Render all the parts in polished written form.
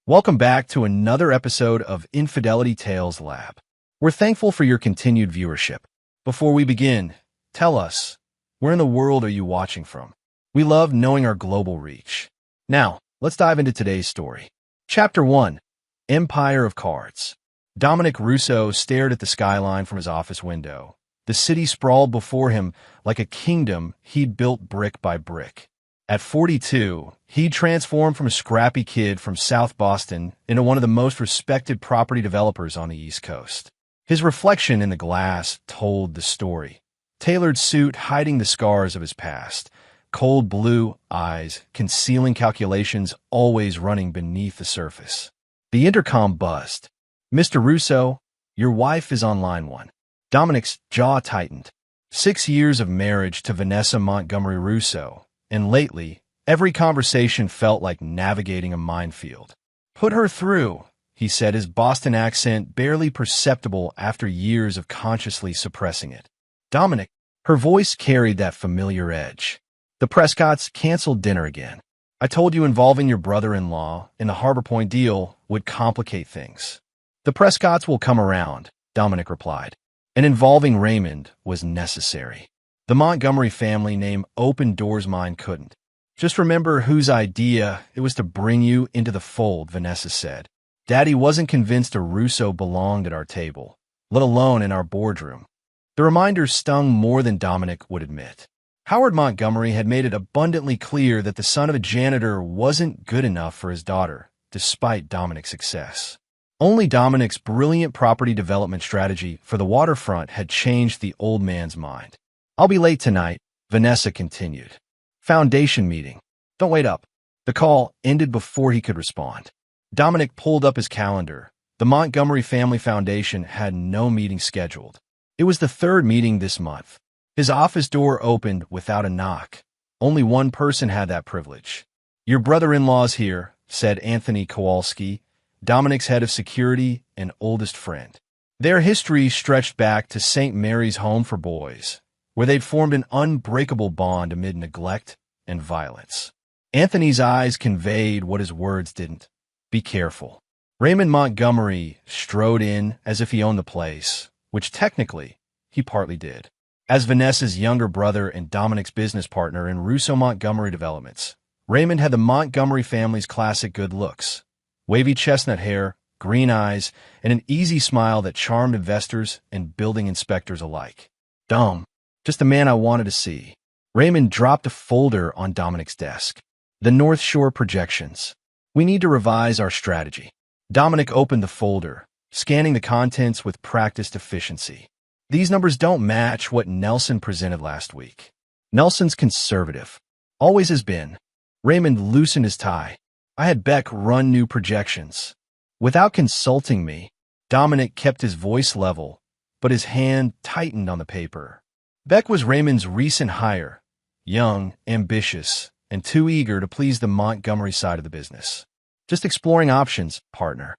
Welcome back to another episode of Infidelity Tales Lab. We're thankful for your continued viewership. Before we begin, tell us, where in the world are you watching from? We love knowing our global reach. Now, let's dive into today's story. Chapter 1. Empire of Cards. Dominic Russo stared at the skyline from his office window. The city sprawled before him like a kingdom he'd built brick by brick. At 42, he transformed from a scrappy kid from South Boston into one of the most respected property developers on the East Coast. His reflection in the glass told the story. Tailored suit hiding the scars of his past. Cold blue eyes concealing calculations always running beneath the surface. The intercom buzzed. "Mr. Russo, your wife is on line 1. Dominic's jaw tightened. 6 years of marriage to Vanessa Montgomery Russo. And lately, every conversation felt like navigating a minefield. "Put her through," he said, his Boston accent barely perceptible after years of consciously suppressing it. "Dominic," her voice carried that familiar edge. "The Prescotts canceled dinner again. I told you involving your brother-in-law in the Harbor Point deal would complicate things." "The Prescotts will come around," Dominic replied, and involving Raymond was necessary. The Montgomery family name opened doors mine couldn't. "Just remember whose idea it was to bring you into the fold," Vanessa said. "Daddy wasn't convinced a Russo belonged at our table, let alone in our boardroom." The reminder stung more than Dominic would admit. Howard Montgomery had made it abundantly clear that the son of a janitor wasn't good enough for his daughter, despite Dominic's success. Only Dominic's brilliant property development strategy for the waterfront had changed the old man's mind. "I'll be late tonight," Vanessa continued. "Foundation meeting. Don't wait up." The call ended before he could respond. Dominic pulled up his calendar. The Montgomery Family Foundation had no meeting scheduled. It was the third meeting this month. His office door opened without a knock. Only one person had that privilege. "Your brother-in-law's here," said Anthony Kowalski, Dominic's head of security and oldest friend. Their history stretched back to St. Mary's Home for Boys, where they'd formed an unbreakable bond amid neglect and violence. Anthony's eyes conveyed what his words didn't. "Be careful." Raymond Montgomery strode in as if he owned the place, which technically he partly did. As Vanessa's younger brother and Dominic's business partner in Russo Montgomery Developments, Raymond had the Montgomery family's classic good looks. Wavy chestnut hair, green eyes, and an easy smile that charmed investors and building inspectors alike. Dumb. Just the man I wanted to see. Raymond dropped a folder on Dominic's desk. "The North Shore projections. We need to revise our strategy." Dominic opened the folder, scanning the contents with practiced efficiency. "These numbers don't match what Nelson presented last week." "Nelson's conservative. Always has been." Raymond loosened his tie. "I had Beck run new projections. Without consulting me." Dominic kept his voice level, but his hand tightened on the paper. Beck was Raymond's recent hire, young, ambitious, and too eager to please the Montgomery side of the business. "Just exploring options, partner."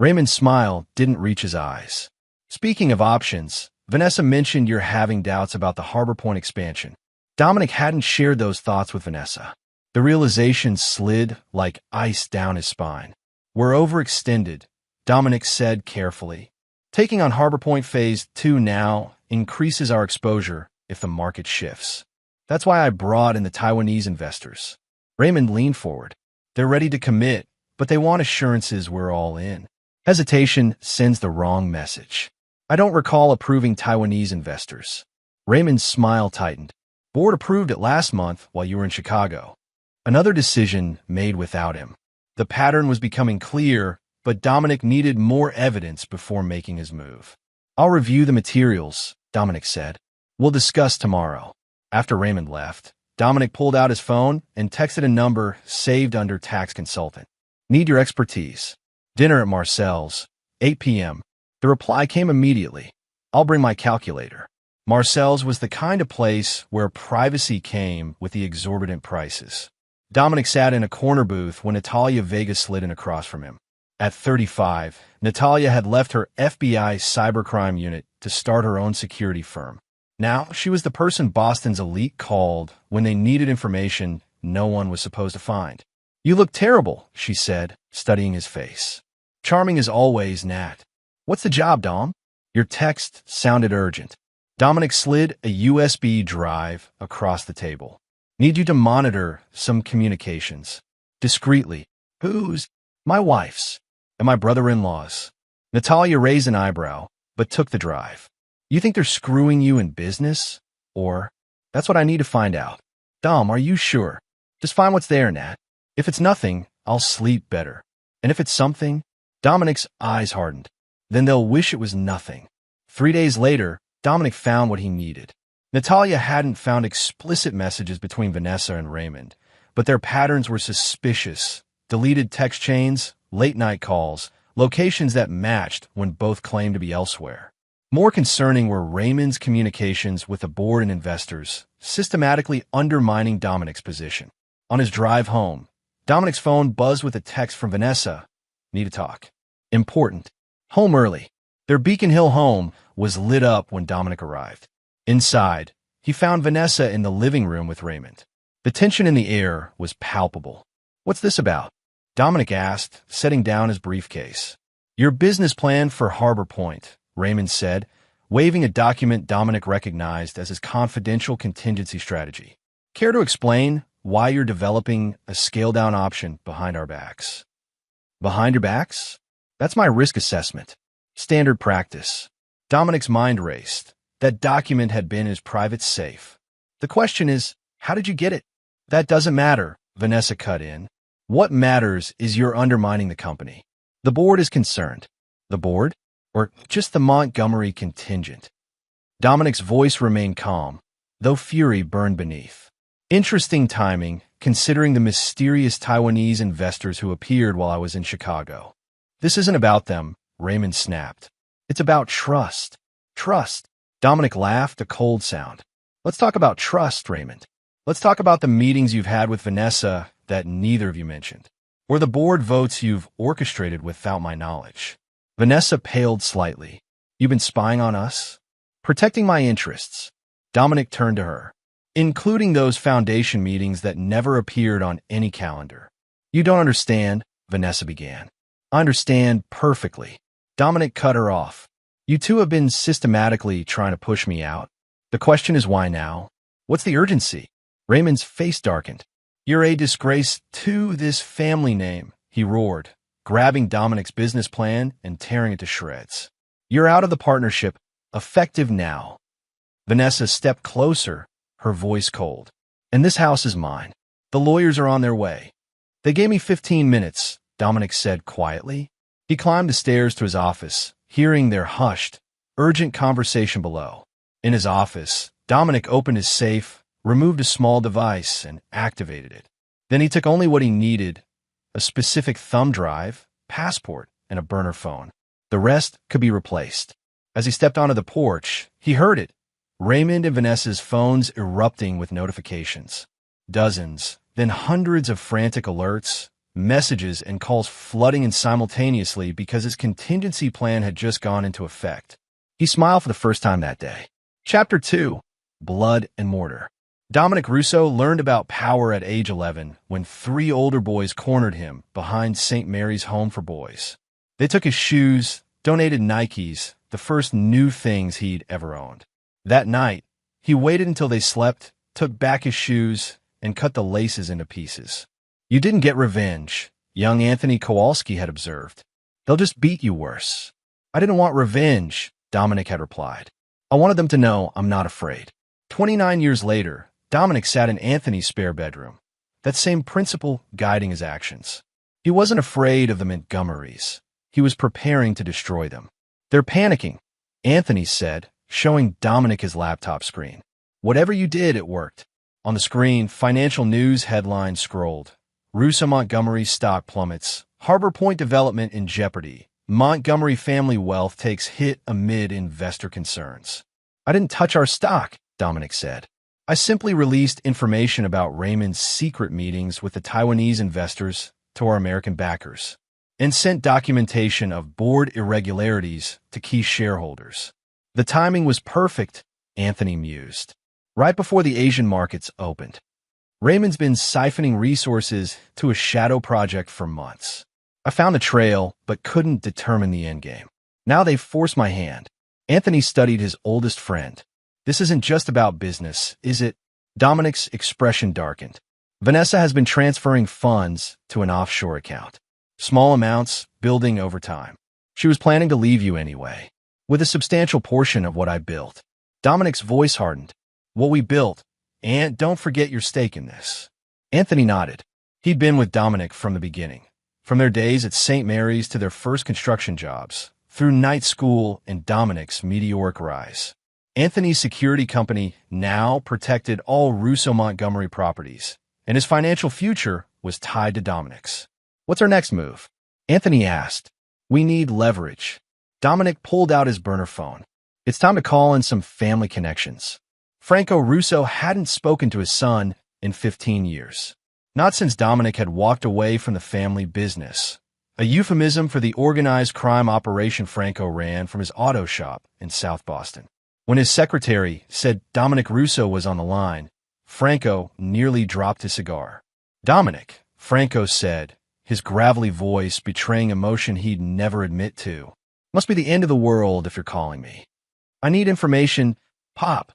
Raymond's smile didn't reach his eyes. "Speaking of options, Vanessa mentioned you're having doubts about the Harbor Point expansion." Dominic hadn't shared those thoughts with Vanessa. The realization slid like ice down his spine. "We're overextended," Dominic said carefully. "Taking on Harbor Point Phase 2 now increases our exposure if the market shifts. That's why I brought in the Taiwanese investors." Raymond leaned forward. "They're ready to commit, but they want assurances we're all in." Hesitation sends the wrong message. "I don't recall approving Taiwanese investors." Raymond's smile tightened. "Board approved it last month while you were in Chicago." Another decision made without him. The pattern was becoming clear, but Dominic needed more evidence before making his move. "I'll review the materials," Dominic said. "We'll discuss tomorrow." After Raymond left, Dominic pulled out his phone and texted a number saved under tax consultant. "Need your expertise. Dinner at Marcel's, 8 p.m. The reply came immediately. "I'll bring my calculator." Marcel's was the kind of place where privacy came with the exorbitant prices. Dominic sat in a corner booth when Natalia Vega slid in across from him. At 35, Natalia had left her FBI cybercrime unit to start her own security firm. Now she was the person Boston's elite called when they needed information no one was supposed to find. You look terrible, she said, studying his face. Charming as always, Nat. What's the job, Dom? Your text sounded urgent. Dominic slid a USB drive across the table. Need you to monitor some communications. Discreetly. Whose? My wife's. And my brother-in-law's. Natalia raised an eyebrow, but took the drive. You think they're screwing you in business? Or, that's what I need to find out. Dom, are you sure? Just find what's there, Nat. If it's nothing, I'll sleep better. And if it's something, Dominic's eyes hardened. Then they'll wish it was nothing. 3 days later, Dominic found what he needed. Natalia hadn't found explicit messages between Vanessa and Raymond, but their patterns were suspicious. Deleted text chains, late-night calls, locations that matched when both claimed to be elsewhere. More concerning were Raymond's communications with the board and investors, systematically undermining Dominic's position. On his drive home, Dominic's phone buzzed with a text from Vanessa. Need to talk. Important. Home early. Their Beacon Hill home was lit up when Dominic arrived. Inside, he found Vanessa in the living room with Raymond. The tension in the air was palpable. What's this about? Dominic asked, setting down his briefcase. Your business plan for Harbor Point, Raymond said, waving a document Dominic recognized as his confidential contingency strategy. Care to explain why you're developing a scale-down option behind our backs? Behind your backs? That's my risk assessment. Standard practice. Dominic's mind raced. That document had been his private safe. The question is, how did you get it? That doesn't matter, Vanessa cut in. What matters is you're undermining the company. The board is concerned. The board? Or just the Montgomery contingent? Dominic's voice remained calm, though fury burned beneath. Interesting timing, considering the mysterious Taiwanese investors who appeared while I was in Chicago. This isn't about them, Raymond snapped. It's about trust. Trust. Dominic laughed, a cold sound. Let's talk about trust, Raymond. Let's talk about the meetings you've had with Vanessa that neither of you mentioned, or the board votes you've orchestrated without my knowledge. Vanessa paled slightly. You've been spying on us? Protecting my interests. Dominic turned to her. Including those foundation meetings that never appeared on any calendar. You don't understand, Vanessa began. I understand perfectly. Dominic cut her off. You two have been systematically trying to push me out. The question is why now? What's the urgency? Raymond's face darkened. You're a disgrace to this family name, he roared, grabbing Dominic's business plan and tearing it to shreds. You're out of the partnership, effective now. Vanessa stepped closer, her voice cold. And this house is mine. The lawyers are on their way. They gave me 15 minutes, Dominic said quietly. He climbed the stairs to his office, hearing their hushed, urgent conversation below. In his office, Dominic opened his safe, removed a small device, and activated it. Then he took only what he needed, a specific thumb drive, passport, and a burner phone. The rest could be replaced. As he stepped onto the porch, he heard it. Raymond and Vanessa's phones erupting with notifications. Dozens, then hundreds of frantic alerts, messages and calls flooding in simultaneously because his contingency plan had just gone into effect. He smiled for the first time that day. Chapter 2. Blood and Mortar. Dominic Russo learned about power at age 11 when 3 older boys cornered him behind St. Mary's Home for Boys. They took his shoes, donated Nikes, the first new things he'd ever owned. That night, he waited until they slept, took back his shoes, and cut the laces into pieces. You didn't get revenge, young Anthony Kowalski had observed. They'll just beat you worse. I didn't want revenge, Dominic had replied. I wanted them to know I'm not afraid. 29 years later, Dominic sat in Anthony's spare bedroom, that same principle guiding his actions. He wasn't afraid of the Montgomerys. He was preparing to destroy them. They're panicking, Anthony said, showing Dominic his laptop screen. Whatever you did, it worked. On the screen, financial news headlines scrolled. Russo Montgomery stock plummets. Harbor Point development in jeopardy. Montgomery family wealth takes hit amid investor concerns. I didn't touch our stock, Dominic said. I simply released information about Raymond's secret meetings with the Taiwanese investors to our American backers, and sent documentation of board irregularities to key shareholders. The timing was perfect, Anthony mused. Right before the Asian markets opened. Raymond's been siphoning resources to a shadow project for months. I found the trail, but couldn't determine the endgame. Now they've forced my hand. Anthony studied his oldest friend. This isn't just about business, is it? Dominic's expression darkened. Vanessa has been transferring funds to an offshore account. Small amounts, building over time. She was planning to leave you anyway, with a substantial portion of what I built. Dominic's voice hardened. What we built, and don't forget your stake in this. Anthony nodded. He'd been with Dominic from the beginning, from their days at St. Mary's to their first construction jobs, through night school and Dominic's meteoric rise. Anthony's security company now protected all Russo Montgomery properties, and his financial future was tied to Dominic's. What's our next move? Anthony asked. We need leverage. Dominic pulled out his burner phone. It's time to call in some family connections. Franco Russo hadn't spoken to his son in 15 years. Not since Dominic had walked away from the family business, a euphemism for the organized crime operation Franco ran from his auto shop in South Boston. When his secretary said Dominic Russo was on the line, Franco nearly dropped his cigar. Dominic, Franco said, his gravelly voice betraying emotion he'd never admit to. Must be the end of the world if you're calling me. I need information, Pop,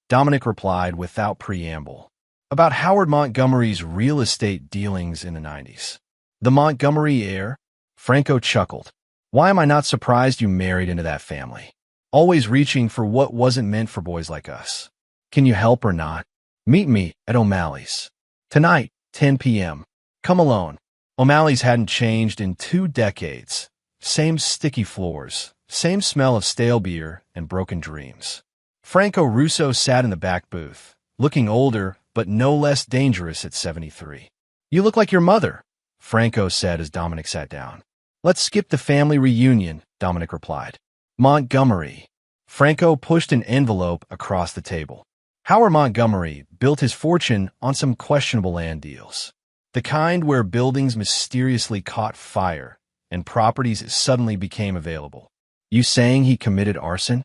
Dominic replied without preamble, about Howard Montgomery's real estate dealings in the 90s. The Montgomery heir? Franco chuckled. Why am I not surprised you married into that family? Always reaching for what wasn't meant for boys like us. Can you help or not? Meet me at O'Malley's. Tonight, 10 p.m. Come alone. O'Malley's hadn't changed in 2 decades. Same sticky floors, same smell of stale beer and broken dreams. Franco Russo sat in the back booth, looking older but no less dangerous at 73. You look like your mother, Franco said as Dominic sat down. Let's skip the family reunion, Dominic replied. Montgomery. Franco pushed an envelope across the table. Howard Montgomery built his fortune on some questionable land deals. The kind where buildings mysteriously caught fire and properties suddenly became available. You saying he committed arson?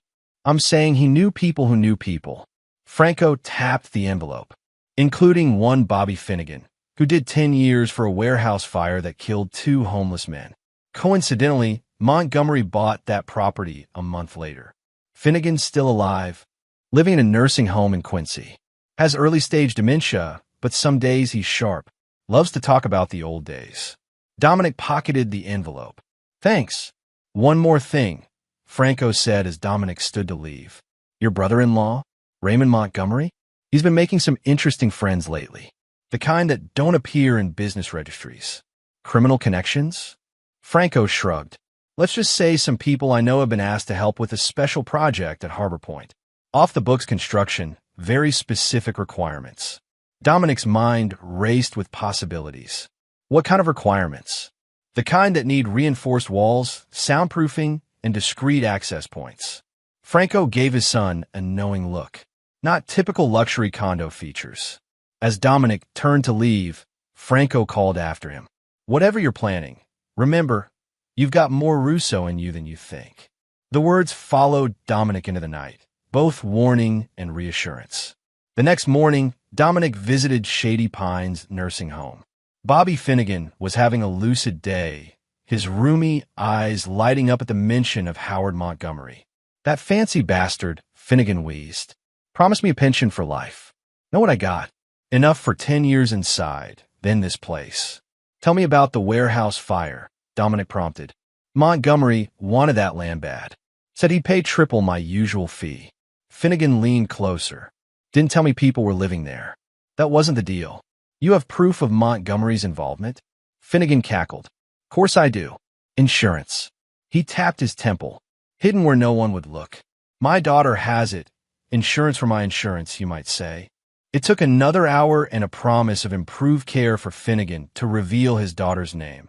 I'm saying he knew people who knew people. Franco tapped the envelope, including one Bobby Finnegan, who did 10 years for a warehouse fire that killed 2 homeless men. Coincidentally, Montgomery bought that property a month later. Finnegan's still alive, living in a nursing home in Quincy. Has early-stage dementia, but some days he's sharp. Loves to talk about the old days. Dominic pocketed the envelope. Thanks. One more thing, Franco said as Dominic stood to leave. Your brother-in-law, Raymond Montgomery? He's been making some interesting friends lately. The kind that don't appear in business registries. Criminal connections? Franco shrugged. Let's just say some people I know have been asked to help with a special project at Harbor Point. Off-the-books construction, very specific requirements. Dominic's mind raced with possibilities. What kind of requirements? The kind that need reinforced walls, soundproofing, and discrete access points. Franco gave his son a knowing look. Not typical luxury condo features. As Dominic turned to leave, Franco called after him. Whatever you're planning, remember, you've got more Russo in you than you think. The words followed Dominic into the night, both warning and reassurance. The next morning, Dominic visited Shady Pines nursing home. Bobby Finnegan was having a lucid day, his roomy eyes lighting up at the mention of Howard Montgomery. That fancy bastard, Finnegan wheezed. Promised me a pension for life. Know what I got? Enough for 10 years inside, then this place. Tell me about the warehouse fire, Dominic prompted. Montgomery wanted that land bad. Said he'd pay triple my usual fee. Finnegan leaned closer. Didn't tell me people were living there. That wasn't the deal. You have proof of Montgomery's involvement? Finnegan cackled. Course I do. Insurance. He tapped his temple, hidden where no one would look. My daughter has it. Insurance for my insurance, you might say. It took another hour and a promise of improved care for Finnegan to reveal his daughter's name.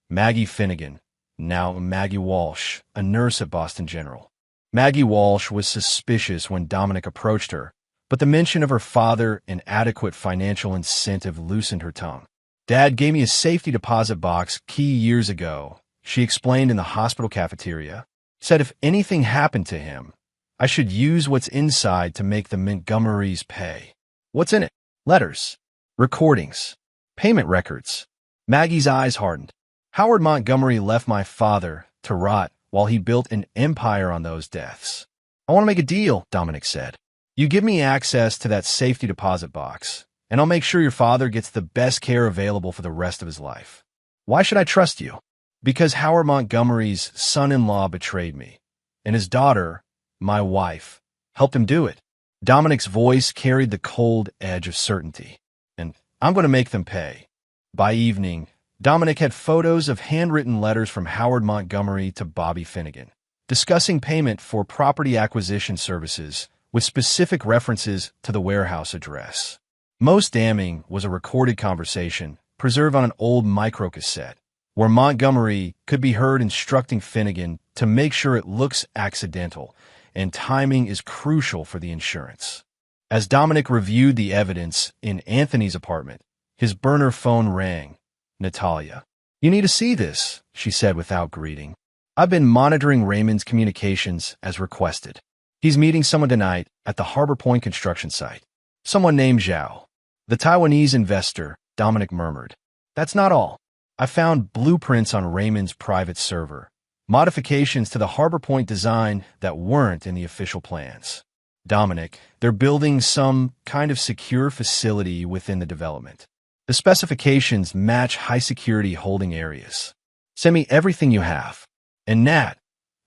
Maggie Finnegan, now Maggie Walsh, a nurse at Boston General. Maggie Walsh was suspicious when Dominic approached her, but the mention of her father and adequate financial incentive loosened her tongue. Dad gave me a safety deposit box key years ago, she explained in the hospital cafeteria. Said if anything happened to him, I should use what's inside to make the Montgomerys pay. What's in it? Letters. recordings, payment records. Maggie's eyes hardened. Howard Montgomery left my father to rot while he built an empire on those deaths. I want to make a deal, Dominic said. You give me access to that safety deposit box, and I'll make sure your father gets the best care available for the rest of his life. Why should I trust you? Because Howard Montgomery's son-in-law betrayed me, and his daughter, my wife, helped him do it. Dominic's voice carried the cold edge of certainty. And I'm going to make them pay. By evening, Dominic had photos of handwritten letters from Howard Montgomery to Bobby Finnegan, discussing payment for property acquisition services with specific references to the warehouse address. Most damning was a recorded conversation preserved on an old microcassette, where Montgomery could be heard instructing Finnegan to make sure it looks accidental and timing is crucial for the insurance. As Dominic reviewed the evidence in Anthony's apartment, his burner phone rang. Natalia. You need to see this, she said without greeting. I've been monitoring Raymond's communications as requested. He's meeting someone tonight at the Harbor Point construction site. Someone named Zhao. The Taiwanese investor, Dominic murmured. That's not all. I found blueprints on Raymond's private server, modifications to the Harbor Point design that weren't in the official plans. Dominic, they're building some kind of secure facility within the development. The specifications match high-security holding areas. Send me everything you have. And Nat,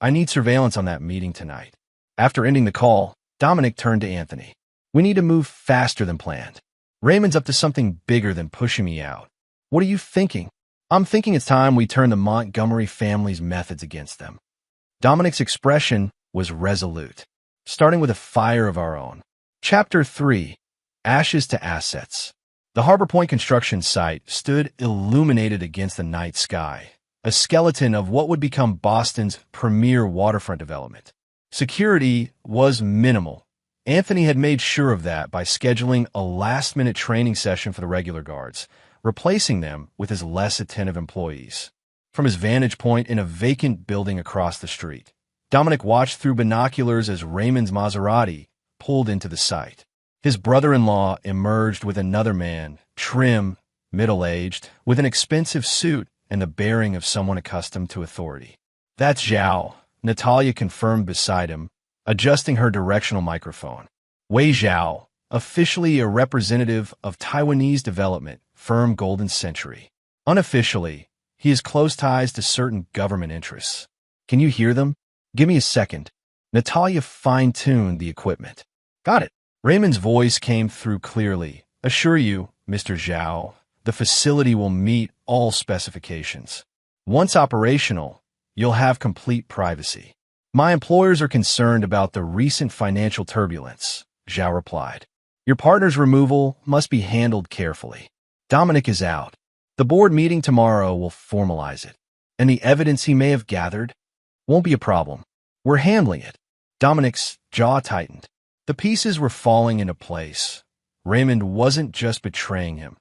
I need surveillance on that meeting tonight. After ending the call, Dominic turned to Anthony. We need to move faster than planned. Raymond's up to something bigger than pushing me out. What are you thinking? I'm thinking it's time we turn the Montgomery family's methods against them. Dominic's expression was resolute, starting with a fire of our own. Chapter 3. Ashes to Assets. The Harbor Point construction site stood illuminated against the night sky, a skeleton of what would become Boston's premier waterfront development. Security was minimal. Anthony had made sure of that by scheduling a last-minute training session for the regular guards, replacing them with his less attentive employees. From his vantage point in a vacant building across the street, Dominic watched through binoculars as Raymond's Maserati pulled into the site. His brother-in-law emerged with another man, trim, middle-aged, with an expensive suit and the bearing of someone accustomed to authority. That's Zhao, Natalia confirmed beside him, adjusting her directional microphone. Wei Zhao, officially a representative of Taiwanese development firm Golden Century. Unofficially, he has close ties to certain government interests. Can you hear them? Give me a second. Natalia fine-tuned the equipment. Got it. Raymond's voice came through clearly. Assure you, Mr. Zhao, the facility will meet all specifications. Once operational, you'll have complete privacy. My employers are concerned about the recent financial turbulence, Zhao replied. Your partner's removal must be handled carefully. Dominic is out. The board meeting tomorrow will formalize it, and the evidence he may have gathered won't be a problem. We're handling it. Dominic's jaw tightened. The pieces were falling into place. Raymond wasn't just betraying him.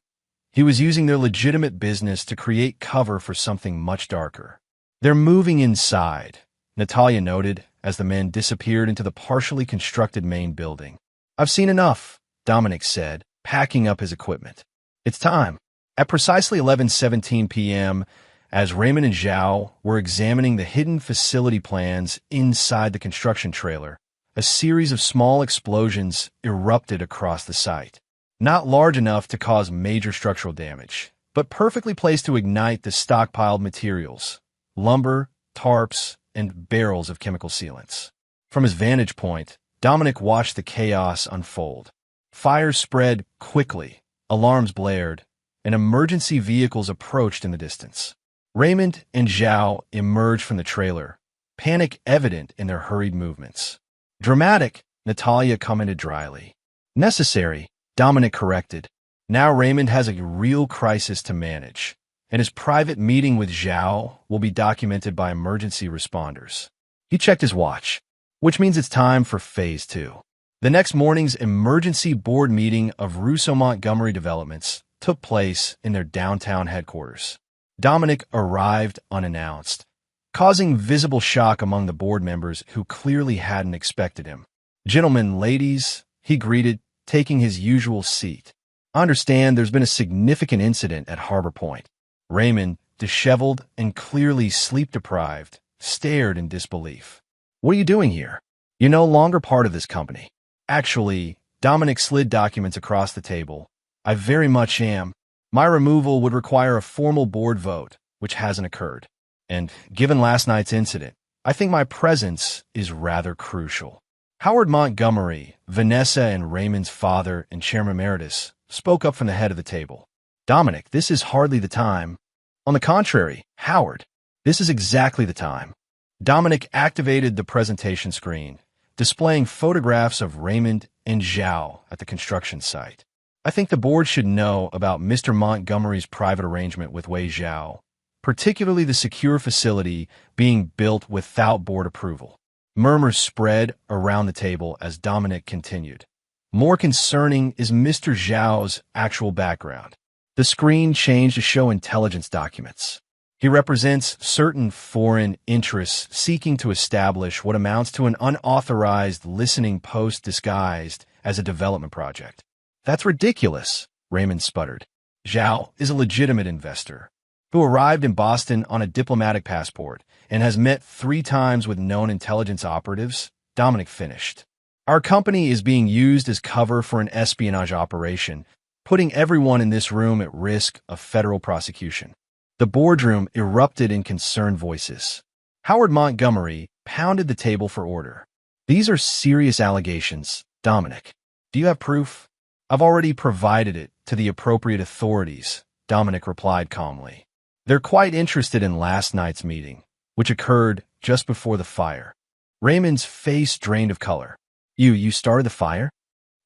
He was using their legitimate business to create cover for something much darker. They're moving inside, Natalia noted as the men disappeared into the partially constructed main building. I've seen enough, Dominic said, packing up his equipment. It's time. At precisely 11:17 p.m., as Raymond and Zhao were examining the hidden facility plans inside the construction trailer, a series of small explosions erupted across the site. Not large enough to cause major structural damage, but perfectly placed to ignite the stockpiled materials, lumber, tarps, and barrels of chemical sealants. From his vantage point, Dominic watched the chaos unfold. Fires spread quickly, alarms blared, and emergency vehicles approached in the distance. Raymond and Zhao emerged from the trailer, panic evident in their hurried movements. Dramatic, Natalia commented dryly. Necessary, Dominic corrected. Now Raymond has a real crisis to manage, and his private meeting with Zhao will be documented by emergency responders. He checked his watch, which means it's time for Phase 2. The next morning's emergency board meeting of Russo Montgomery Developments took place in their downtown headquarters. Dominic arrived unannounced, causing visible shock among the board members who clearly hadn't expected him. Gentlemen, ladies, he greeted, taking his usual seat. I understand there's been a significant incident at Harbor Point. Raymond, disheveled and clearly sleep-deprived, stared in disbelief. What are you doing here? You're no longer part of this company. Actually, Dominic slid documents across the table. I very much am. My removal would require a formal board vote, which hasn't occurred. And given last night's incident, I think my presence is rather crucial. Howard Montgomery, Vanessa and Raymond's father and chairman emeritus, spoke up from the head of the table. Dominic, this is hardly the time. On the contrary, Howard, this is exactly the time. Dominic activated the presentation screen, displaying photographs of Raymond and Zhao at the construction site. I think the board should know about Mr. Montgomery's private arrangement with Wei Zhao, particularly the secure facility being built without board approval. Murmurs spread around the table as Dominic continued. More concerning is Mr. Zhao's actual background. The screen changed to show intelligence documents. He represents certain foreign interests seeking to establish what amounts to an unauthorized listening post disguised as a development project. That's ridiculous, Raymond sputtered. Zhao is a legitimate investor who arrived in Boston on a diplomatic passport and has met 3 times with known intelligence operatives, Dominic finished. Our company is being used as cover for an espionage operation, putting everyone in this room at risk of federal prosecution. The boardroom erupted in concerned voices. Howard Montgomery pounded the table for order. These are serious allegations, Dominic. Do you have proof? I've already provided it to the appropriate authorities, Dominic replied calmly. They're quite interested in last night's meeting, which occurred just before the fire. Raymond's face drained of color. You started the fire?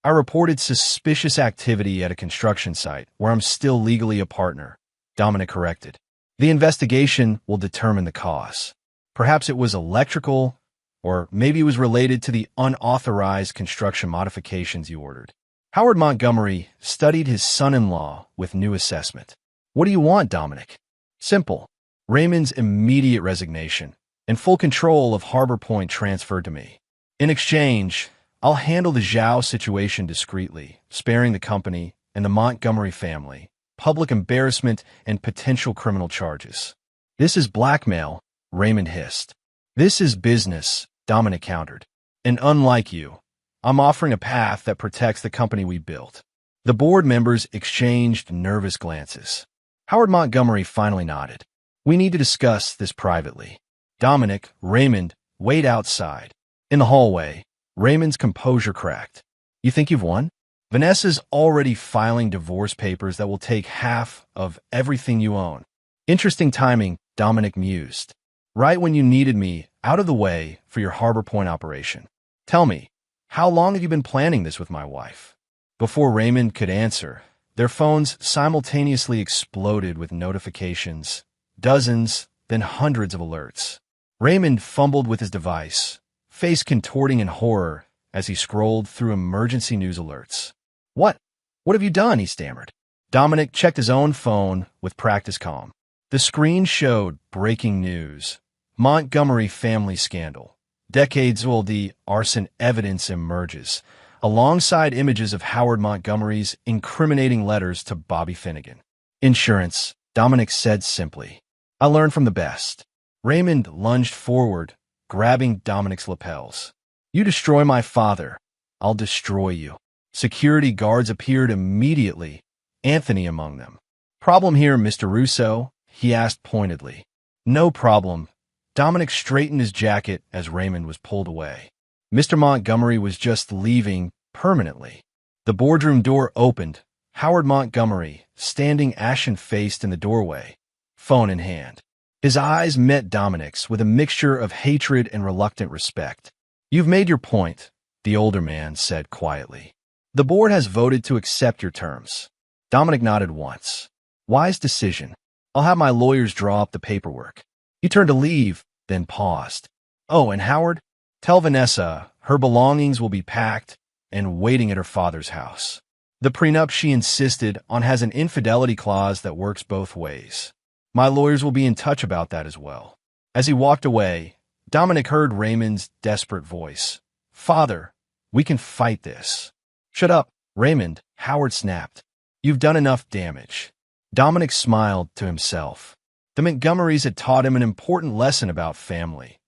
I reported suspicious activity at a construction site where I'm still legally a partner, Dominic corrected. The investigation will determine the cause. Perhaps it was electrical, or maybe it was related to the unauthorized construction modifications you ordered. Howard Montgomery studied his son-in-law with new assessment. What do you want, Dominic? Simple. Raymond's immediate resignation and full control of Harbor Point transferred to me. In exchange, I'll handle the Zhao situation discreetly, sparing the company and the Montgomery family public embarrassment and potential criminal charges. This is blackmail, Raymond hissed. This is business, Dominic countered. And unlike you, I'm offering a path that protects the company we built. The board members exchanged nervous glances. Howard Montgomery finally nodded. We need to discuss this privately. Dominic, Raymond, wait outside. In the hallway, Raymond's composure cracked. You think you've won? Vanessa's already filing divorce papers that will take half of everything you own. Interesting timing, Dominic mused. Right when you needed me out of the way for your Harbor Point operation. Tell me, how long have you been planning this with my wife? Before Raymond could answer, their phones simultaneously exploded with notifications, dozens, then hundreds of alerts. Raymond fumbled with his device, face contorting in horror as he scrolled through emergency news alerts. What have you done? He stammered. Dominic checked his own phone with practice calm. The screen showed breaking news. Montgomery family scandal. Decades-old arson evidence emerges, alongside images of Howard Montgomery's incriminating letters to Bobby Finnegan. Insurance, Dominic said simply. I learned from the best. Raymond lunged forward, grabbing Dominic's lapels. You destroy my father, I'll destroy you. Security guards appeared immediately, Anthony among them. Problem here, Mr. Russo? He asked pointedly. No problem. Dominic straightened his jacket as Raymond was pulled away. Mr. Montgomery was just leaving permanently. The boardroom door opened. Howard Montgomery, standing ashen-faced in the doorway, phone in hand. His eyes met Dominic's with a mixture of hatred and reluctant respect. You've made your point, the older man said quietly. The board has voted to accept your terms. Dominic nodded once. Wise decision. I'll have my lawyers draw up the paperwork. He turned to leave, then paused. Oh, and Howard? Tell Vanessa her belongings will be packed and waiting at her father's house. The prenup she insisted on has an infidelity clause that works both ways. My lawyers will be in touch about that as well. As he walked away, Dominic heard Raymond's desperate voice. Father, we can fight this. Shut up, Raymond, Howard snapped. You've done enough damage. Dominic smiled to himself. The Montgomerys had taught him an important lesson about family.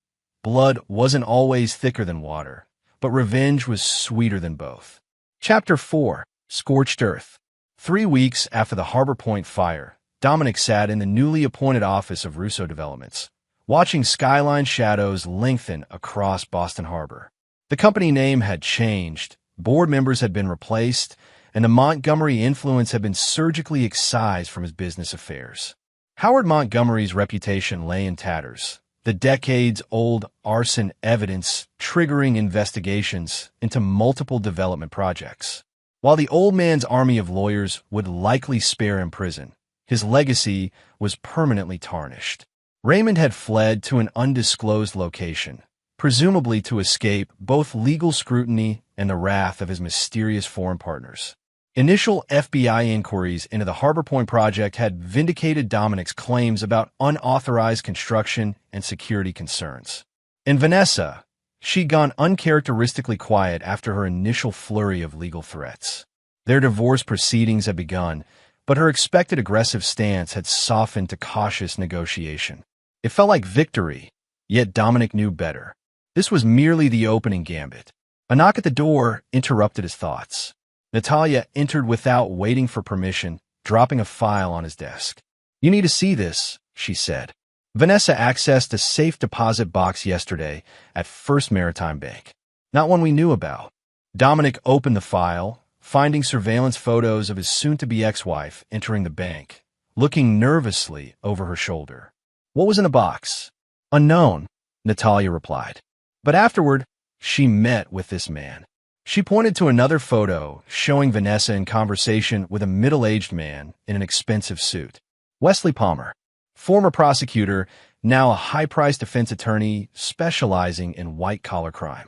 Blood wasn't always thicker than water, but revenge was sweeter than both. Chapter 4. Scorched Earth. 3 weeks after the Harbor Point fire, Dominic sat in the newly appointed office of Russo Developments, watching skyline shadows lengthen across Boston Harbor. The company name had changed, board members had been replaced, and the Montgomery influence had been surgically excised from his business affairs. Howard Montgomery's reputation lay in tatters, the decades-old arson evidence triggering investigations into multiple development projects. While the old man's army of lawyers would likely spare him prison, his legacy was permanently tarnished. Raymond had fled to an undisclosed location, presumably to escape both legal scrutiny and the wrath of his mysterious foreign partners. Initial FBI inquiries into the Harbor Point project had vindicated Dominic's claims about unauthorized construction and security concerns. And Vanessa, she'd gone uncharacteristically quiet after her initial flurry of legal threats. Their divorce proceedings had begun, but her expected aggressive stance had softened to cautious negotiation. It felt like victory, yet Dominic knew better. This was merely the opening gambit. A knock at the door interrupted his thoughts. Natalia entered without waiting for permission, dropping a file on his desk. "You need to see this," she said. "Vanessa accessed a safe deposit box yesterday at First Maritime Bank. Not one we knew about." Dominic opened the file, finding surveillance photos of his soon-to-be ex-wife entering the bank, looking nervously over her shoulder. "What was in the box?" "Unknown," Natalia replied. But afterward, she met with this man. She pointed to another photo showing Vanessa in conversation with a middle-aged man in an expensive suit. Wesley Palmer, former prosecutor, now a high-priced defense attorney specializing in white-collar crime.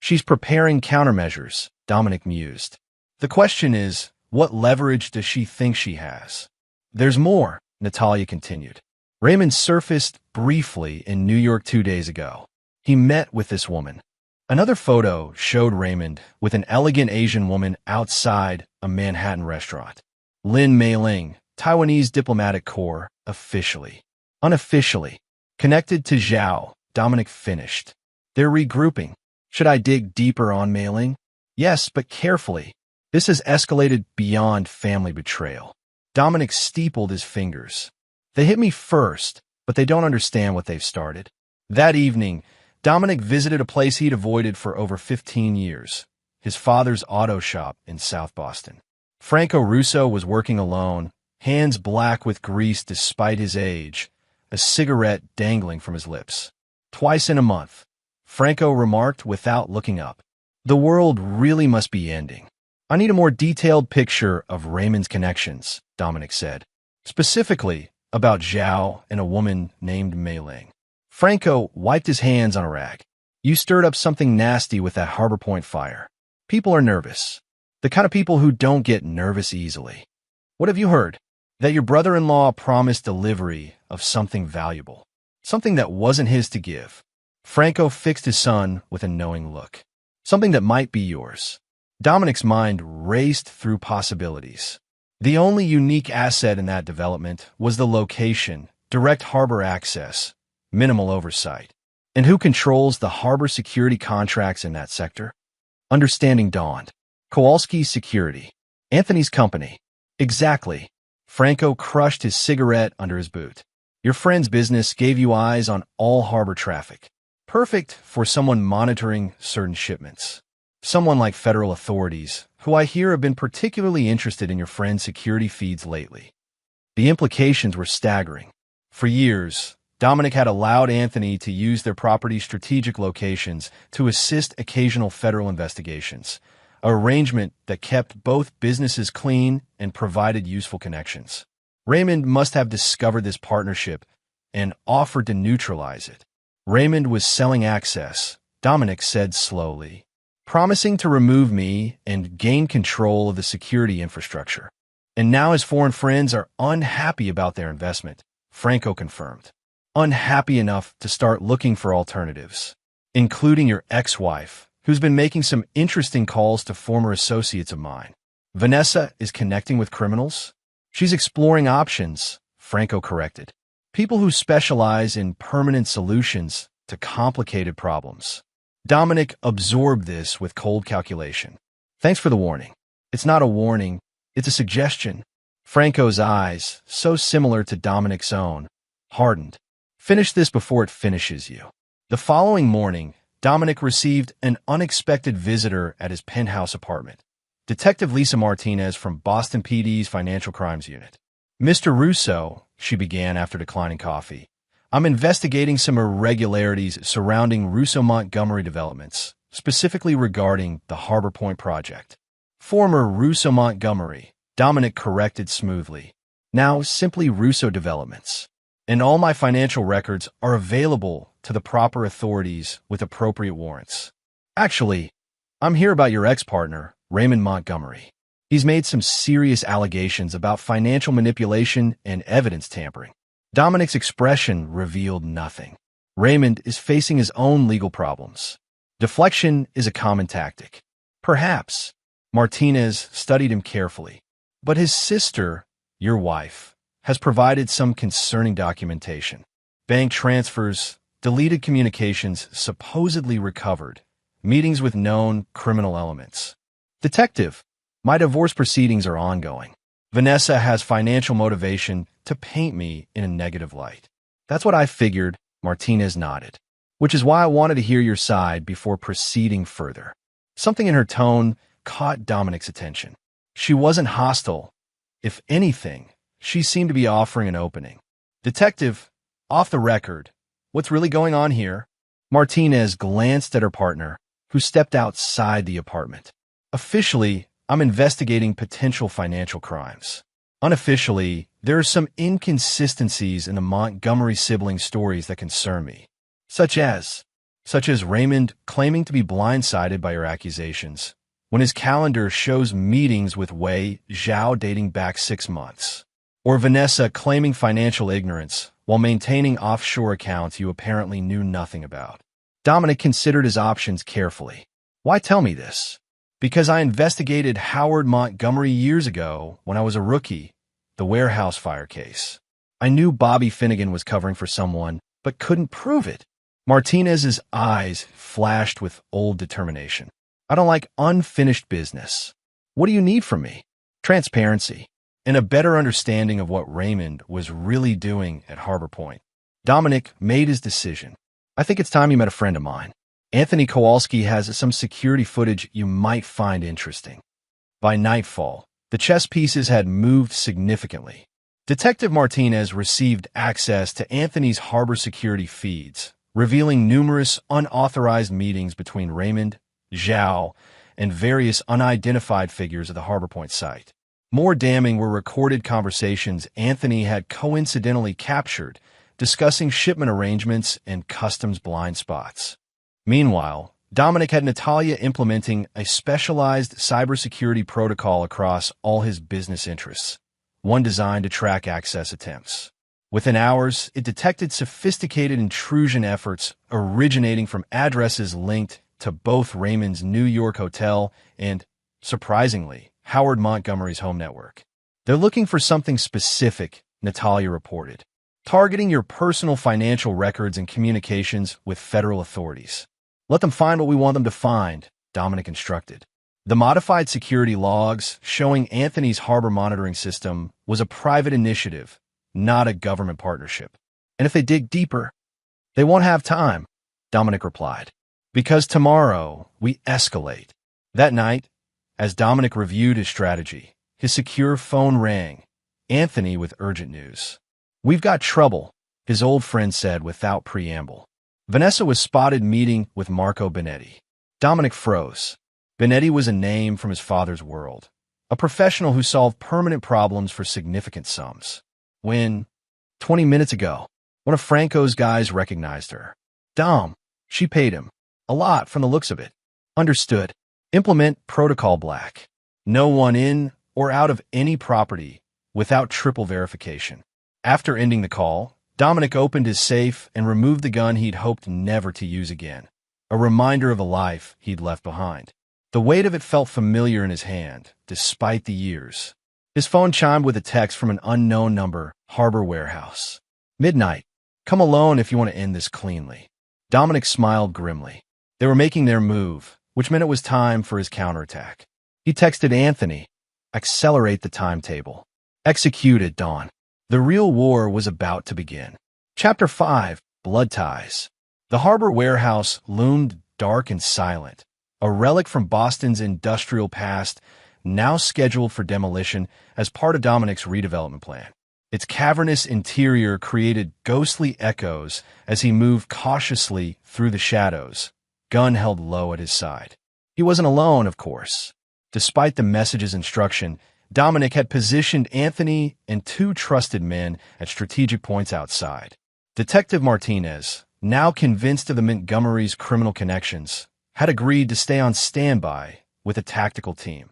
"She's preparing countermeasures," Dominic mused. "The question is, what leverage does she think she has?" "There's more," Natalia continued. "Raymond surfaced briefly in New York 2 days ago. He met with this woman." Another photo showed Raymond with an elegant Asian woman outside a Manhattan restaurant. Lin Mei-ling, Taiwanese diplomatic corps, officially. Unofficially. Connected to Zhao, Dominic finished. "They're regrouping. Should I dig deeper on Mei-ling?" "Yes, but carefully. This has escalated beyond family betrayal." Dominic steepled his fingers. "They hit me first, but they don't understand what they've started." That evening, Dominic visited a place he'd avoided for over 15 years, his father's auto shop in South Boston. Franco Russo was working alone, hands black with grease despite his age, a cigarette dangling from his lips. "Twice in a month," Franco remarked without looking up. "The world really must be ending." "I need a more detailed picture of Raymond's connections," Dominic said. "Specifically about Zhao and a woman named Mei-ling." Franco wiped his hands on a rag. "You stirred up something nasty with that Harbor Point fire. People are nervous. The kind of people who don't get nervous easily." "What have you heard?" "That your brother-in-law promised delivery of something valuable. Something that wasn't his to give." Franco fixed his son with a knowing look. "Something that might be yours." Dominic's mind raced through possibilities. The only unique asset in that development was the location, direct harbor access, minimal oversight. And who controls the harbor security contracts in that sector? Understanding dawned. Kowalski's Security. Anthony's company. Exactly. Franco crushed his cigarette under his boot. "Your friend's business gave you eyes on all harbor traffic. Perfect for someone monitoring certain shipments. Someone like federal authorities, who I hear have been particularly interested in your friend's security feeds lately." The implications were staggering. For years, Dominic had allowed Anthony to use their property's strategic locations to assist occasional federal investigations, an arrangement that kept both businesses clean and provided useful connections. Raymond must have discovered this partnership and offered to neutralize it. "Raymond was selling access," Dominic said slowly, "promising to remove me and gain control of the security infrastructure. And now his foreign friends are unhappy about their investment," Franco confirmed. "Unhappy enough to start looking for alternatives, including your ex-wife, who's been making some interesting calls to former associates of mine." Vanessa is connecting with criminals? She's exploring options, Franco corrected. People who specialize in permanent solutions to complicated problems. Dominic absorbed this with cold calculation. Thanks for the warning. It's not a warning, it's a suggestion. Franco's eyes, so similar to Dominic's own, hardened. Finish this before it finishes you. The following morning, Dominic received an unexpected visitor at his penthouse apartment. Detective Lisa Martinez from Boston PD's Financial Crimes Unit. Mr. Russo, she began after declining coffee, I'm investigating some irregularities surrounding Russo Montgomery developments, specifically regarding the Harbor Point project. Former Russo Montgomery, Dominic corrected smoothly. Now simply Russo Developments. And all my financial records are available to the proper authorities with appropriate warrants. Actually, I'm here about your ex-partner, Raymond Montgomery. He's made some serious allegations about financial manipulation and evidence tampering. Dominic's expression revealed nothing. Raymond is facing his own legal problems. Deflection is a common tactic. Perhaps. Martinez studied him carefully. But his sister, your wife, has provided some concerning documentation. Bank transfers, deleted communications supposedly recovered, meetings with known criminal elements. Detective, my divorce proceedings are ongoing. Vanessa has financial motivation to paint me in a negative light. That's what I figured, Martinez nodded. Which is why I wanted to hear your side before proceeding further. Something in her tone caught Dominic's attention. She wasn't hostile. If anything, she seemed to be offering an opening. Detective, off the record, what's really going on here? Martinez glanced at her partner, who stepped outside the apartment. Officially, I'm investigating potential financial crimes. Unofficially, there are some inconsistencies in the Montgomery sibling stories that concern me. Such as Raymond claiming to be blindsided by your accusations, when his calendar shows meetings with Wei Zhao dating back 6 months. Or Vanessa claiming financial ignorance while maintaining offshore accounts you apparently knew nothing about. Dominic considered his options carefully. Why tell me this? Because I investigated Howard Montgomery years ago when I was a rookie, the warehouse fire case. I knew Bobby Finnegan was covering for someone, but couldn't prove it. Martinez's eyes flashed with old determination. I don't like unfinished business. What do you need from me? Transparency, and a better understanding of what Raymond was really doing at Harbor Point. Dominic made his decision. I think it's time you met a friend of mine. Anthony Kowalski has some security footage you might find interesting. By nightfall, the chess pieces had moved significantly. Detective Martinez received access to Anthony's harbor security feeds, revealing numerous unauthorized meetings between Raymond, Zhao, and various unidentified figures of the Harbor Point site. More damning were recorded conversations Anthony had coincidentally captured, discussing shipment arrangements and customs blind spots. Meanwhile, Dominic had Natalia implementing a specialized cybersecurity protocol across all his business interests, one designed to track access attempts. Within hours, it detected sophisticated intrusion efforts originating from addresses linked to both Raymond's New York hotel and, surprisingly, Howard Montgomery's home network. They're looking for something specific, Natalia reported, targeting your personal financial records and communications with federal authorities. Let them find what we want them to find, Dominic instructed. The modified security logs showing Anthony's harbor monitoring system was a private initiative, not a government partnership. And if they dig deeper, they won't have time, Dominic replied. Because tomorrow, we escalate. That night, as Dominic reviewed his strategy, his secure phone rang, Anthony with urgent news. We've got trouble, his old friend said without preamble. Vanessa was spotted meeting with Marco Benetti. Dominic froze. Benetti was a name from his father's world, a professional who solved permanent problems for significant sums. When, 20 minutes ago, one of Franco's guys recognized her. Dom, she paid him. A lot from the looks of it. Understood. Implement Protocol Black. No one in or out of any property without triple verification. After ending the call, Dominic opened his safe and removed the gun he'd hoped never to use again, a reminder of the life he'd left behind. The weight of it felt familiar in his hand, despite the years. His phone chimed with a text from an unknown number, Harbor Warehouse. Midnight. Come alone if you want to end this cleanly. Dominic smiled grimly. They were making their move, which meant it was time for his counterattack. He texted Anthony, accelerate the timetable. Executed, Dawn. The real war was about to begin. Chapter 5, Blood Ties. The Harbor Warehouse loomed dark and silent, a relic from Boston's industrial past, now scheduled for demolition as part of Dominic's redevelopment plan. Its cavernous interior created ghostly echoes as he moved cautiously through the shadows, gun held low at his side. He wasn't alone, of course. Despite the message's instruction, Dominic had positioned Anthony and two trusted men at strategic points outside. Detective Martinez, now convinced of the Montgomery's criminal connections, had agreed to stay on standby with a tactical team,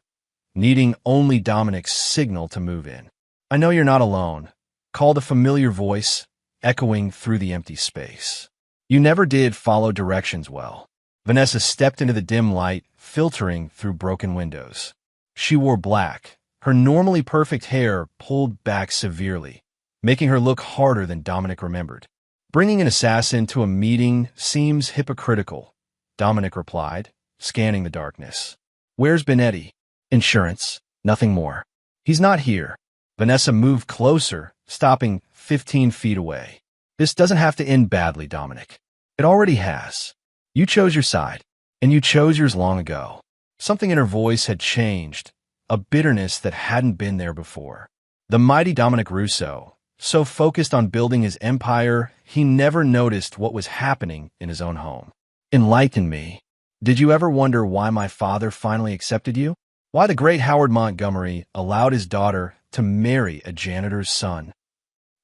needing only Dominic's signal to move in. I know you're not alone, called a familiar voice, echoing through the empty space. You never did follow directions well. Vanessa stepped into the dim light, filtering through broken windows. She wore black, her normally perfect hair pulled back severely, making her look harder than Dominic remembered. Bringing an assassin to a meeting seems hypocritical, Dominic replied, scanning the darkness. Where's Benetti? Insurance, nothing more. He's not here. Vanessa moved closer, stopping 15 feet away. This doesn't have to end badly, Dominic. It already has. You chose your side, and you chose yours long ago. Something in her voice had changed, a bitterness that hadn't been there before. The mighty Dominic Russo, so focused on building his empire, he never noticed what was happening in his own home. Enlighten me. Did you ever wonder why my father finally accepted you? Why the great Howard Montgomery allowed his daughter to marry a janitor's son?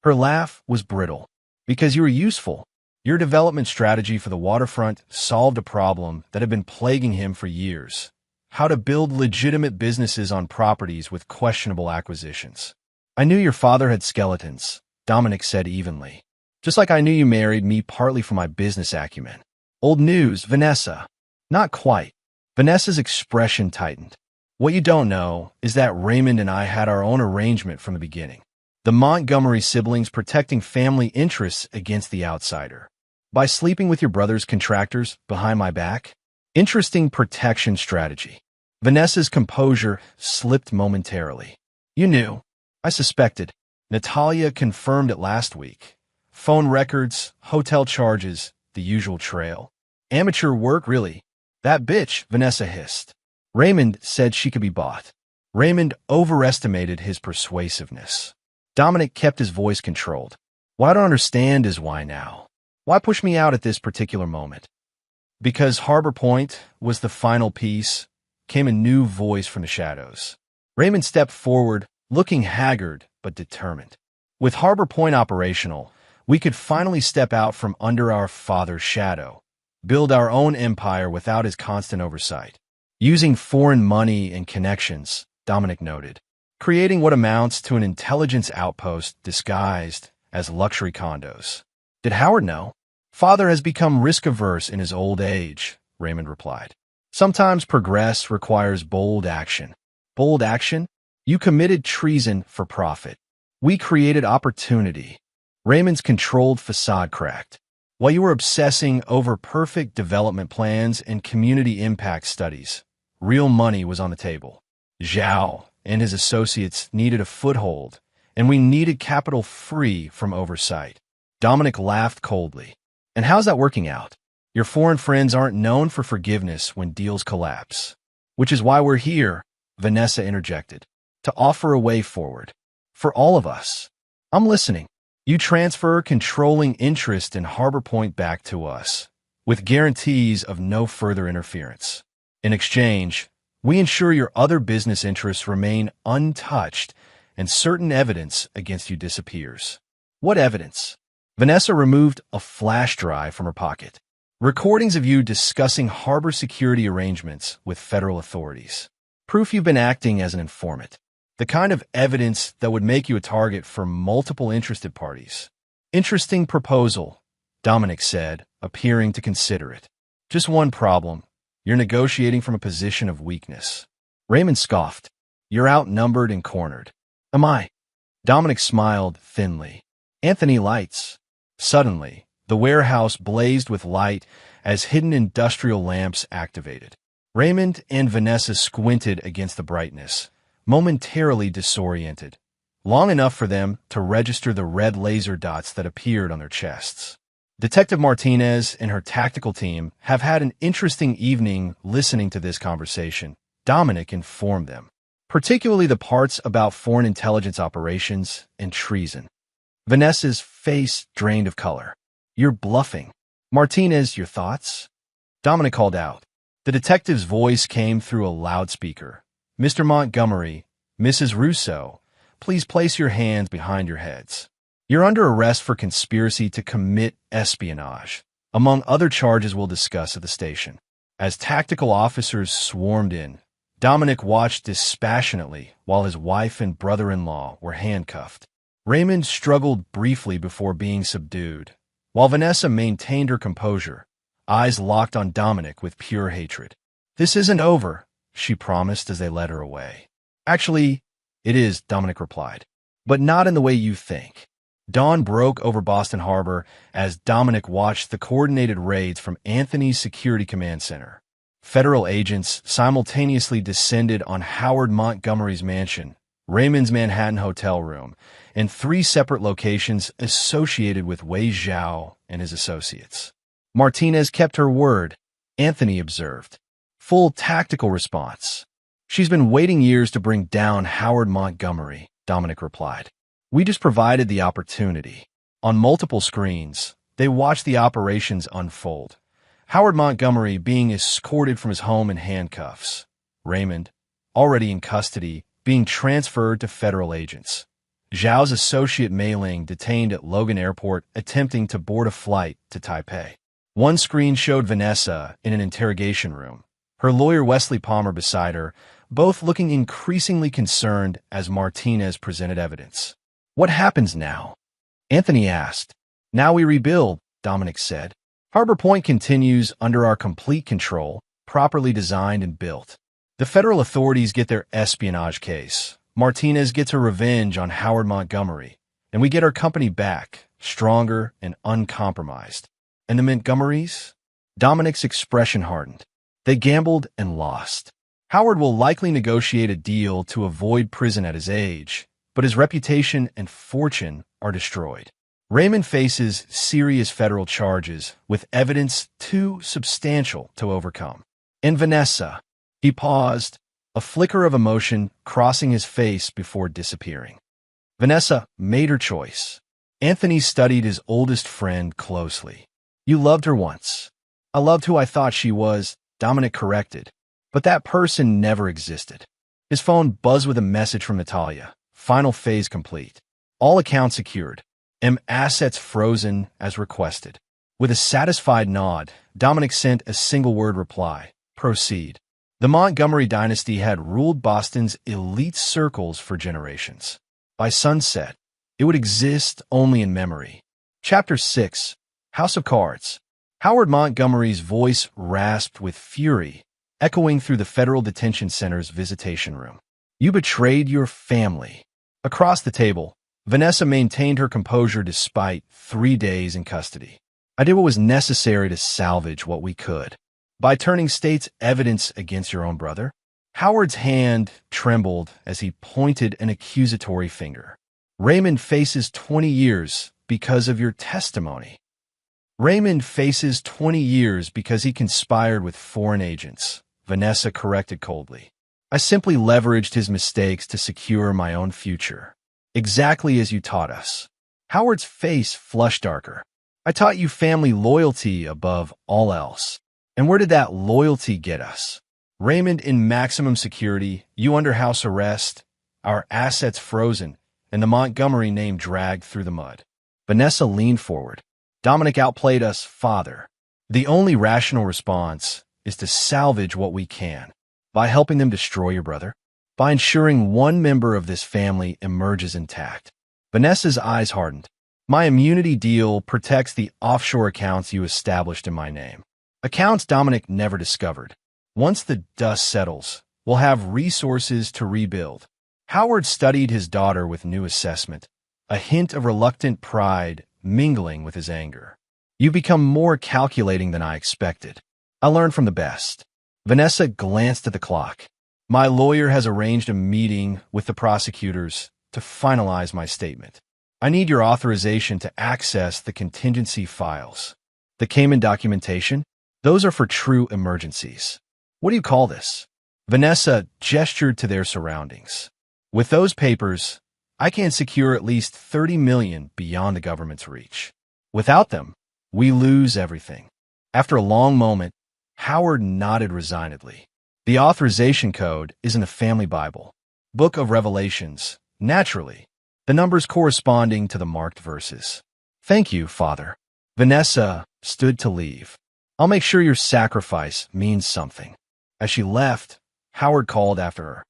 Her laugh was brittle. Because you were useful. Your development strategy for the waterfront solved a problem that had been plaguing him for years. How to build legitimate businesses on properties with questionable acquisitions. I knew your father had skeletons, Dominic said evenly. Just like I knew you married me partly for my business acumen. Old news, Vanessa. Not quite. Vanessa's expression tightened. What you don't know is that Raymond and I had our own arrangement from the beginning. The Montgomery siblings protecting family interests against the outsider. By sleeping with your brother's contractors behind my back? Interesting protection strategy. Vanessa's composure slipped momentarily. You knew. I suspected. Natalia confirmed it last week. Phone records, hotel charges, the usual trail. Amateur work, really. That bitch, Vanessa hissed. Raymond said she could be bought. Raymond overestimated his persuasiveness. Dominic kept his voice controlled. What I don't understand is why now. Why push me out at this particular moment? Because Harbor Point was the final piece, came a new voice from the shadows. Raymond stepped forward, looking haggard but determined. With Harbor Point operational, we could finally step out from under our father's shadow, build our own empire without his constant oversight. Using foreign money and connections, Dominic noted, creating what amounts to an intelligence outpost disguised as luxury condos. Did Howard know? Father has become risk-averse in his old age, Raymond replied. Sometimes progress requires bold action. Bold action? You committed treason for profit. We created opportunity. Raymond's controlled facade cracked. While you were obsessing over perfect development plans and community impact studies, real money was on the table. Zhao and his associates needed a foothold, and we needed capital free from oversight. Dominic laughed coldly. And how's that working out? Your foreign friends aren't known for forgiveness when deals collapse. Which is why we're here, Vanessa interjected, to offer a way forward. For all of us. I'm listening. You transfer controlling interest in Harbor Point back to us, with guarantees of no further interference. In exchange, we ensure your other business interests remain untouched and certain evidence against you disappears. What evidence? Vanessa removed a flash drive from her pocket. Recordings of you discussing harbor security arrangements with federal authorities. Proof you've been acting as an informant. The kind of evidence that would make you a target for multiple interested parties. Interesting proposal, Dominic said, appearing to consider it. Just one problem. You're negotiating from a position of weakness. Raymond scoffed. You're outnumbered and cornered. Am I? Dominic smiled thinly. Anthony lights. Suddenly, the warehouse blazed with light as hidden industrial lamps activated. Raymond and Vanessa squinted against the brightness, momentarily disoriented, long enough for them to register the red laser dots that appeared on their chests. Detective Martinez and her tactical team have had an interesting evening listening to this conversation, Dominic informed them, particularly the parts about foreign intelligence operations and treason. Vanessa's face drained of color. You're bluffing. Martinez, your thoughts? Dominic called out. The detective's voice came through a loudspeaker. Mr. Montgomery, Mrs. Russo, please place your hands behind your heads. You're under arrest for conspiracy to commit espionage, among other charges we'll discuss at the station. As tactical officers swarmed in, Dominic watched dispassionately while his wife and brother-in-law were handcuffed. Raymond struggled briefly before being subdued, while Vanessa maintained her composure, eyes locked on Dominic with pure hatred. This isn't over, she promised as they led her away. Actually, it is, Dominic replied, but not in the way you think. Dawn broke over Boston Harbor as Dominic watched the coordinated raids from Anthony's Security Command Center. Federal agents simultaneously descended on Howard Montgomery's mansion, Raymond's Manhattan hotel room, and 3 separate locations associated with Wei Zhao and his associates. Martinez kept her word, Anthony observed. Full tactical response. She's been waiting years to bring down Howard Montgomery, Dominic replied. We just provided the opportunity. On multiple screens, they watched the operations unfold. Howard Montgomery being escorted from his home in handcuffs. Raymond, already in custody, being transferred to federal agents. Zhao's associate Mei Ling detained at Logan Airport attempting to board a flight to Taipei. One screen showed Vanessa in an interrogation room, her lawyer Wesley Palmer beside her, both looking increasingly concerned as Martinez presented evidence. What happens now? Anthony asked. Now we rebuild, Dominic said. Harbor Point continues under our complete control, properly designed and built. The federal authorities get their espionage case. Martinez gets her revenge on Howard Montgomery, and we get our company back, stronger and uncompromised. And the Montgomerys? Dominic's expression hardened. They gambled and lost. Howard will likely negotiate a deal to avoid prison at his age, but his reputation and fortune are destroyed. Raymond faces serious federal charges with evidence too substantial to overcome. And Vanessa, he paused, a flicker of emotion crossing his face before disappearing. Vanessa made her choice. Anthony studied his oldest friend closely. You loved her once. I loved who I thought she was, Dominic corrected. But that person never existed. His phone buzzed with a message from Natalia. Final phase complete. All accounts secured. Assets frozen as requested. With a satisfied nod, Dominic sent a single-word reply. Proceed. The Montgomery dynasty had ruled Boston's elite circles for generations. By sunset, it would exist only in memory. Chapter 6. House of Cards. Howard Montgomery's voice rasped with fury, echoing through the Federal Detention Center's visitation room. You betrayed your family. Across the table, Vanessa maintained her composure despite 3 days in custody. I did what was necessary to salvage what we could. By turning state's evidence against your own brother? Howard's hand trembled as he pointed an accusatory finger. Raymond faces 20 years because of your testimony. Raymond faces 20 years because he conspired with foreign agents, Vanessa corrected coldly. I simply leveraged his mistakes to secure my own future. Exactly as you taught us. Howard's face flushed darker. I taught you family loyalty above all else. And where did that loyalty get us? Raymond in maximum security, you under house arrest, our assets frozen, and the Montgomery name dragged through the mud. Vanessa leaned forward. Dominic outplayed us, father. The only rational response is to salvage what we can. By helping them destroy your brother? By ensuring one member of this family emerges intact. Vanessa's eyes hardened. My immunity deal protects the offshore accounts you established in my name. Accounts Dominic never discovered. Once the dust settles, we'll have resources to rebuild. Howard studied his daughter with new assessment, a hint of reluctant pride mingling with his anger. "You become more calculating than I expected. I learned from the best." Vanessa glanced at the clock. "My lawyer has arranged a meeting with the prosecutors to finalize my statement. I need your authorization to access the contingency files." "The Cayman documentation? Those are for true emergencies. What do you call this?" Vanessa gestured to their surroundings. "With those papers, I can secure at least $30 million beyond the government's reach. Without them, we lose everything." After a long moment, Howard nodded resignedly. "The authorization code is in the family Bible, Book of Revelations, naturally, the numbers corresponding to the marked verses." "Thank you, Father." Vanessa stood to leave. "I'll make sure your sacrifice means something." As she left, Howard called after her.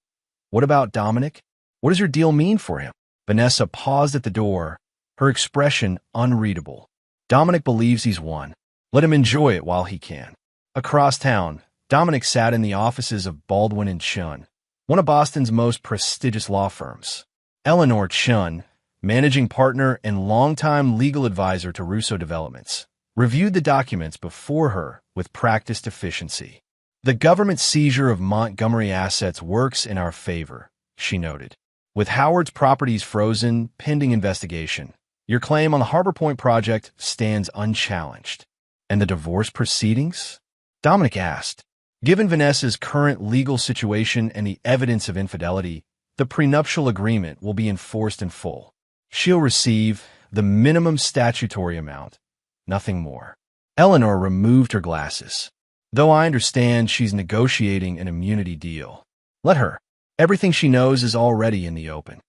"What about Dominic? What does your deal mean for him?" Vanessa paused at the door, her expression unreadable. "Dominic believes he's won. Let him enjoy it while he can." Across town, Dominic sat in the offices of Baldwin & Chun, one of Boston's most prestigious law firms. Eleanor Chun, managing partner and longtime legal advisor to Russo Developments, reviewed the documents before her with practiced efficiency. "The government seizure of Montgomery assets works in our favor," she noted. "With Howard's properties frozen pending investigation, your claim on the Harbor Point project stands unchallenged." "And the divorce proceedings?" Dominic asked. Given Vanessa's current legal situation and the evidence of infidelity, the prenuptial agreement will be enforced in full. She'll receive the minimum statutory amount, nothing more. Eleanor removed her glasses. "Though I understand she's negotiating an immunity deal. Let her. Everything she knows is already in the open."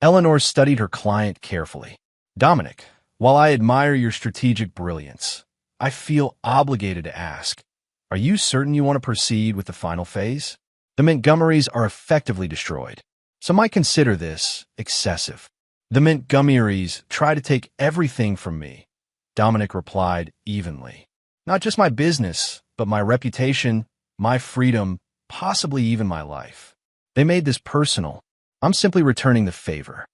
Eleanor studied her client carefully. "Dominic, while I admire your strategic brilliance, I feel obligated to ask, are you certain you want to proceed with the final phase? The Montgomerys are effectively destroyed. Some might consider this excessive." "The Montgomerys try to take everything from me," Dominic replied evenly. "Not just my business, but my reputation, my freedom, possibly even my life. They made this personal. I'm simply returning the favor."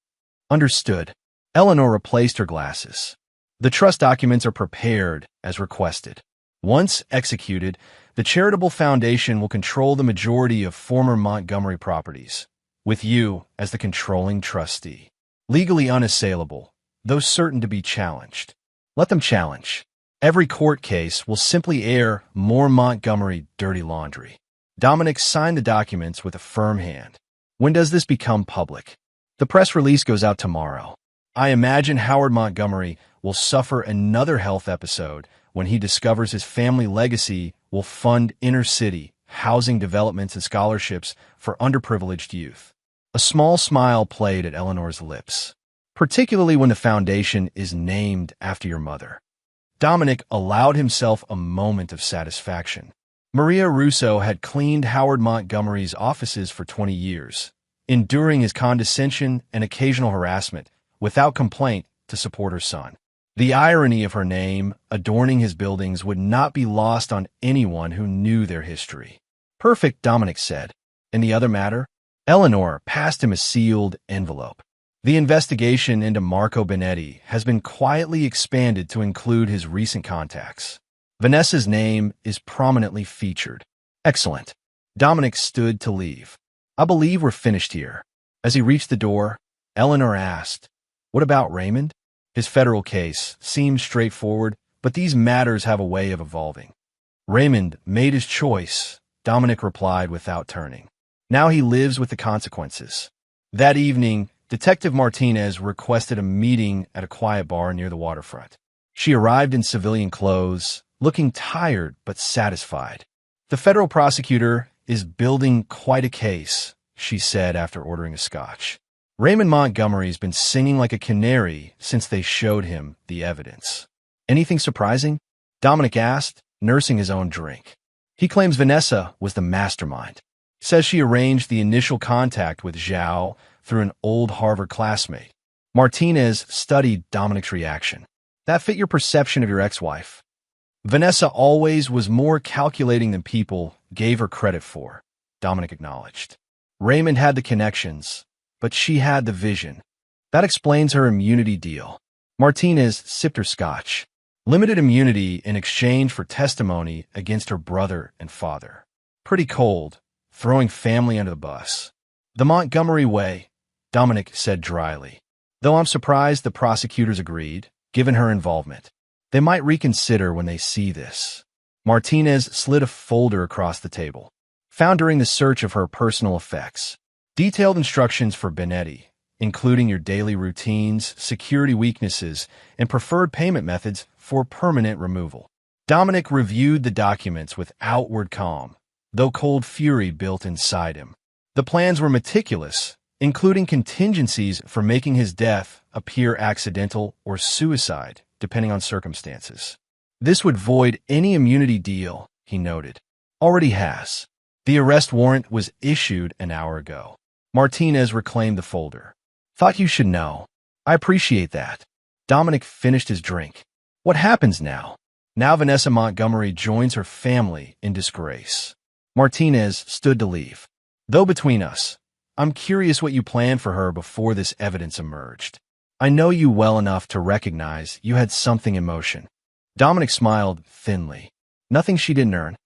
"Understood." Eleanor replaced her glasses. "The trust documents are prepared as requested. Once executed, the charitable foundation will control the majority of former Montgomery properties, with you as the controlling trustee. Legally unassailable, though certain to be challenged. Let them challenge. Every court case will simply air more Montgomery dirty laundry." Dominic signed the documents with a firm hand. "When does this become public?" "The press release goes out tomorrow. I imagine Howard Montgomery will suffer another health episode when he discovers his family legacy will fund inner-city housing developments and scholarships for underprivileged youth." A small smile played at Eleanor's lips. "Particularly when the foundation is named after your mother." Dominic allowed himself a moment of satisfaction. Maria Russo had cleaned Howard Montgomery's offices for 20 years, enduring his condescension and occasional harassment without complaint to support her son. The irony of her name adorning his buildings would not be lost on anyone who knew their history. "Perfect," Dominic said. "In the other matter?" Eleanor passed him a sealed envelope. "The investigation into Marco Benetti has been quietly expanded to include his recent contacts. Vanessa's name is prominently featured." "Excellent." Dominic stood to leave. "I believe we're finished here." As he reached the door, Eleanor asked, "What about Raymond?" His federal case seems straightforward, but these matters have a way of evolving. "Raymond made his choice," Dominic replied without turning. "Now he lives with the consequences." That evening, Detective Martinez requested a meeting at a quiet bar near the waterfront. She arrived in civilian clothes, looking tired but satisfied. "The federal prosecutor is building quite a case," she said after ordering a scotch. "Raymond Montgomery's been singing like a canary since they showed him the evidence." "Anything surprising?" Dominic asked, nursing his own drink. "He claims Vanessa was the mastermind. Says she arranged the initial contact with Zhao through an old Harvard classmate." Martinez studied Dominic's reaction. "That fit your perception of your ex-wife?" "Vanessa always was more calculating than people gave her credit for, Dominic acknowledged. Raymond had the connections, but she had the vision. That explains her immunity deal. Martinez sipped her scotch. Limited immunity in exchange for testimony against her brother and father. Pretty cold, throwing family under the bus. The Montgomery way, Dominic said dryly. Though I'm surprised the prosecutors agreed, given her involvement. They might reconsider when they see this. Martinez slid a folder across the table. Found during the search of her personal effects. Detailed instructions for Benetti, including your daily routines, security weaknesses, and preferred payment methods for permanent removal. Dominic reviewed the documents with outward calm, though cold fury built inside him. The plans were meticulous, including contingencies for making his death appear accidental or suicide, depending on circumstances. This would void any immunity deal, he noted. Already has. The arrest warrant was issued an hour ago. Martinez reclaimed the folder. Thought you should know. I appreciate that. Dominic finished his drink. What happens now? Now Vanessa Montgomery joins her family in disgrace. Martinez stood to leave. Though between us, I'm curious what you planned for her before this evidence emerged. I know you well enough to recognize you had something in motion. Dominic smiled thinly. Nothing she didn't earn.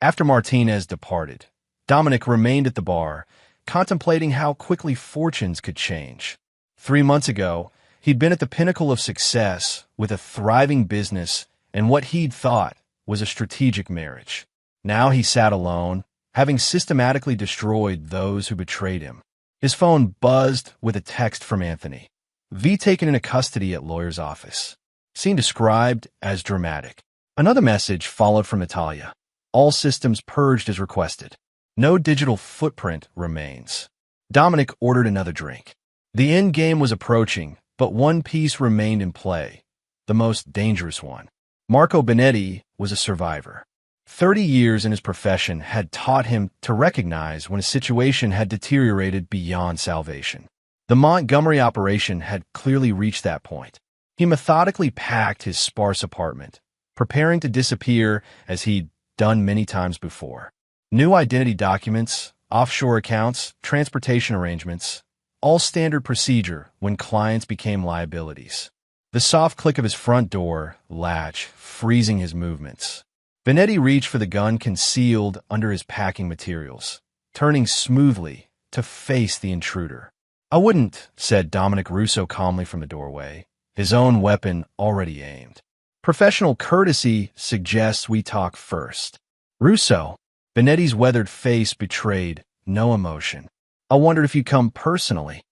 After Martinez departed, Dominic remained at the bar, contemplating how quickly fortunes could change. 3 months ago, he'd been at the pinnacle of success with a thriving business and what he'd thought was a strategic marriage. Now he sat alone, having systematically destroyed those who betrayed him. His phone buzzed with a text from Anthony. V taken into custody at lawyer's office. Scene described as dramatic. Another message followed from Natalia. All systems purged as requested. No digital footprint remains. Dominic ordered another drink. The end game was approaching, but one piece remained in play, the most dangerous one. Marco Benetti was a survivor. 30 years in his profession had taught him to recognize when a situation had deteriorated beyond salvation. The Montgomery operation had clearly reached that point. He methodically packed his sparse apartment, preparing to disappear as he'd done many times before. New identity documents, offshore accounts, transportation arrangements, all standard procedure when clients became liabilities. The soft click of his front door latch freezing his movements. Benetti reached for the gun concealed under his packing materials, turning smoothly to face the intruder. I wouldn't, said Dominic Russo calmly from the doorway, his own weapon already aimed. Professional courtesy suggests we talk first. Russo, Benetti's weathered face betrayed no emotion. I wondered if you'd come personally.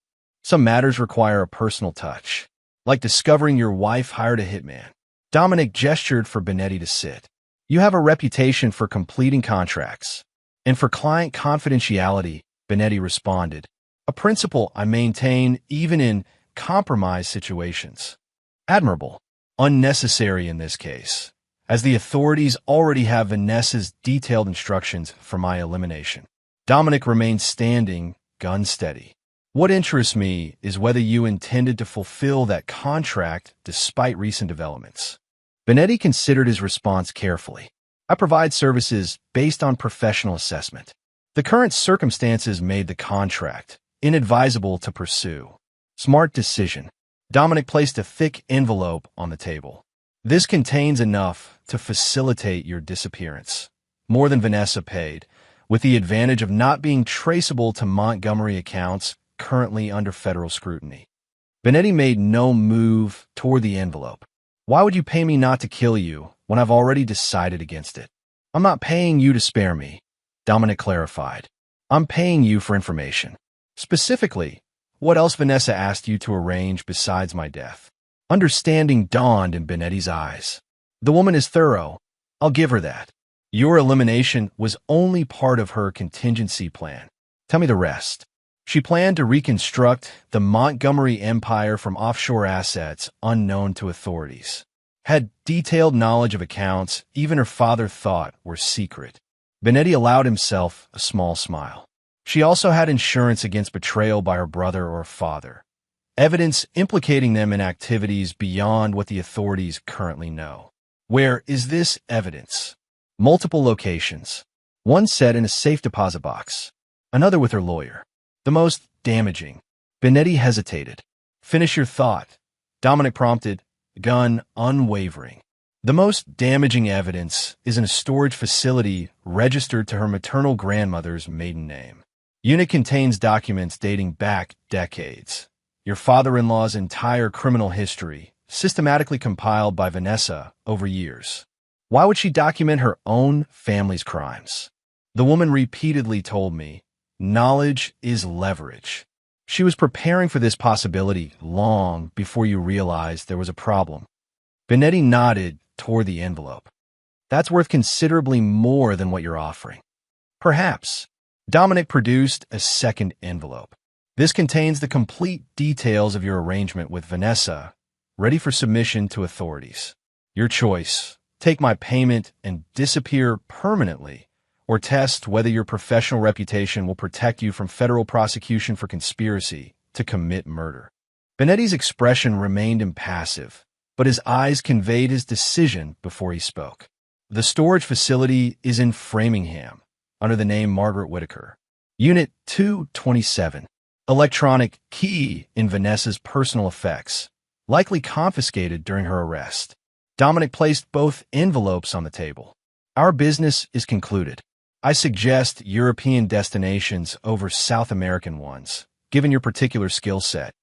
Some matters require a personal touch, like discovering your wife hired a hitman. Dominic gestured for Benetti to sit. You have a reputation for completing contracts, and for client confidentiality, Benetti responded. A principle I maintain even in compromise situations. Admirable. Unnecessary in this case, as the authorities already have Vanessa's detailed instructions for my elimination. Dominic remained standing, gun steady. What interests me is whether you intended to fulfill that contract despite recent developments. Benetti considered his response carefully. I provide services based on professional assessment. The current circumstances made the contract inadvisable to pursue. Smart decision. Dominic placed a thick envelope on the table. This contains enough to facilitate your disappearance. More than Vanessa paid, with the advantage of not being traceable to Montgomery accounts currently under federal scrutiny. Benetti made no move toward the envelope. Why would you pay me not to kill you when I've already decided against it? I'm not paying you to spare me, Dominic clarified. I'm paying you for information. Specifically, what else Vanessa asked you to arrange besides my death? Understanding dawned in Benetti's eyes. The woman is thorough. I'll give her that. Your elimination was only part of her contingency plan. Tell me the rest. She planned to reconstruct the Montgomery empire from offshore assets unknown to authorities. Had detailed knowledge of accounts even her father thought were secret. Benetti allowed himself a small smile. She also had insurance against betrayal by her brother or father. Evidence implicating them in activities beyond what the authorities currently know. Where is this evidence? Multiple locations. One said in a safe deposit box, another with her lawyer. The most damaging. Benetti hesitated. Finish your thought. Dominic prompted, gun unwavering. The most damaging evidence is in a storage facility registered to her maternal grandmother's maiden name. Unit contains documents dating back decades. Your father-in-law's entire criminal history, systematically compiled by Vanessa over years. Why would she document her own family's crimes? The woman repeatedly told me, knowledge is leverage. She was preparing for this possibility long before you realized there was a problem. Benetti nodded toward the envelope. That's worth considerably more than what you're offering. Perhaps. Dominic produced a second envelope. This contains the complete details of your arrangement with Vanessa, ready for submission to authorities. Your choice. Take my payment and disappear permanently, or test whether your professional reputation will protect you from federal prosecution for conspiracy to commit murder. Benetti's expression remained impassive, but his eyes conveyed his decision before he spoke. The storage facility is in Framingham, under the name Margaret Whitaker. Unit 227. Electronic key in Vanessa's personal effects, likely confiscated during her arrest. Dominic placed both envelopes on the table. Our business is concluded. I suggest European destinations over South American ones, given your particular skill set.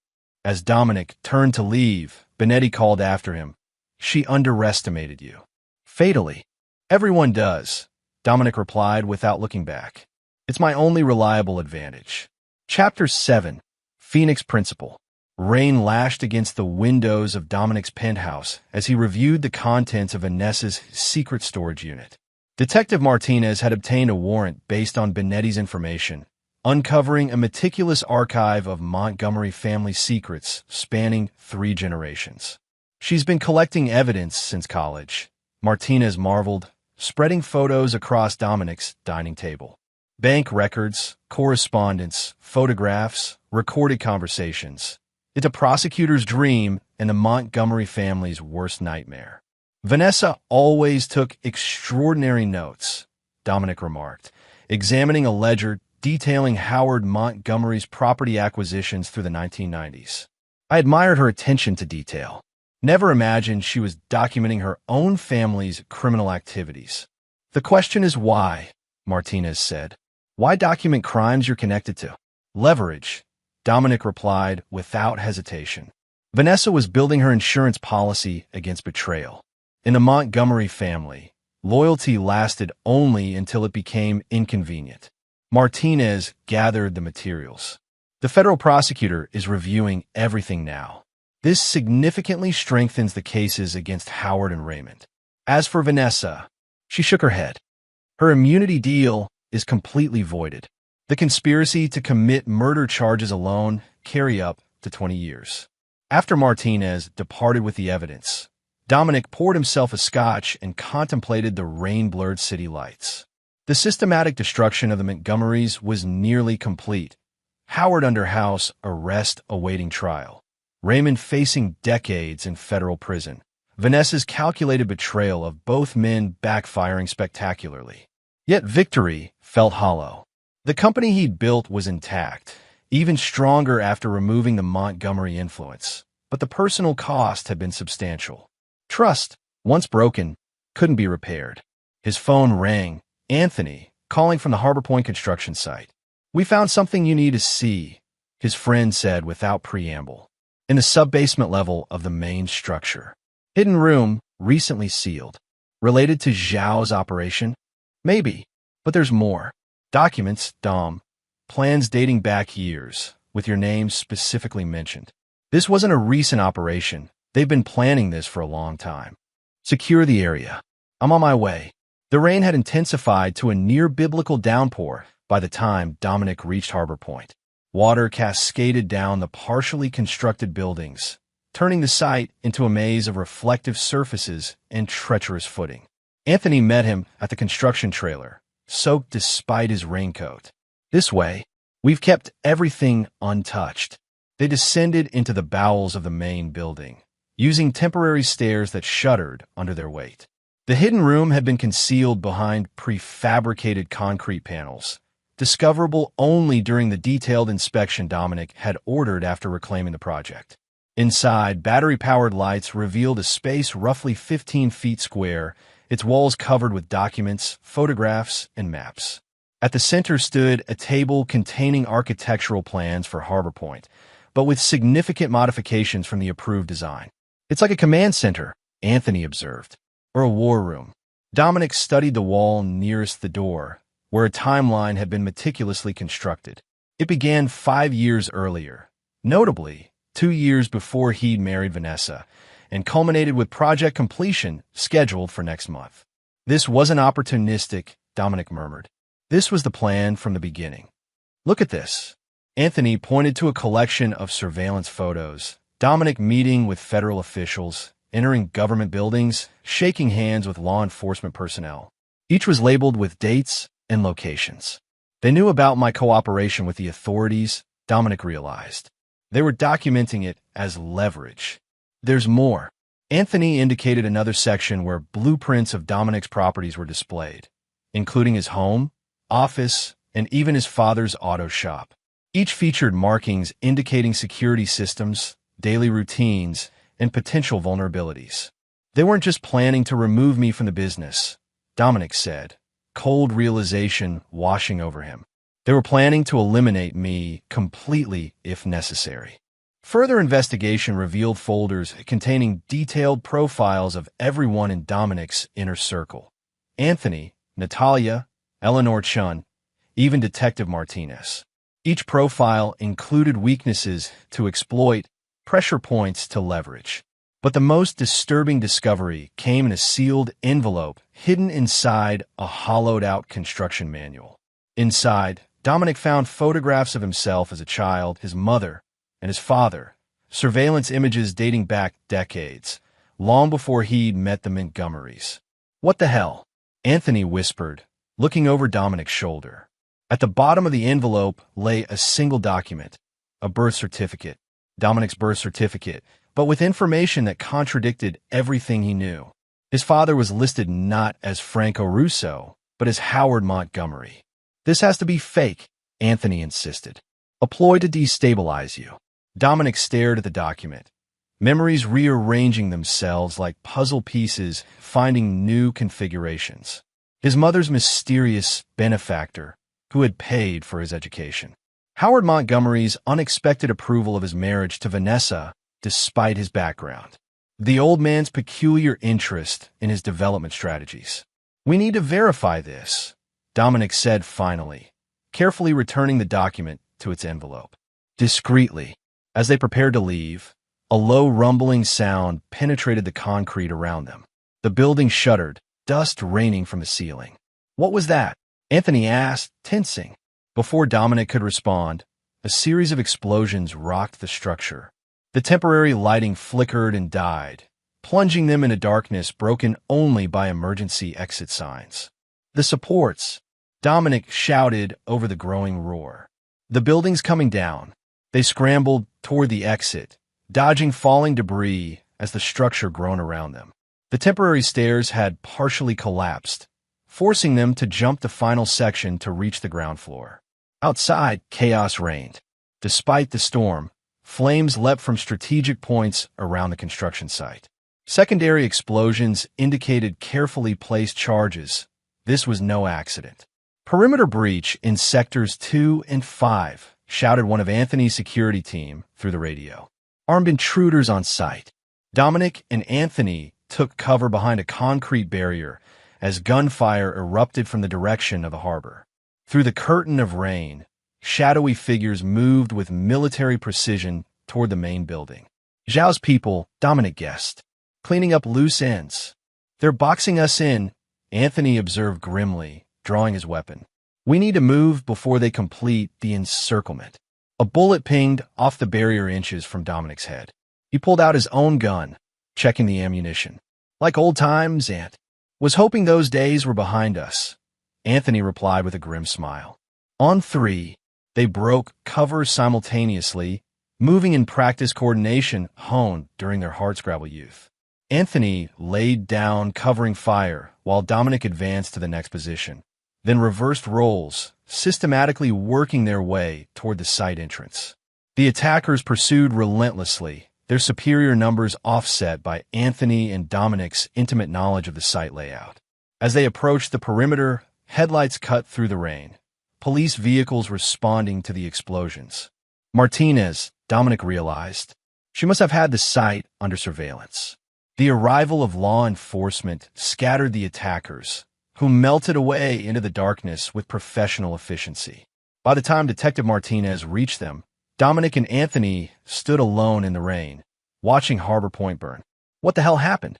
As Dominic turned to leave, Benetti called after him. She underestimated you. Fatally. Everyone does, Dominic replied without looking back. It's my only reliable advantage. Chapter 7. Phoenix Principle. Rain lashed against the windows of Dominic's penthouse as he reviewed the contents of Vanessa's secret storage unit. Detective Martinez had obtained a warrant based on Benetti's information, uncovering a meticulous archive of Montgomery family secrets spanning 3 generations. She's been collecting evidence since college, Martinez marveled, spreading photos across Dominic's dining table. Bank records, correspondence, photographs, recorded conversations. It's a prosecutor's dream and the Montgomery family's worst nightmare. Vanessa always took extraordinary notes, Dominic remarked, examining a ledger detailing Howard Montgomery's property acquisitions through the 1990s. I admired her attention to detail. Never imagined she was documenting her own family's criminal activities. The question is why, Martinez said. Why document crimes you're connected to? Leverage, Dominic replied without hesitation. Vanessa was building her insurance policy against betrayal. In the Montgomery family, loyalty lasted only until it became inconvenient. Martinez gathered the materials. The federal prosecutor is reviewing everything now. This significantly strengthens the cases against Howard and Raymond. As for Vanessa, she shook her head. Her immunity deal is completely voided. The conspiracy to commit murder charges alone carry up to 20 years. After Martinez departed with the evidence, Dominic poured himself a scotch and contemplated the rain-blurred city lights. The systematic destruction of the Montgomerys was nearly complete. Howard under house arrest awaiting trial. Raymond facing decades in federal prison. Vanessa's calculated betrayal of both men backfiring spectacularly. Yet victory felt hollow. The company he'd built was intact, even stronger after removing the Montgomery influence, but the personal cost had been substantial. Trust, once broken, couldn't be repaired. His phone rang. Anthony, calling from the Harbor Point construction site. We found something you need to see, his friend said without preamble. In the sub-basement level of the main structure. Hidden room, recently sealed. Related to Zhao's operation? Maybe, but there's more. Documents, Dom. Plans dating back years, with your name specifically mentioned. This wasn't a recent operation. They've been planning this for a long time. Secure the area. I'm on my way. The rain had intensified to a near-biblical downpour by the time Dominic reached Harbor Point. Water cascaded down the partially constructed buildings, turning the site into a maze of reflective surfaces and treacherous footing. Anthony met him at the construction trailer, soaked despite his raincoat. This way, we've kept everything untouched. They descended into the bowels of the main building, using temporary stairs that shuddered under their weight. The hidden room had been concealed behind prefabricated concrete panels, discoverable only during the detailed inspection Dominic had ordered after reclaiming the project. Inside, battery-powered lights revealed a space roughly 15 feet square, its walls covered with documents, photographs, and maps. At the center stood a table containing architectural plans for Harbor Point, but with significant modifications from the approved design. "It's like a command center," Anthony observed, "or a war room." Dominic studied the wall nearest the door, where a timeline had been meticulously constructed. It began 5 years earlier, notably 2 years before he'd married Vanessa, and culminated with project completion scheduled for next month. "This wasn't opportunistic," Dominic murmured. "This was the plan from the beginning. Look at this." Anthony pointed to a collection of surveillance photos, Dominic meeting with federal officials, entering government buildings, shaking hands with law enforcement personnel. Each was labeled with dates and locations. They knew about my cooperation with the authorities, Dominic realized. They were documenting it as leverage. "There's more." Anthony indicated another section where blueprints of Dominic's properties were displayed, including his home, office, and even his father's auto shop. Each featured markings indicating security systems, daily routines, and potential vulnerabilities. "They weren't just planning to remove me from the business," Dominic said, cold realization washing over him. "They were planning to eliminate me completely if necessary." Further investigation revealed folders containing detailed profiles of everyone in Dominic's inner circle. Anthony, Natalia, Eleanor Chun, even Detective Martinez. Each profile included weaknesses to exploit, pressure points to leverage. But the most disturbing discovery came in a sealed envelope hidden inside a hollowed-out construction manual. Inside, Dominic found photographs of himself as a child, his mother, and his father, surveillance images dating back decades, long before he'd met the Montgomerys. "What the hell?" Anthony whispered, looking over Dominic's shoulder. At the bottom of the envelope lay a single document, a birth certificate, Dominic's birth certificate, but with information that contradicted everything he knew. His father was listed not as Franco Russo, but as Howard Montgomery. "This has to be fake," Anthony insisted. "A ploy to destabilize you." Dominic stared at the document, memories rearranging themselves like puzzle pieces, finding new configurations. His mother's mysterious benefactor, who had paid for his education. Howard Montgomery's unexpected approval of his marriage to Vanessa, despite his background. The old man's peculiar interest in his development strategies. "We need to verify this," Dominic said finally, carefully returning the document to its envelope. Discreetly, as they prepared to leave, a low rumbling sound penetrated the concrete around them. The building shuddered, dust raining from the ceiling. "What was that?" Anthony asked, tensing. Before Dominic could respond, a series of explosions rocked the structure. The temporary lighting flickered and died, plunging them into darkness broken only by emergency exit signs. "The supports!" Dominic shouted over the growing roar. "The building's coming down." They scrambled toward the exit, dodging falling debris as the structure groaned around them. The temporary stairs had partially collapsed, forcing them to jump the final section to reach the ground floor. Outside, chaos reigned. Despite the storm, flames leapt from strategic points around the construction site. Secondary explosions indicated carefully placed charges. This was no accident. "Perimeter breach in sectors 2 and 5, shouted one of Anthony's security team through the radio. "Armed intruders on site." Dominic and Anthony took cover behind a concrete barrier as gunfire erupted from the direction of the harbor. Through the curtain of rain, shadowy figures moved with military precision toward the main building. Zhao's people, Dominic guessed, cleaning up loose ends. "They're boxing us in," Anthony observed grimly, drawing his weapon. "We need to move before they complete the encirclement." A bullet pinged off the barrier inches from Dominic's head. He pulled out his own gun, checking the ammunition. "Like old times, Ant. Was hoping those days were behind us," Anthony replied with a grim smile. On 3, they broke cover simultaneously, moving in practice coordination honed during their hardscrabble youth. Anthony laid down, covering fire, while Dominic advanced to the next position, then reversed roles, systematically working their way toward the site entrance. The attackers pursued relentlessly, their superior numbers offset by Anthony and Dominic's intimate knowledge of the site layout. As they approached the perimeter, headlights cut through the rain, police vehicles responding to the explosions. Martinez, Dominic realized, she must have had the site under surveillance. The arrival of law enforcement scattered the attackers, who melted away into the darkness with professional efficiency. By the time Detective Martinez reached them, Dominic and Anthony stood alone in the rain, watching Harbor Point burn. What the hell happened?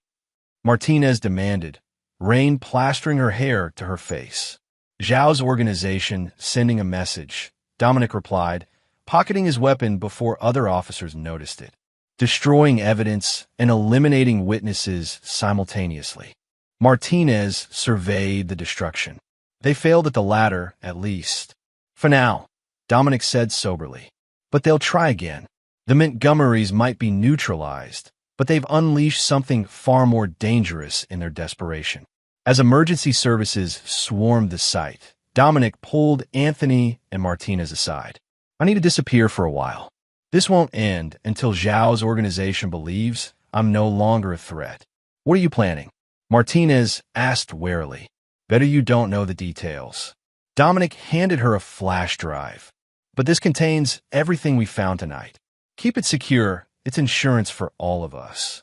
Martinez demanded, rain plastering her hair to her face. Zhao's organization sending a message, Dominic replied, pocketing his weapon before other officers noticed it, destroying evidence and eliminating witnesses simultaneously. Martinez surveyed the destruction. They failed at the latter, at least. For now, Dominic said soberly. But they'll try again. The Montgomerys might be neutralized, but they've unleashed something far more dangerous in their desperation. As emergency services swarmed the site, Dominic pulled Anthony and Martinez aside. I need to disappear for a while. This won't end until Zhao's organization believes I'm no longer a threat. What are you planning? Martinez asked warily. Better you don't know the details. Dominic handed her a flash drive. But this contains everything we found tonight. Keep it secure. It's insurance for all of us.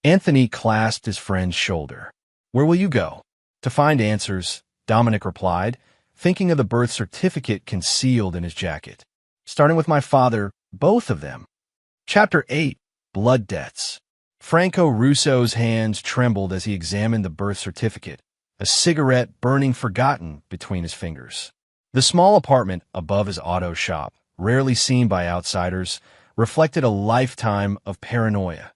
Anthony clasped his friend's shoulder. Where will you go? To find answers, Dominic replied, thinking of the birth certificate concealed in his jacket. Starting with my father, both of them. Chapter 8, Blood Debts. Franco Russo's hands trembled as he examined the birth certificate, a cigarette burning forgotten between his fingers. The small apartment above his auto shop, rarely seen by outsiders, reflected a lifetime of paranoia.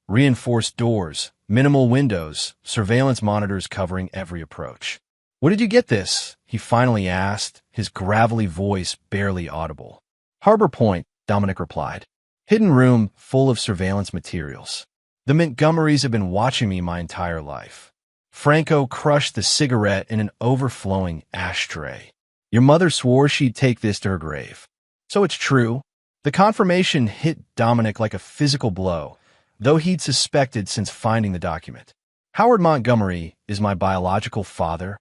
Reinforced doors, minimal windows, surveillance monitors covering every approach. Where did you get this? He finally asked, his gravelly voice barely audible. Harbor Point, Dominic replied. Hidden room full of surveillance materials. The Montgomerys have been watching me my entire life. Franco crushed the cigarette in an overflowing ashtray. Your mother swore she'd take this to her grave. So it's true. The confirmation hit Dominic like a physical blow, though he'd suspected since finding the document. Howard Montgomery is my biological father.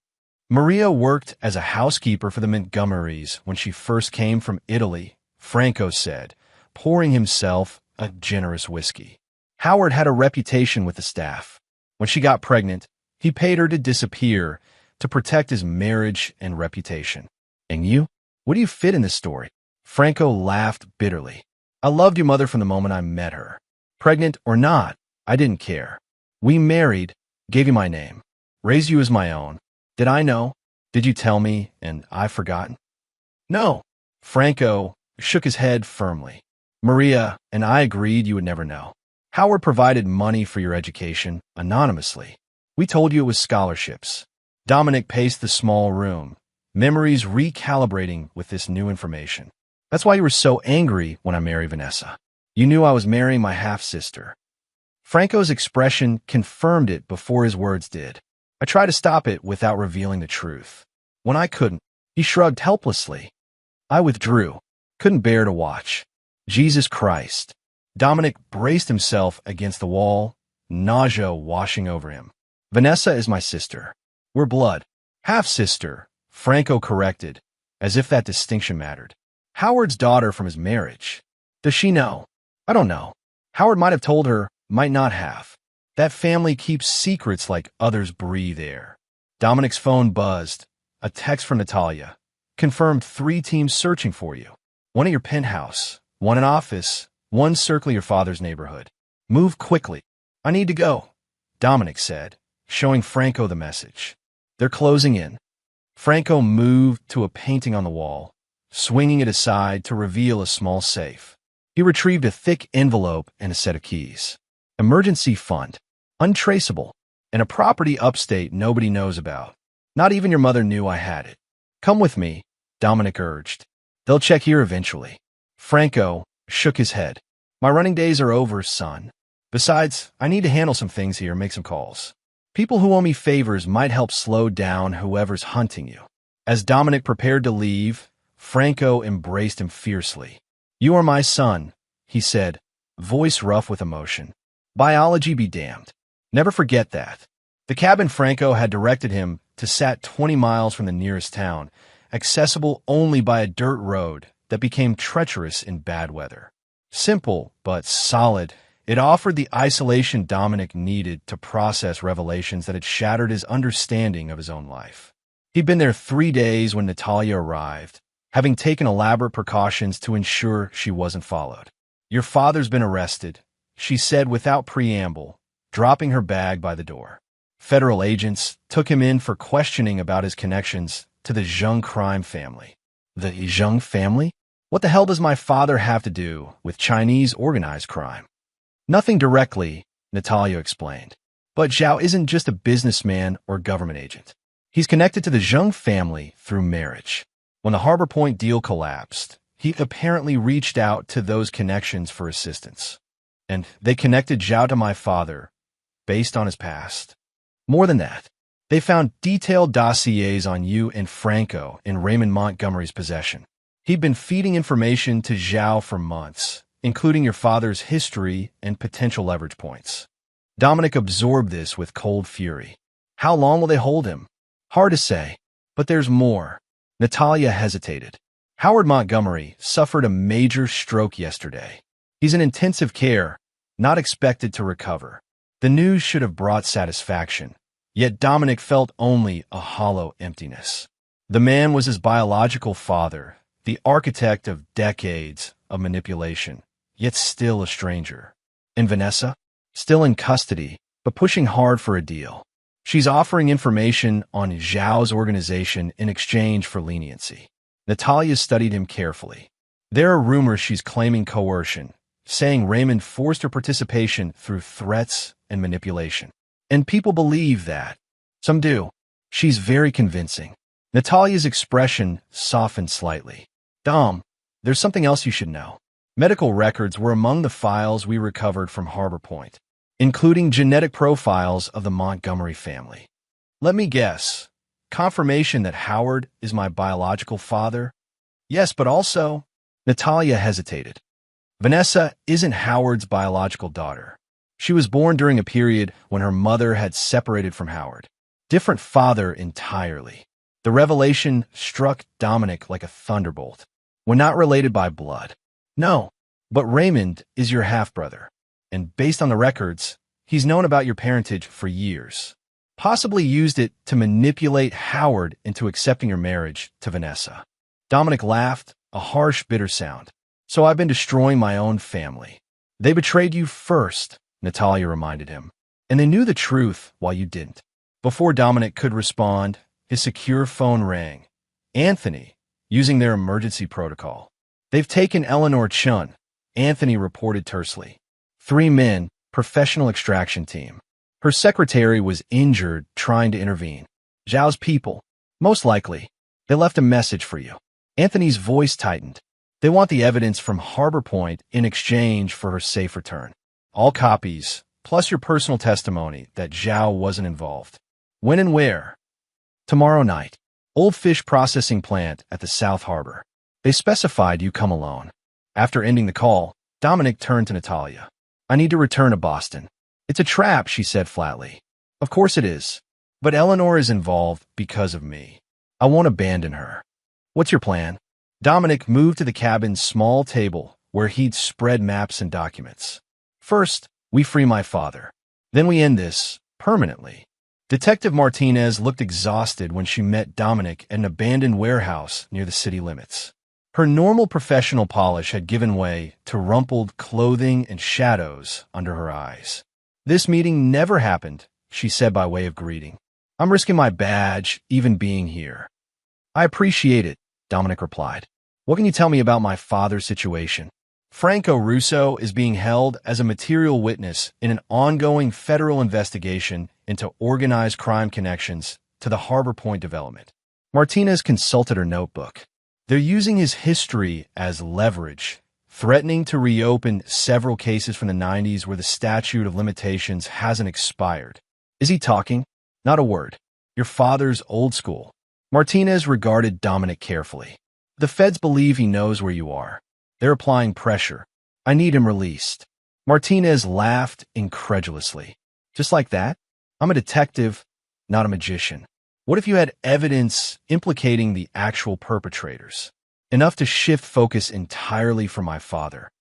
Maria worked as a housekeeper for the Montgomerys when she first came from Italy, Franco said, pouring himself a generous whiskey. Howard had a reputation with the staff. When she got pregnant, he paid her to disappear to protect his marriage and reputation. And you? What do you fit in this story? Franco laughed bitterly. I loved your mother from the moment I met her. Pregnant or not, I didn't care. We married, gave you my name, raised you as my own. Did I know? Did you tell me and I've forgotten? No. Franco shook his head firmly. Maria and I agreed you would never know. Howard provided money for your education, anonymously. We told you it was scholarships. Dominic paced the small room, memories recalibrating with this new information. That's why you were so angry when I married Vanessa. You knew I was marrying my half-sister. Franco's expression confirmed it before his words did. I tried to stop it without revealing the truth. When I couldn't, he shrugged helplessly. I withdrew. Couldn't bear to watch. Jesus Christ. Dominic braced himself against the wall, nausea washing over him. Vanessa is my sister. We're blood. Half-sister, Franco corrected, as if that distinction mattered. Howard's daughter from his marriage. Does she know? I don't know. Howard might have told her, might not have. That family keeps secrets like others breathe air. Dominic's phone buzzed. A text from Natalia. Confirmed 3 teams searching for you. 1 at your penthouse, 1 in office, 1 circling your father's neighborhood. Move quickly. I need to go, Dominic said, showing Franco the message. They're closing in. Franco moved to a painting on the wall, swinging it aside to reveal a small safe. He retrieved a thick envelope and a set of keys. Emergency fund. Untraceable. And a property upstate nobody knows about. Not even your mother knew I had it. Come with me, Dominic urged. They'll check here eventually. Franco shook his head. My running days are over, son. Besides, I need to handle some things here, make some calls. People who owe me favors might help slow down whoever's hunting you. As Dominic prepared to leave, Franco embraced him fiercely. You are my son, he said, voice rough with emotion. Biology be damned. Never forget that. The cabin Franco had directed him to sat 20 miles from the nearest town, accessible only by a dirt road that became treacherous in bad weather. Simple, but solid, it offered the isolation Dominic needed to process revelations that had shattered his understanding of his own life. He'd been there 3 days when Natalia arrived, having taken elaborate precautions to ensure she wasn't followed. Your father's been arrested, she said without preamble, dropping her bag by the door. Federal agents took him in for questioning about his connections to the Zheng crime family. The Zheng family? What the hell does my father have to do with Chinese organized crime? Nothing directly, Natalia explained. But Zhao isn't just a businessman or government agent. He's connected to the Zheng family through marriage. When the Harbor Point deal collapsed, he apparently reached out to those connections for assistance. And they connected Zhao to my father, based on his past. More than that, they found detailed dossiers on you and Franco in Raymond Montgomery's possession. He'd been feeding information to Zhao for months, including your father's history and potential leverage points. Dominic absorbed this with cold fury. How long will they hold him? Hard to say, but there's more. Natalia hesitated. Howard Montgomery suffered a major stroke yesterday. He's in intensive care, not expected to recover. The news should have brought satisfaction, yet Dominic felt only a hollow emptiness. The man was his biological father, the architect of decades of manipulation, yet still a stranger. And Vanessa? Still in custody, but pushing hard for a deal. She's offering information on Zhao's organization in exchange for leniency. Natalia studied him carefully. There are rumors she's claiming coercion, saying Raymond forced her participation through threats and manipulation. And people believe that. Some do. She's very convincing. Natalia's expression softened slightly. Dom, there's something else you should know. Medical records were among the files we recovered from Harbor Point, including genetic profiles of the Montgomery family. Let me guess. Confirmation that Howard is my biological father? Yes, but also... Natalia hesitated. Vanessa isn't Howard's biological daughter. She was born during a period when her mother had separated from Howard. Different father entirely. The revelation struck Dominic like a thunderbolt. We're not related by blood. No, but Raymond is your half-brother. And based on the records, he's known about your parentage for years. Possibly used it to manipulate Howard into accepting your marriage to Vanessa. Dominic laughed, a harsh, bitter sound. So I've been destroying my own family. They betrayed you first, Natalia reminded him. And they knew the truth while you didn't. Before Dominic could respond, his secure phone rang. Anthony, using their emergency protocol. They've taken Eleanor Chun, Anthony reported tersely. 3 men, professional extraction team. Her secretary was injured trying to intervene. Zhao's people, most likely. They left a message for you. Anthony's voice tightened. They want the evidence from Harbor Point in exchange for her safe return. All copies, plus your personal testimony that Zhao wasn't involved. When and where? Tomorrow night. Old fish processing plant at the South Harbor. They specified you come alone. After ending the call, Dominic turned to Natalia. I need to return to Boston. It's a trap, she said flatly. Of course it is. But Eleanor is involved because of me. I won't abandon her. What's your plan? Dominic moved to the cabin's small table where he'd spread maps and documents. First, we free my father. Then we end this, permanently. Detective Martinez looked exhausted when she met Dominic at an abandoned warehouse near the city limits. Her normal professional polish had given way to rumpled clothing and shadows under her eyes. This meeting never happened, she said by way of greeting. I'm risking my badge, even being here. I appreciate it, Dominic replied. What can you tell me about my father's situation? Franco Russo is being held as a material witness in an ongoing federal investigation into organized crime connections to the Harbor Point development. Martinez consulted her notebook. They're using his history as leverage, threatening to reopen several cases from the 90s where the statute of limitations hasn't expired. Is he talking? Not a word. Your father's old school. Martinez regarded Dominic carefully. The feds believe he knows where you are. They're applying pressure. I need him released. Martinez laughed incredulously. Just like that? I'm a detective, not a magician. What if you had evidence implicating the actual perpetrators? Enough to shift focus entirely from my father.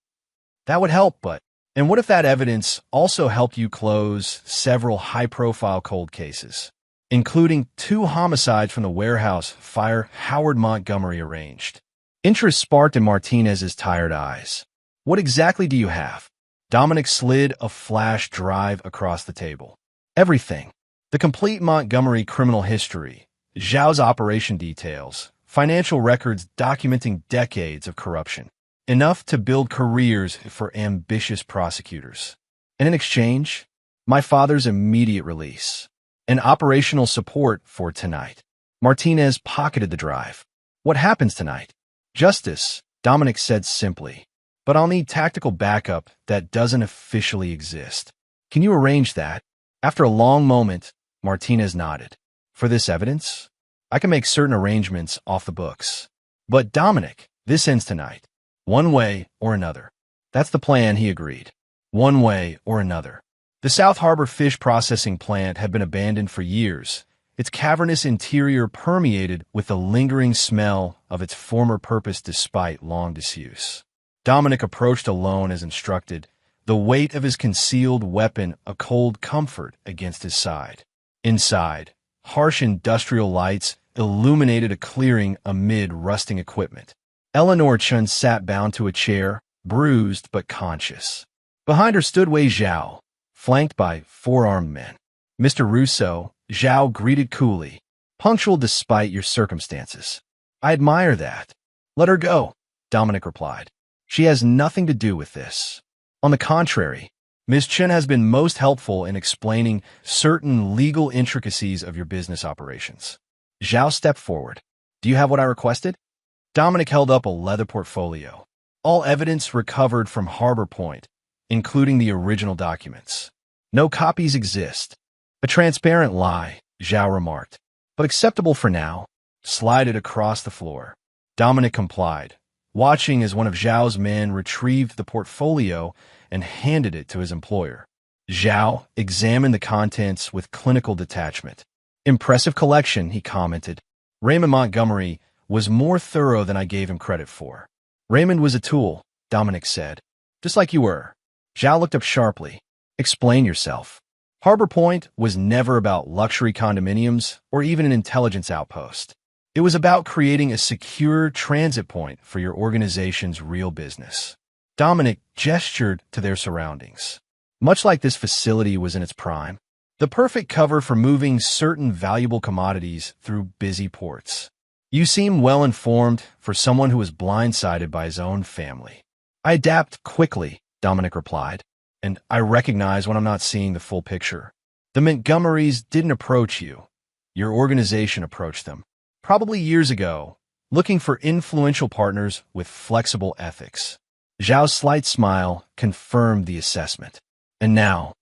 That would help, but... And what if that evidence also helped you close several high-profile cold cases, including 2 homicides from the warehouse fire Howard Montgomery arranged? Interest sparked in Martinez's tired eyes. What exactly do you have? Dominic slid a flash drive across the table. Everything. The complete Montgomery criminal history, Zhao's operation details, financial records documenting decades of corruption. Enough to build careers for ambitious prosecutors. And in exchange, my father's immediate release. And operational support for tonight. Martinez pocketed the drive. What happens tonight? Justice, Dominic said simply. But I'll need tactical backup that doesn't officially exist. Can you arrange that? After a long moment, Martinez nodded. For this evidence, I can make certain arrangements off the books. But Dominic, this ends tonight. One way or another. That's the plan, he agreed. One way or another. The South Harbor fish processing plant had been abandoned for years, its cavernous interior permeated with the lingering smell of its former purpose despite long disuse. Dominic approached alone as instructed, the weight of his concealed weapon a cold comfort against his side. Inside, harsh industrial lights illuminated a clearing amid rusting equipment. Eleanor Chun sat bound to a chair, bruised but conscious. Behind her stood Wei Zhao, flanked by 4 armed men. Mr. Russo, Zhao greeted coolly, punctual despite your circumstances. I admire that. Let her go, Dominic replied. She has nothing to do with this. On the contrary, Ms. Chen has been most helpful in explaining certain legal intricacies of your business operations. Zhao stepped forward. Do you have what I requested? Dominic held up a leather portfolio. All evidence recovered from Harbor Point, including the original documents. No copies exist. A transparent lie, Zhao remarked, but acceptable for now. Slide it across the floor. Dominic complied, watching as one of Zhao's men retrieved the portfolio and handed it to his employer. Zhao examined the contents with clinical detachment. Impressive collection, he commented. Raymond Montgomery was more thorough than I gave him credit for. Raymond was a tool, Dominic said. Just like you were. Zhao looked up sharply. Explain yourself. Harbor Point was never about luxury condominiums or even an intelligence outpost. It was about creating a secure transit point for your organization's real business. Dominic gestured to their surroundings. Much like this facility was in its prime, the perfect cover for moving certain valuable commodities through busy ports. You seem well informed for someone who was blindsided by his own family. I adapt quickly, Dominic replied, and I recognize when I'm not seeing the full picture. The Montgomerys didn't approach you. Your organization approached them. Probably years ago, looking for influential partners with flexible ethics. Zhao's slight smile confirmed the assessment. And now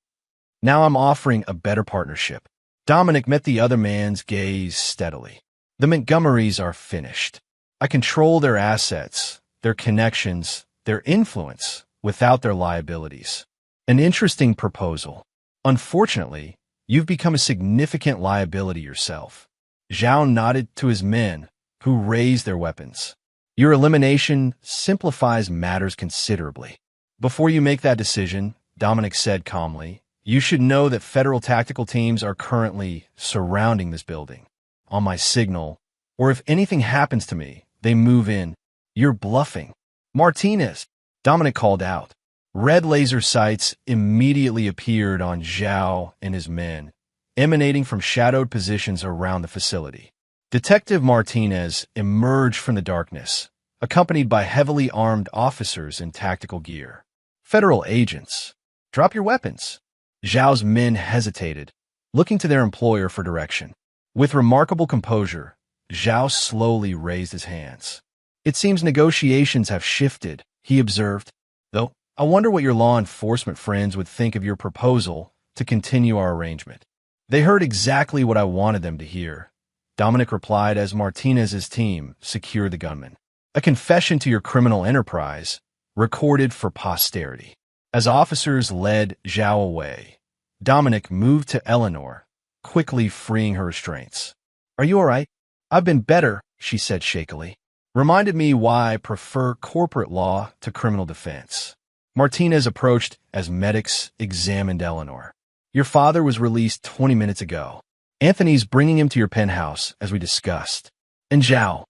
I'm offering a better partnership. Dominic met the other man's gaze steadily. The Montgomerys are finished. I control their assets, their connections, their influence, without their liabilities. An interesting proposal. Unfortunately, you've become a significant liability yourself. Zhao nodded to his men, who raised their weapons. Your elimination simplifies matters considerably. Before you make that decision, Dominic said calmly, you should know that federal tactical teams are currently surrounding this building. On my signal, or if anything happens to me, they move in. You're bluffing. Martinez, Dominic called out. Red laser sights immediately appeared on Zhao and his men, emanating from shadowed positions around the facility. Detective Martinez emerged from the darkness, accompanied by heavily armed officers in tactical gear. Federal agents. Drop your weapons. Zhao's men hesitated, looking to their employer for direction. With remarkable composure, Zhao slowly raised his hands. It seems negotiations have shifted, he observed. Though, I wonder what your law enforcement friends would think of your proposal to continue our arrangement. They heard exactly what I wanted them to hear, Dominic replied as Martinez's team secured the gunman. A confession to your criminal enterprise, recorded for posterity. As officers led Zhao away, Dominic moved to Eleanor, quickly freeing her restraints. Are you all right? I've been better, she said shakily. Reminded me why I prefer corporate law to criminal defense. Martinez approached as medics examined Eleanor. Your father was released 20 minutes ago. Anthony's bringing him to your penthouse, as we discussed. And Zhao,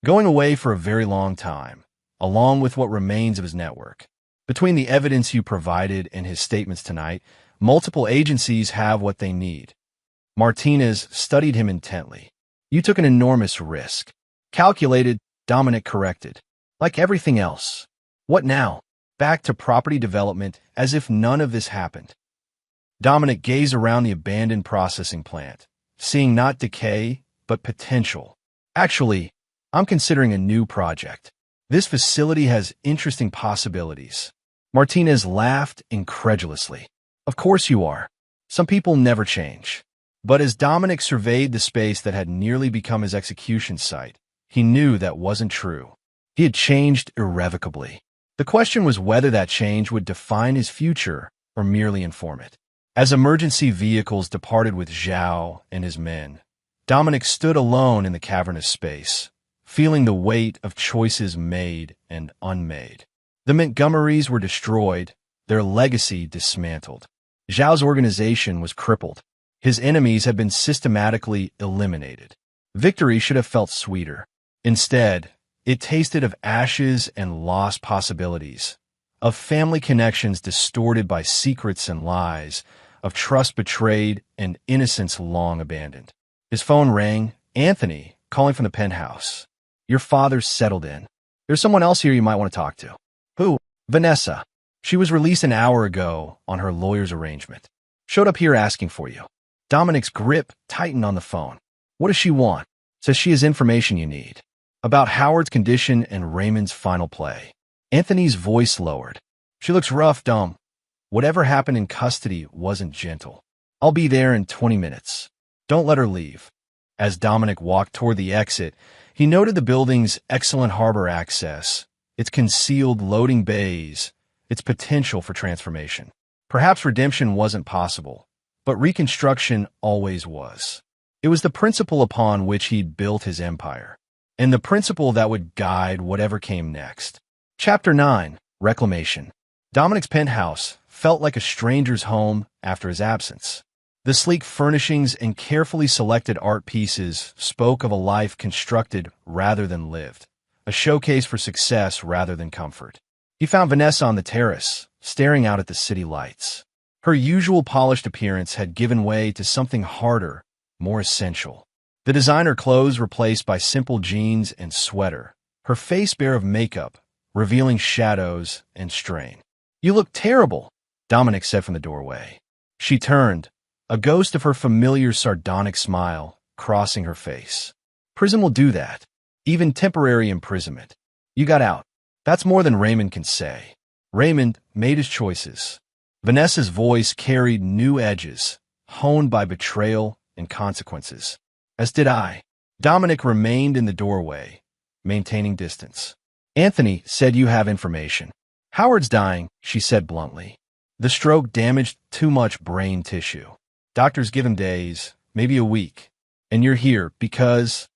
going away for a very long time, along with what remains of his network. Between the evidence you provided and his statements tonight, multiple agencies have what they need. Martinez studied him intently. You took an enormous risk. Calculated, Dominic corrected. Like everything else. What now? Back to property development as if none of this happened. Dominic gazed around the abandoned processing plant, seeing not decay, but potential. Actually, I'm considering a new project. This facility has interesting possibilities. Martinez laughed incredulously. Of course you are. Some people never change. But as Dominic surveyed the space that had nearly become his execution site, he knew that wasn't true. He had changed irrevocably. The question was whether that change would define his future or merely inform it. As emergency vehicles departed with Zhao and his men, Dominic stood alone in the cavernous space, feeling the weight of choices made and unmade. The Montgomerys were destroyed, their legacy dismantled. Zhao's organization was crippled. His enemies had been systematically eliminated. Victory should have felt sweeter. Instead, it tasted of ashes and lost possibilities, of family connections distorted by secrets and lies, of trust betrayed and innocence long abandoned. His phone rang. Anthony, calling from the penthouse. Your father's settled in. There's someone else here you might want to talk to. Who? Vanessa. She was released an hour ago on her lawyer's arrangement. Showed up here asking for you. Dominic's grip tightened on the phone. What does she want? Says she has information you need. About Howard's condition and Raymond's final play. Anthony's voice lowered. She looks rough, Dom. Whatever happened in custody wasn't gentle. I'll be there in 20 minutes. Don't let her leave. As Dominic walked toward the exit, he noted the building's excellent harbor access, its concealed loading bays, its potential for transformation. Perhaps redemption wasn't possible, but reconstruction always was. It was the principle upon which he'd built his empire, and the principle that would guide whatever came next. Chapter 9. Reclamation. Dominic's penthouse felt like a stranger's home after his absence. The sleek furnishings and carefully selected art pieces spoke of a life constructed rather than lived, a showcase for success rather than comfort. He found Vanessa on the terrace, staring out at the city lights. Her usual polished appearance had given way to something harder, more essential. The designer clothes replaced by simple jeans and sweater, her face bare of makeup, revealing shadows and strain. You look terrible, Dominic said from the doorway. She turned, a ghost of her familiar sardonic smile crossing her face. Prison will do that. Even temporary imprisonment. You got out. That's more than Raymond can say. Raymond made his choices. Vanessa's voice carried new edges, honed by betrayal and consequences. As did I. Dominic remained in the doorway, maintaining distance. Anthony said you have information. Howard's dying, she said bluntly. The stroke damaged too much brain tissue. Doctors give him days, maybe a week. And you're here because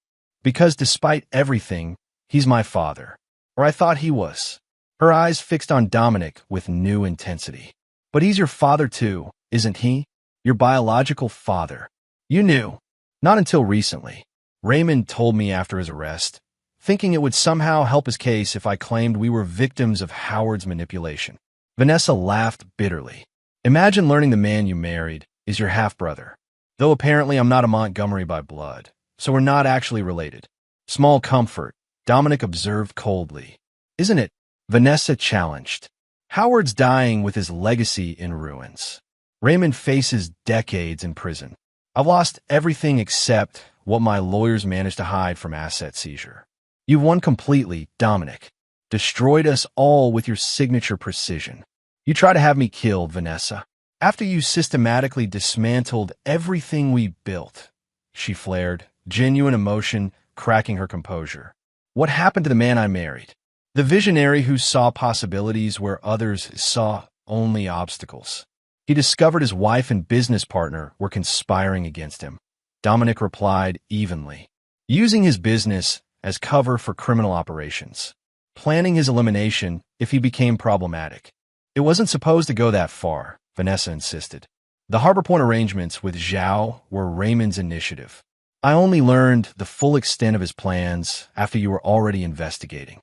despite everything, he's my father. Or I thought he was. Her eyes fixed on Dominic with new intensity. But he's your father too, isn't he? Your biological father. You knew. Not until recently. Raymond told me after his arrest, thinking it would somehow help his case if I claimed we were victims of Howard's manipulation. Vanessa laughed bitterly. Imagine learning the man you married is your half-brother. Though apparently I'm not a Montgomery by blood, so we're not actually related. Small comfort, Dominic observed coldly. Isn't it? Vanessa challenged. Howard's dying with his legacy in ruins. Raymond faces decades in prison. I've lost everything except what my lawyers managed to hide from asset seizure. You've won completely, Dominic. Destroyed us all with your signature precision. You try to have me killed, Vanessa. After you systematically dismantled everything we built, she flared, genuine emotion cracking her composure. What happened to the man I married? The visionary who saw possibilities where others saw only obstacles. He discovered his wife and business partner were conspiring against him. Dominic replied evenly, using his business as cover for criminal operations, planning his elimination if he became problematic. It wasn't supposed to go that far, Vanessa insisted. The Harbor Point arrangements with Zhao were Raymond's initiative. I only learned the full extent of his plans after you were already investigating.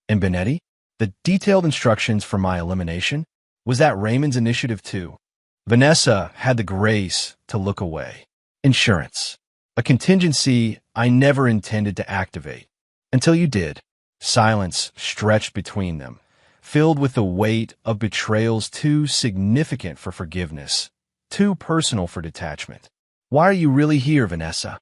And Benetti? The detailed instructions for my elimination? Was that Raymond's initiative too? Vanessa had the grace to look away. Insurance. A contingency I never intended to activate. Until you did. Silence stretched between them, filled with the weight of betrayals too significant for forgiveness, too personal for detachment. Why are you really here, Vanessa?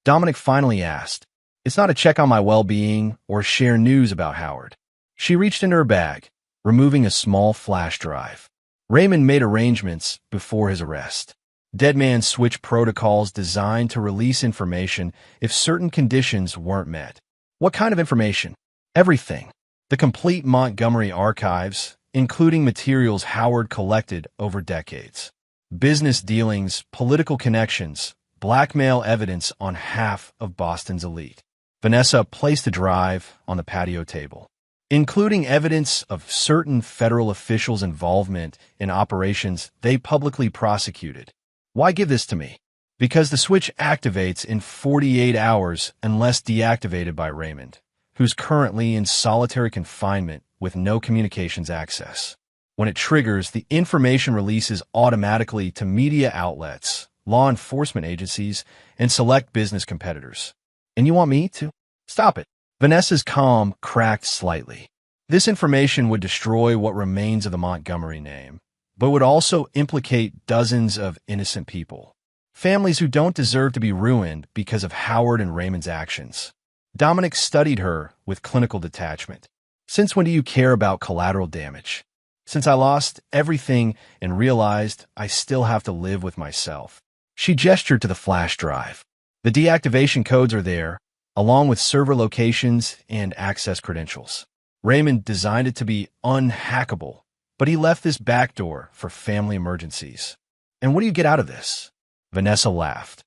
Dominic finally asked. It's not a check on my well-being or share news about Howard. She reached into her bag, removing a small flash drive. Raymond made arrangements before his arrest. Dead man switch protocols designed to release information if certain conditions weren't met. What kind of information? Everything. The complete Montgomery archives, including materials Howard collected over decades. Business dealings, political connections, blackmail evidence on half of Boston's elite. Vanessa placed the drive on the patio table, including evidence of certain federal officials' involvement in operations they publicly prosecuted. Why give this to me? Because the switch activates in 48 hours unless deactivated by Raymond, who's currently in solitary confinement with no communications access. When it triggers, the information releases automatically to media outlets, law enforcement agencies, and select business competitors. And you want me to? Stop it. Vanessa's calm cracked slightly. This information would destroy what remains of the Montgomery name, but would also implicate dozens of innocent people. Families who don't deserve to be ruined because of Howard and Raymond's actions. Dominic studied her with clinical detachment. Since when do you care about collateral damage? Since I lost everything and realized I still have to live with myself. She gestured to the flash drive. The deactivation codes are there, along with server locations and access credentials. Raymond designed it to be unhackable, but he left this backdoor for family emergencies. And what do you get out of this? Vanessa laughed,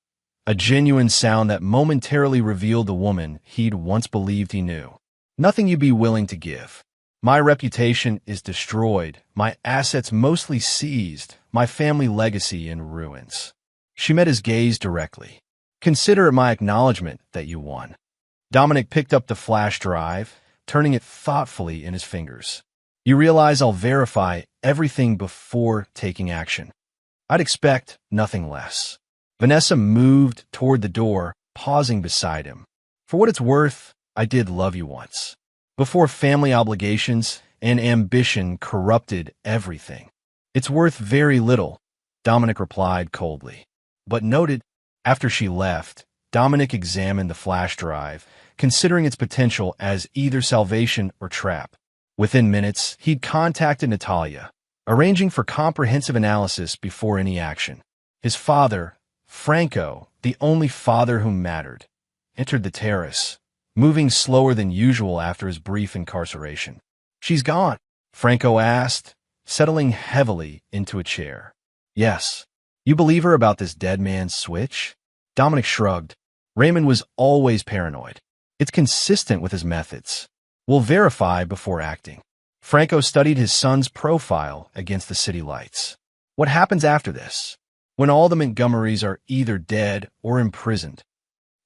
a genuine sound that momentarily revealed the woman he'd once believed he knew. Nothing you'd be willing to give. My reputation is destroyed, my assets mostly seized, my family legacy in ruins. She met his gaze directly. Consider it my acknowledgement that you won. Dominic picked up the flash drive, turning it thoughtfully in his fingers. You realize I'll verify everything before taking action. I'd expect nothing less. Vanessa moved toward the door, pausing beside him. For what it's worth, I did love you once. Before family obligations and ambition corrupted everything. It's worth very little, Dominic replied coldly. But noted, after she left, Dominic examined the flash drive, considering its potential as either salvation or trap. Within minutes, he'd contacted Natalia, arranging for comprehensive analysis before any action. His father, Franco, the only father who mattered, entered the terrace, moving slower than usual after his brief incarceration. She's gone, Franco asked, settling heavily into a chair. Yes. You believe her about this dead man's switch? Dominic shrugged. Raymond was always paranoid. It's consistent with his methods. We'll verify before acting. Franco studied his son's profile against the city lights. What happens after this? When all the Montgomerys are either dead or imprisoned?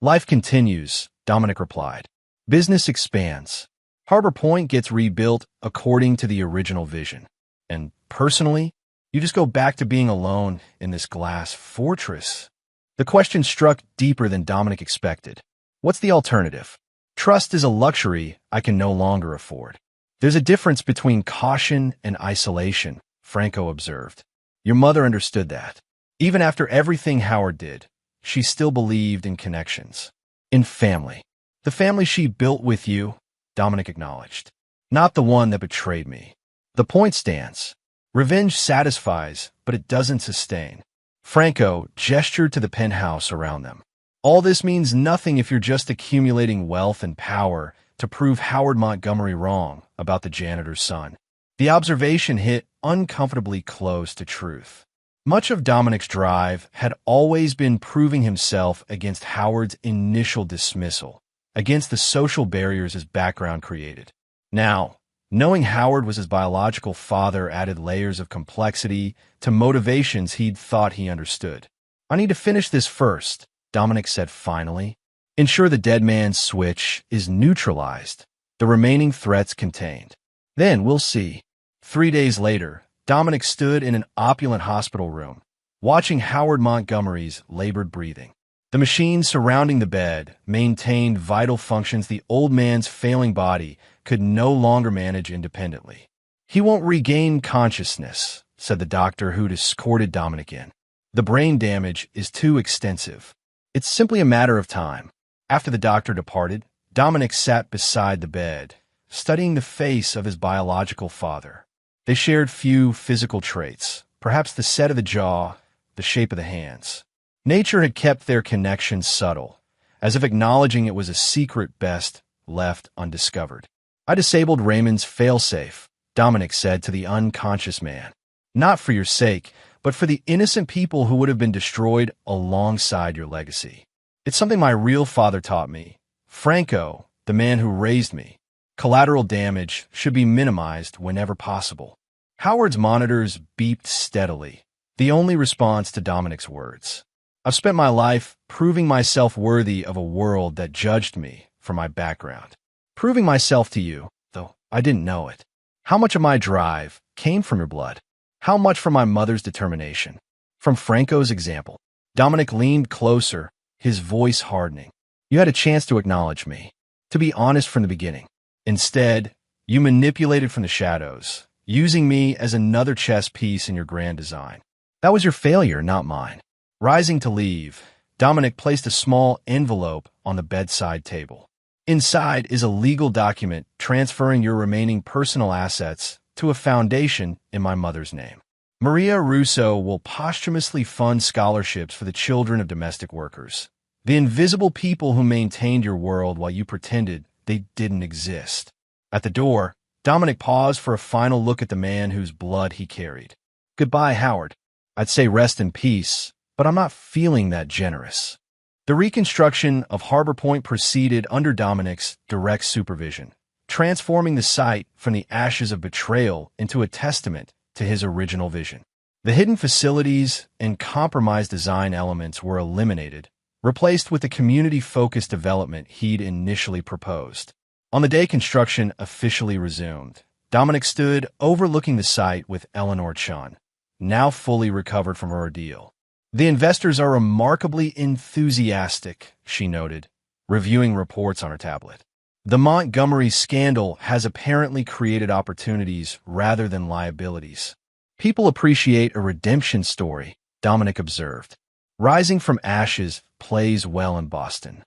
Life continues, Dominic replied. Business expands. Harbor Point gets rebuilt according to the original vision. And personally, you just go back to being alone in this glass fortress. The question struck deeper than Dominic expected. What's the alternative? Trust is a luxury I can no longer afford. There's a difference between caution and isolation, Franco observed. Your mother understood that. Even after everything Howard did, she still believed in connections. In family. The family she built with you, Dominic acknowledged. not the one that betrayed me. The point stands. Revenge satisfies, but it doesn't sustain. Franco gestured to the penthouse around them. All this means nothing if you're just accumulating wealth and power to prove Howard Montgomery wrong about the janitor's son. The observation hit uncomfortably close to truth. Much of Dominic's drive had always been proving himself against Howard's initial dismissal, against the social barriers his background created. Now, knowing Howard was his biological father added layers of complexity to motivations he'd thought he understood. "I need to finish this first," Dominic said finally. "Ensure the dead man's switch is neutralized, the remaining threats contained. Then we'll see." 3 days later, Dominic stood in an opulent hospital room, watching Howard Montgomery's labored breathing. The machines surrounding the bed maintained vital functions the old man's failing body could no longer manage independently. "He won't regain consciousness," said the doctor who'd escorted Dominic in. "The brain damage is too extensive. It's simply a matter of time." After the doctor departed, Dominic sat beside the bed, studying the face of his biological father. They shared few physical traits, perhaps the set of the jaw, the shape of the hands. Nature had kept their connection subtle, as if acknowledging it was a secret best left undiscovered. "I disabled Raymond's failsafe," Dominic said to the unconscious man. "Not for your sake, but for the innocent people who would have been destroyed alongside your legacy. It's something my real father taught me. Franco, the man who raised me. Collateral damage should be minimized whenever possible." Howard's monitors beeped steadily, the only response to Dominic's words. "I've spent my life proving myself worthy of a world that judged me for my background. Proving myself to you, though I didn't know it. How much of my drive came from your blood? How much from my mother's determination? From Franco's example?" Dominic leaned closer, his voice hardening. "You had a chance to acknowledge me, to be honest from the beginning. Instead, you manipulated from the shadows, using me as another chess piece in your grand design. That was your failure, not mine." Rising to leave, Dominic placed a small envelope on the bedside table. Inside is a legal document transferring your remaining personal assets to a foundation in my mother's name. Maria Russo will posthumously fund scholarships for the children of domestic workers, the invisible people who maintained your world while you pretended they didn't exist. At the door, Dominic paused for a final look at the man whose blood he carried. "Goodbye, Howard. I'd say rest in peace, but I'm not feeling that generous." The reconstruction of Harbor Point proceeded under Dominic's direct supervision, transforming the site from the ashes of betrayal into a testament to his original vision. The hidden facilities and compromised design elements were eliminated, replaced with the community-focused development he'd initially proposed. On the day construction officially resumed, Dominic stood overlooking the site with Eleanor Chun, now fully recovered from her ordeal. "The investors are remarkably enthusiastic," she noted, reviewing reports on her tablet. "The Montgomery scandal has apparently created opportunities rather than liabilities. People appreciate a redemption story," Dominic observed. "Rising from ashes plays well in Boston."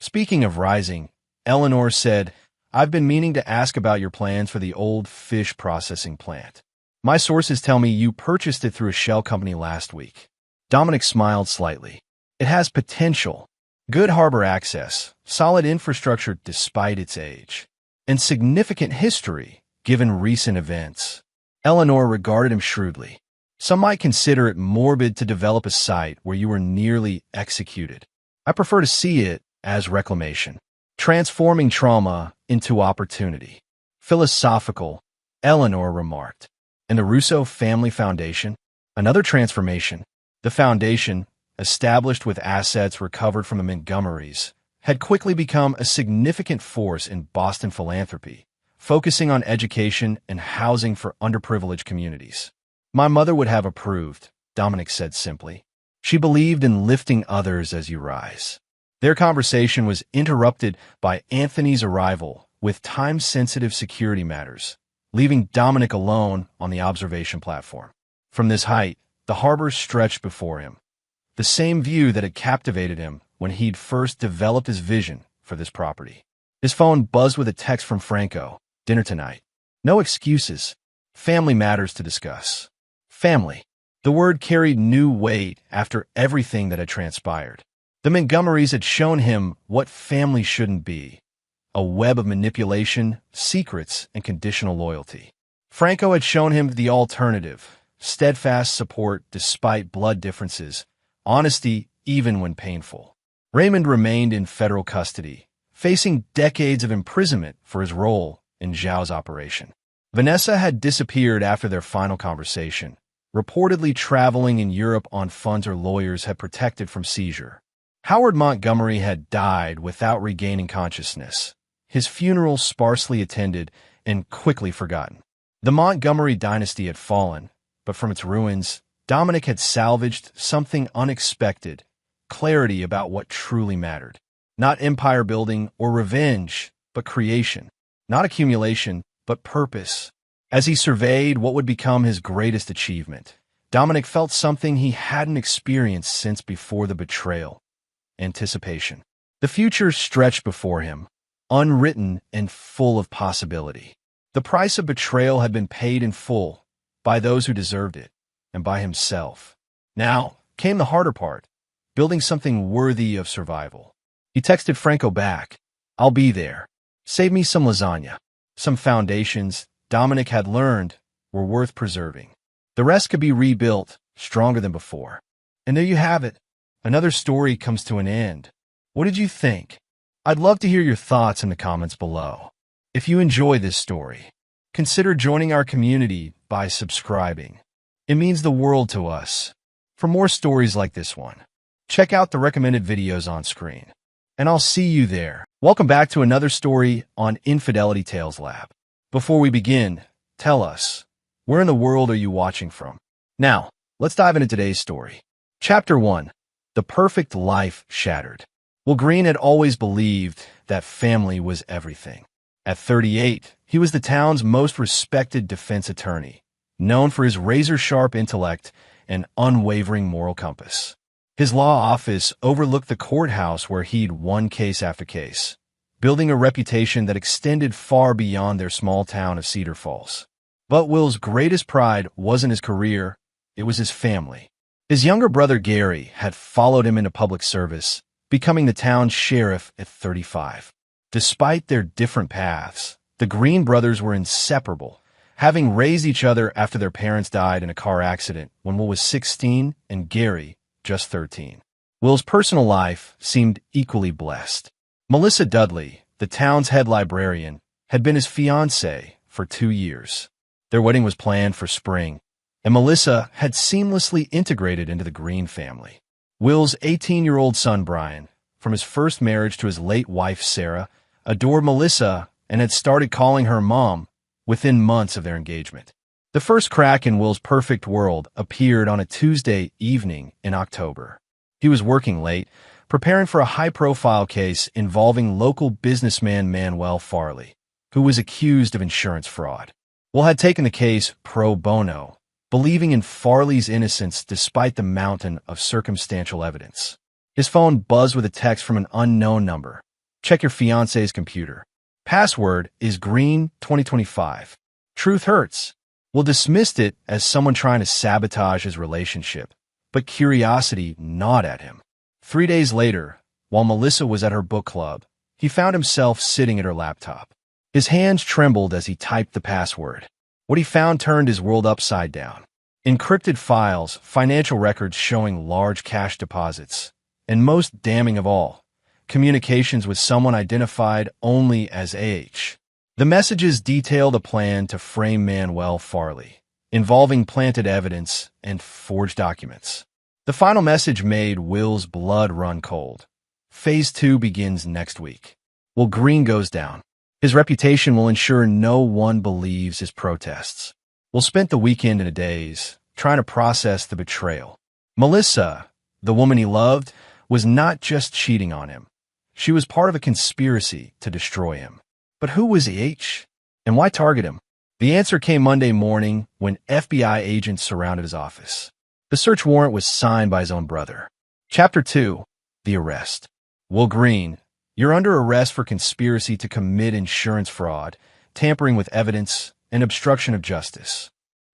Speaking of rising, Eleanor said, "I've been meaning to ask about your plans for the old fish processing plant. My sources tell me you purchased it through a shell company last week." Dominic smiled slightly. "It has potential. Good harbor access, solid infrastructure despite its age, and significant history given recent events." Eleanor regarded him shrewdly. "Some might consider it morbid to develop a site where you were nearly executed. I prefer to see it as reclamation, transforming trauma into opportunity." "Philosophical," Eleanor remarked. "And the Russo Family Foundation? Another transformation." The foundation, established with assets recovered from the Montgomerys, had quickly become a significant force in Boston philanthropy, focusing on education and housing for underprivileged communities. "My mother would have approved," Dominic said simply. "She believed in lifting others as you rise." Their conversation was interrupted by Anthony's arrival with time-sensitive security matters, leaving Dominic alone on the observation platform. From this height, the harbor stretched before him, the same view that had captivated him when he'd first developed his vision for this property. His phone buzzed with a text from Franco. Dinner tonight. No excuses. Family matters to discuss. Family. The word carried new weight after everything that had transpired. The Montgomerys had shown him what family shouldn't be: a web of manipulation, secrets, and conditional loyalty. Franco had shown him the alternative: steadfast support despite blood differences, honesty even when painful. Raymond remained in federal custody, facing decades of imprisonment for his role in Zhao's operation. Vanessa had disappeared after their final conversation, reportedly traveling in Europe on funds her lawyers had protected from seizure. Howard Montgomery had died without regaining consciousness, his funeral sparsely attended and quickly forgotten. The Montgomery dynasty had fallen, but from its ruins, Dominic had salvaged something unexpected: clarity about what truly mattered. Not empire building or revenge, but creation. Not accumulation, but purpose. As he surveyed what would become his greatest achievement, Dominic felt something he hadn't experienced since before the betrayal: anticipation. The future stretched before him, unwritten and full of possibility. The price of betrayal had been paid in full, by those who deserved it, and by himself. Now came the harder part: building something worthy of survival. He texted Franco back, "I'll be there. Save me some lasagna." Some foundations, Dominic had learned, were worth preserving. The rest could be rebuilt, stronger than before. And there you have it. Another story comes to an end. What did you think? I'd love to hear your thoughts in the comments below. If you enjoy this story, consider joining our community by subscribing. It means the world to us. For more stories like this one, check out the recommended videos on screen. And I'll see you there. Welcome back to another story on Infidelity Tales Lab. Before we begin, tell us, where in the world are you watching from? Now, let's dive into today's story. Chapter 1. The Perfect Life Shattered. Will Green had always believed that family was everything. At 38, he was the town's most respected defense attorney, known for his razor-sharp intellect and unwavering moral compass. His law office overlooked the courthouse where he'd won case after case, building a reputation that extended far beyond their small town of Cedar Falls. But Will's greatest pride wasn't his career, it was his family. His younger brother Gary had followed him into public service, becoming the town's sheriff at 35. Despite their different paths, the Green brothers were inseparable, having raised each other after their parents died in a car accident when Will was 16 and Gary just 13. Will's personal life seemed equally blessed. Melissa Dudley, the town's head librarian, had been his fiancée for 2 years. Their wedding was planned for spring, and Melissa had seamlessly integrated into the Green family. Will's 18-year-old son Brian, from his first marriage to his late wife Sarah, adored Melissa and had started calling her Mom within months of their engagement. The first crack in Will's perfect world appeared on a Tuesday evening in October. He was working late, preparing for a high-profile case involving local businessman Manuel Farley, who was accused of insurance fraud. Will had taken the case pro bono, believing in Farley's innocence despite the mountain of circumstantial evidence. His phone buzzed with a text from an unknown number. Check your fiancé's computer. Password is Green 2025. Truth hurts. Will dismissed it as someone trying to sabotage his relationship, but curiosity gnawed at him. 3 days later, while Melissa was at her book club, he found himself sitting at her laptop. His hands trembled as he typed the password. What he found turned his world upside down. Encrypted files, financial records showing large cash deposits, and most damning of all, communications with someone identified only as AH. The messages detailed a plan to frame Manuel Farley, involving planted evidence and forged documents. The final message made Will's blood run cold. Phase 2 begins next week. Will Green goes down. His reputation will ensure no one believes his protests. Will spent the weekend in a daze, trying to process the betrayal. Melissa, the woman he loved, was not just cheating on him. She was part of a conspiracy to destroy him. But who was H? And why target him? The answer came Monday morning when FBI agents surrounded his office. The search warrant was signed by his own brother. Chapter 2. The Arrest. Will Green, you're under arrest for conspiracy to commit insurance fraud, tampering with evidence, and obstruction of justice.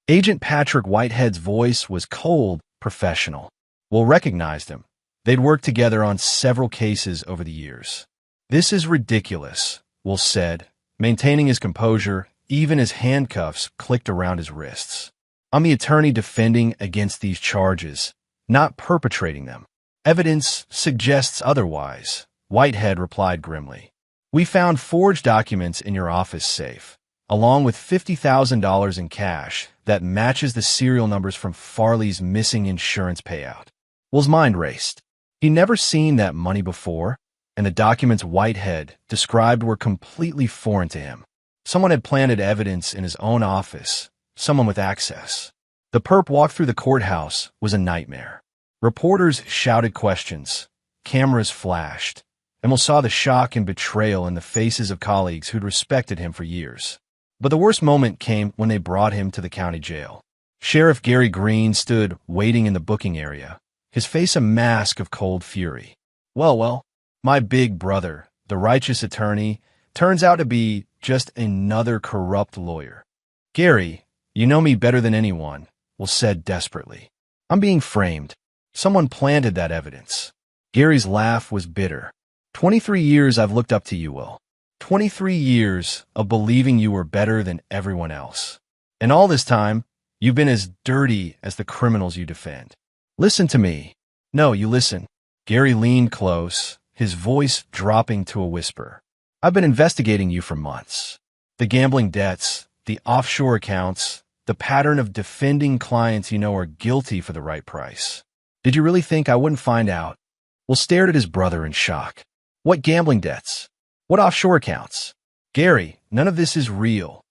Agent Patrick Whitehead's voice was cold, professional. Will recognized him. They'd worked together on several cases over the years. "This is ridiculous," Will said, maintaining his composure even as handcuffs clicked around his wrists. "I'm the attorney defending against these charges, not perpetrating them. Evidence suggests otherwise," Whitehead replied grimly. "We found forged documents in your office safe, along with $50,000 in cash that matches the serial numbers from Farley's missing insurance payout." Will's mind raced. He'd never seen that money before, and the documents Whitehead described were completely foreign to him. Someone had planted evidence in his own office, someone with access. The perp walk through the courthouse was a nightmare. Reporters shouted questions, cameras flashed, and Will saw the shock and betrayal in the faces of colleagues who'd respected him for years. But the worst moment came when they brought him to the county jail. Sheriff Gary Green stood waiting in the booking area, his face a mask of cold fury. Well, my big brother, the righteous attorney, turns out to be just another corrupt lawyer." "Gary, you know me better than anyone," Will said desperately. "I'm being framed. Someone planted that evidence." Gary's laugh was bitter. 23 years I've looked up to you, Will. 23 years of believing you were better than everyone else. And all this time, you've been as dirty as the criminals you defend. Listen to me." "No, you listen." Gary leaned close, his voice dropping to a whisper. "I've been investigating you for months. The gambling debts, the offshore accounts, the pattern of defending clients you know are guilty for the right price. Did you really think I wouldn't find out?" Will stared at his brother in shock. "What gambling debts? What offshore accounts?" "Gary, none of this is real."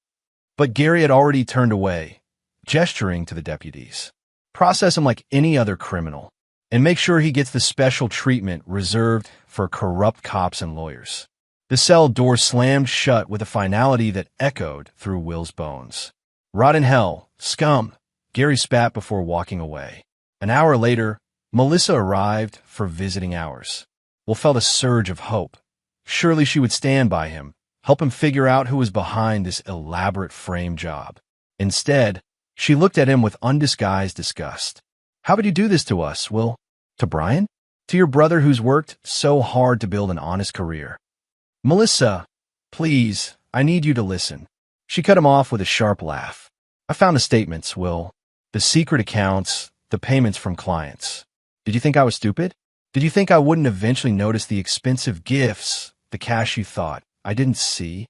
But Gary had already turned away, gesturing to the deputies. "Process him like any other criminal, and make sure he gets the special treatment reserved for corrupt cops and lawyers." The cell door slammed shut with a finality that echoed through Will's bones. "Rot in hell, scum," Gary spat before walking away. An hour later, Melissa arrived for visiting hours. Will felt a surge of hope. Surely she would stand by him, help him figure out who was behind this elaborate frame job. Instead, she looked at him with undisguised disgust. "How would you do this to us, Will? To Brian? To your brother who's worked so hard to build an honest career?" "Melissa, please, I need you to listen." She cut him off with a sharp laugh. "I found the statements, Will. The secret accounts, the payments from clients. Did you think I was stupid? Did you think I wouldn't eventually notice the expensive gifts, the cash you thought I didn't see?"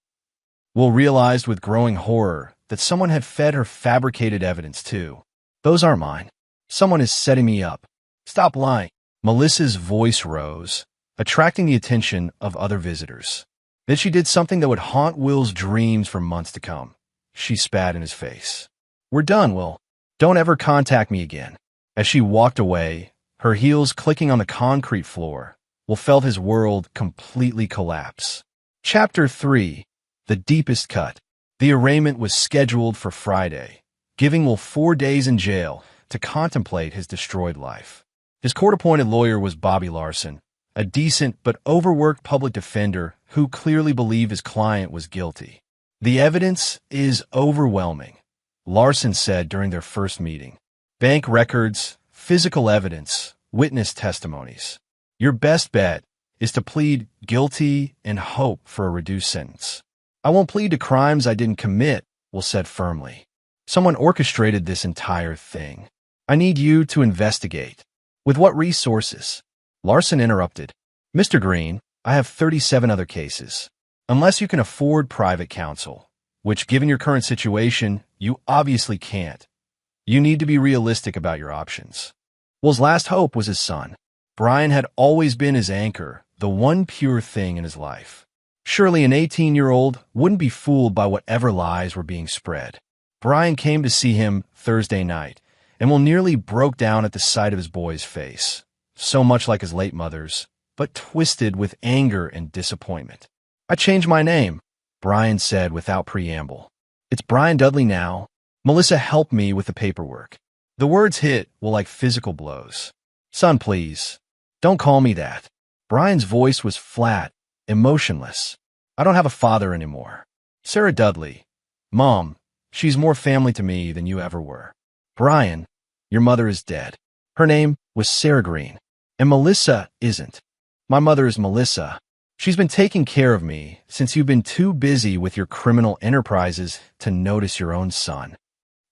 Will realized with growing horror that someone had fed her fabricated evidence too. "Those aren't mine. Someone is setting me up. Stop lying." Melissa's voice rose, attracting the attention of other visitors. Then she did something that would haunt Will's dreams for months to come. She spat in his face. "We're done, Will. Don't ever contact me again." As she walked away, her heels clicking on the concrete floor, Will felt his world completely collapse. Chapter 3. The Deepest Cut. The arraignment was scheduled for Friday, giving Will 4 days in jail to contemplate his destroyed life. His court-appointed lawyer was Bobby Larson, a decent but overworked public defender who clearly believed his client was guilty. "The evidence is overwhelming," Larson said during their first meeting. "Bank records, physical evidence, witness testimonies. Your best bet is to plead guilty and hope for a reduced sentence." "I won't plead to crimes I didn't commit," Will said firmly. "Someone orchestrated this entire thing. I need you to investigate." "With what resources?" Larson interrupted. "Mr. Green, I have 37 other cases. Unless you can afford private counsel, which given your current situation, you obviously can't, you need to be realistic about your options." Will's last hope was his son. Brian had always been his anchor, the one pure thing in his life. Surely an 18-year-old wouldn't be fooled by whatever lies were being spread. Brian came to see him Thursday night, and Will nearly broke down at the sight of his boy's face, so much like his late mother's, but twisted with anger and disappointment. "I changed my name," Brian said without preamble. "It's Brian Dudley now. Melissa helped me with the paperwork." The words hit Will like physical blows. "Son, please, don't call me that." Brian's voice was flat, emotionless. "I don't have a father anymore. Sarah Dudley. Mom, she's more family to me than you ever were. Brian, your mother is dead. Her name was Sarah Green, and Melissa isn't. My mother is Melissa. She's been taking care of me since you've been too busy with your criminal enterprises to notice your own son.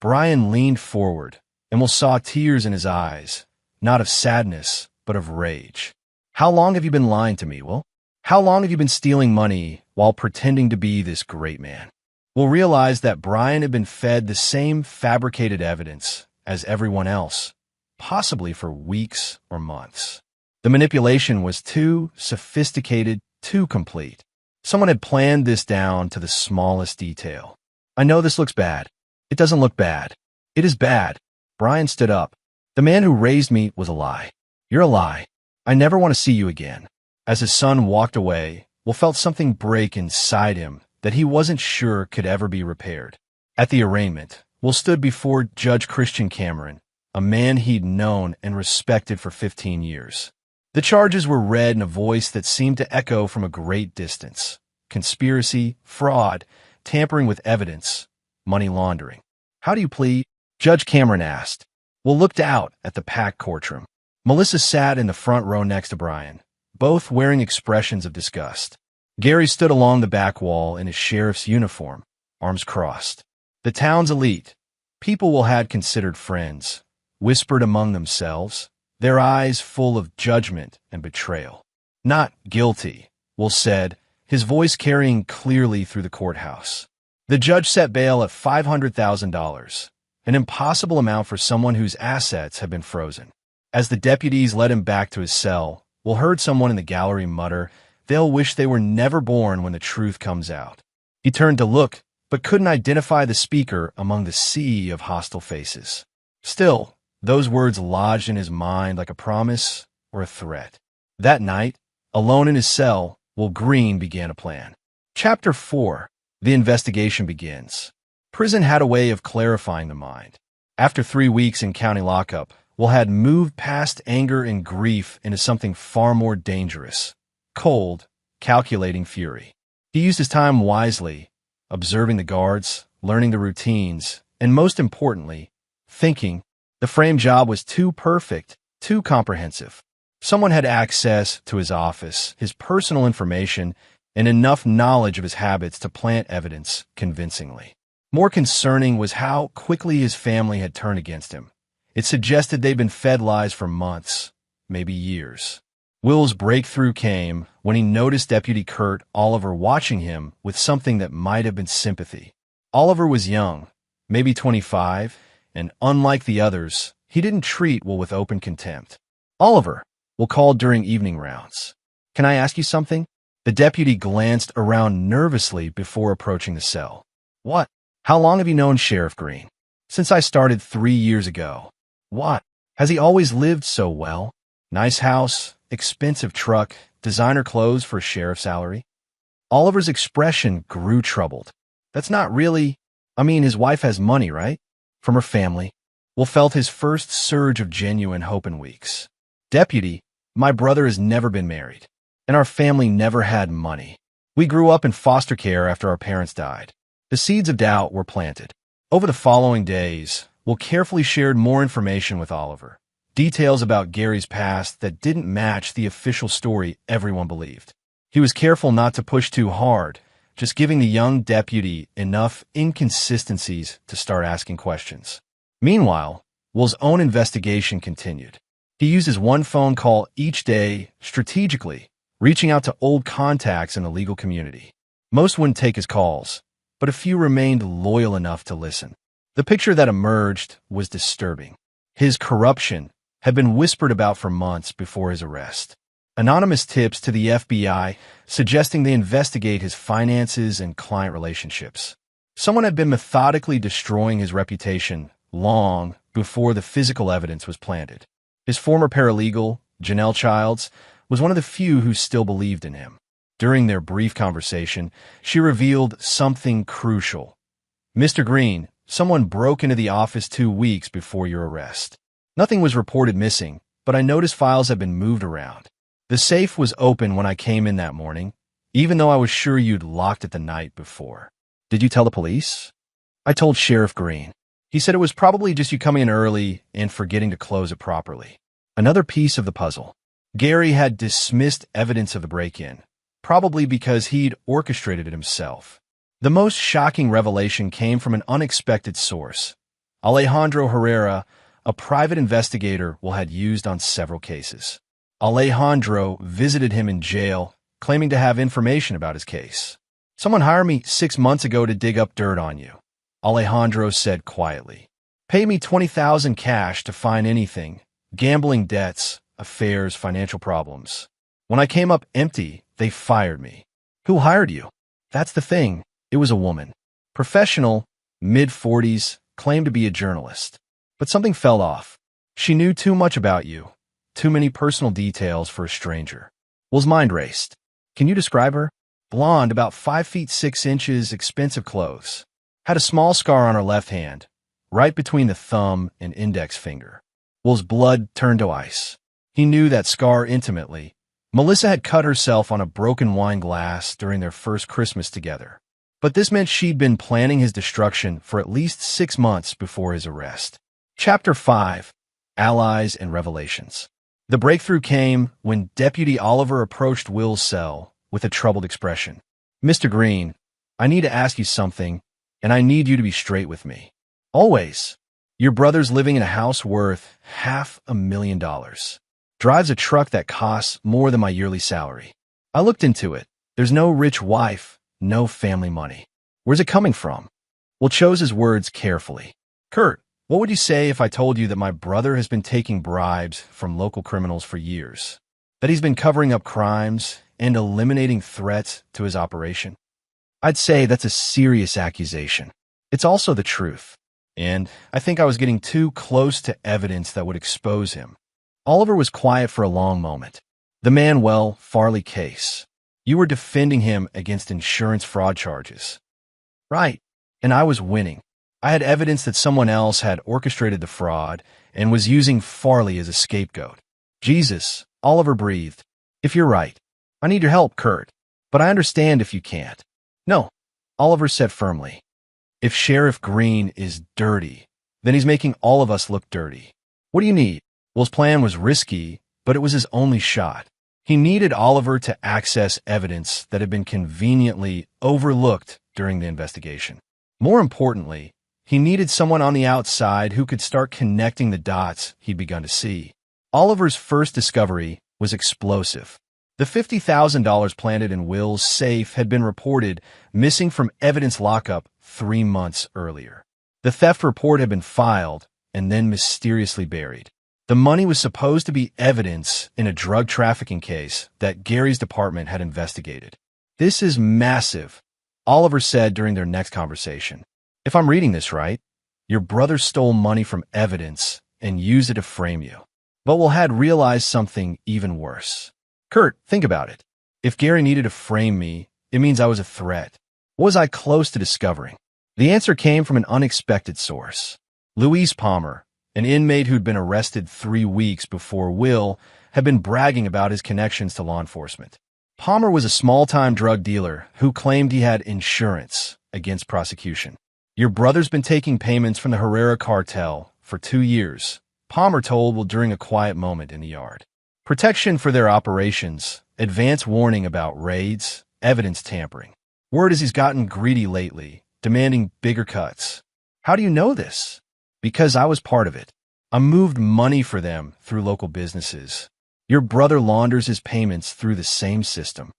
Brian leaned forward, and Will saw tears in his eyes, not of sadness, but of rage. How long have you been lying to me, Will? How long have you been stealing money while pretending to be this great man? Will realized that Brian had been fed the same fabricated evidence as everyone else, possibly for weeks or months. The manipulation was too sophisticated, too complete. Someone had planned this down to the smallest detail. I know this looks bad. It doesn't look bad. It is bad. Brian stood up. The man who raised me was a lie. You're a lie. I never want to see you again. As his son walked away, Will felt something break inside him that he wasn't sure could ever be repaired. At the arraignment, Will stood before Judge Christian Cameron, a man he'd known and respected for 15 years. The charges were read in a voice that seemed to echo from a great distance. Conspiracy, fraud, tampering with evidence, money laundering. How do you plead? Judge Cameron asked. Will looked out at the packed courtroom. Melissa sat in the front row next to Brian, both wearing expressions of disgust. Gary stood along the back wall in his sheriff's uniform, arms crossed. The town's elite, people Will had considered friends, whispered among themselves, their eyes full of judgment and betrayal. Not guilty, Will said, his voice carrying clearly through the courthouse. The judge set bail at $500,000, an impossible amount for someone whose assets had been frozen. As the deputies led him back to his cell, Will heard someone in the gallery mutter, "They'll wish they were never born when the truth comes out." He turned to look, but couldn't identify the speaker among the sea of hostile faces. Still, those words lodged in his mind like a promise or a threat. That night, alone in his cell, Will Green began a plan. Chapter 4. The investigation begins. Prison had a way of clarifying the mind. After 3 weeks in county lockup, Will had moved past anger and grief into something far more dangerous. Cold, calculating fury. He used his time wisely, observing the guards, learning the routines, and most importantly, thinking. The frame job was too perfect, too comprehensive. Someone had access to his office, his personal information, and enough knowledge of his habits to plant evidence convincingly. More concerning was how quickly his family had turned against him. It suggested they'd been fed lies for months, maybe years. Will's breakthrough came when he noticed Deputy Kurt Oliver watching him with something that might have been sympathy. Oliver was young, maybe 25, and unlike the others, he didn't treat Will with open contempt. "Oliver," Will called during evening rounds. "Can I ask you something?" The deputy glanced around nervously before approaching the cell. "What? How long have you known Sheriff Green?" "Since I started 3 years ago." "What? Has he always lived so well? Nice house, expensive truck, designer clothes for a sheriff's salary?" Oliver's expression grew troubled. "That's not really... his wife has money, right? From her family." Will felt his first surge of genuine hope in weeks. "Deputy, my brother has never been married, and our family never had money. We grew up in foster care after our parents died." The seeds of doubt were planted. Over the following days, Will carefully shared more information with Oliver, details about Gary's past that didn't match the official story everyone believed. He was careful not to push too hard, just giving the young deputy enough inconsistencies to start asking questions. Meanwhile, Will's own investigation continued. He used his one phone call each day strategically, reaching out to old contacts in the legal community. Most wouldn't take his calls, but a few remained loyal enough to listen. The picture that emerged was disturbing. His corruption had been whispered about for months before his arrest. Anonymous tips to the FBI suggesting they investigate his finances and client relationships. Someone had been methodically destroying his reputation long before the physical evidence was planted. His former paralegal, Janelle Childs, was one of the few who still believed in him. During their brief conversation, she revealed something crucial. "Mr. Green, someone broke into the office 2 weeks before your arrest. Nothing was reported missing, but I noticed files had been moved around. The safe was open when I came in that morning, even though I was sure you'd locked it the night before." Did you tell the police? I told Sheriff Green. He said it was probably just you coming in early and forgetting to close it properly. Another piece of the puzzle. Gary had dismissed evidence of the break-in, probably because he'd orchestrated it himself. The most shocking revelation came from an unexpected source. Alejandro Herrera, a private investigator Will had used on several cases. Alejandro visited him in jail, claiming to have information about his case. Someone hired me 6 months ago to dig up dirt on you, Alejandro said quietly. Pay me $20,000 cash to find anything, gambling debts, affairs, financial problems. When I came up empty, they fired me. Who hired you? That's the thing. It was a woman. Professional, mid-40s, claimed to be a journalist. But something fell off. She knew too much about you. Too many personal details for a stranger. Will's mind raced. Can you describe her? Blonde, about 5 feet 6 inches, expensive clothes. Had a small scar on her left hand, right between the thumb and index finger. Will's blood turned to ice. He knew that scar intimately. Melissa had cut herself on a broken wine glass during their first Christmas together. But this meant she'd been planning his destruction for at least 6 months before his arrest. Chapter 5. Allies and Revelations. The breakthrough came when Deputy Oliver approached Will's cell with a troubled expression. Mr. Green, I need to ask you something, and I need you to be straight with me. Always. Your brother's living in a house worth $500,000. Drives a truck that costs more than my yearly salary. I looked into it. There's no rich wife, no family money. Where's it coming from? Will chose his words carefully. Kurt, what would you say if I told you that my brother has been taking bribes from local criminals for years? That he's been covering up crimes and eliminating threats to his operation? I'd say that's a serious accusation. It's also the truth. And I think I was getting too close to evidence that would expose him. Oliver was quiet for a long moment. The Manuel Farley case. You were defending him against insurance fraud charges. Right. And I was winning. I had evidence that someone else had orchestrated the fraud and was using Farley as a scapegoat. Jesus, Oliver breathed. If you're right, I need your help, Kurt. But I understand if you can't. No, Oliver said firmly. If Sheriff Green is dirty, then he's making all of us look dirty. What do you need? Will's plan was risky, but it was his only shot. He needed Oliver to access evidence that had been conveniently overlooked during the investigation. More importantly, he needed someone on the outside who could start connecting the dots he'd begun to see. Oliver's first discovery was explosive. The $50,000 planted in Will's safe had been reported missing from evidence lockup 3 months earlier. The theft report had been filed and then mysteriously buried. The money was supposed to be evidence in a drug trafficking case that Gary's department had investigated. This is massive, Oliver said during their next conversation. If I'm reading this right, your brother stole money from evidence and used it to frame you. But Will had realized something even worse. Kurt, think about it. If Gary needed to frame me, it means I was a threat. What was I close to discovering? The answer came from an unexpected source. Louise Palmer, an inmate who'd been arrested 3 weeks before Will, had been bragging about his connections to law enforcement. Palmer was a small-time drug dealer who claimed he had insurance against prosecution. Your brother's been taking payments from the Herrera cartel for 2 years, Palmer told Will during a quiet moment in the yard. Protection for their operations, advance warning about raids, evidence tampering. Word is he's gotten greedy lately, demanding bigger cuts. How do you know this? Because I was part of it. I moved money for them through local businesses. Your brother launders his payments through the same system.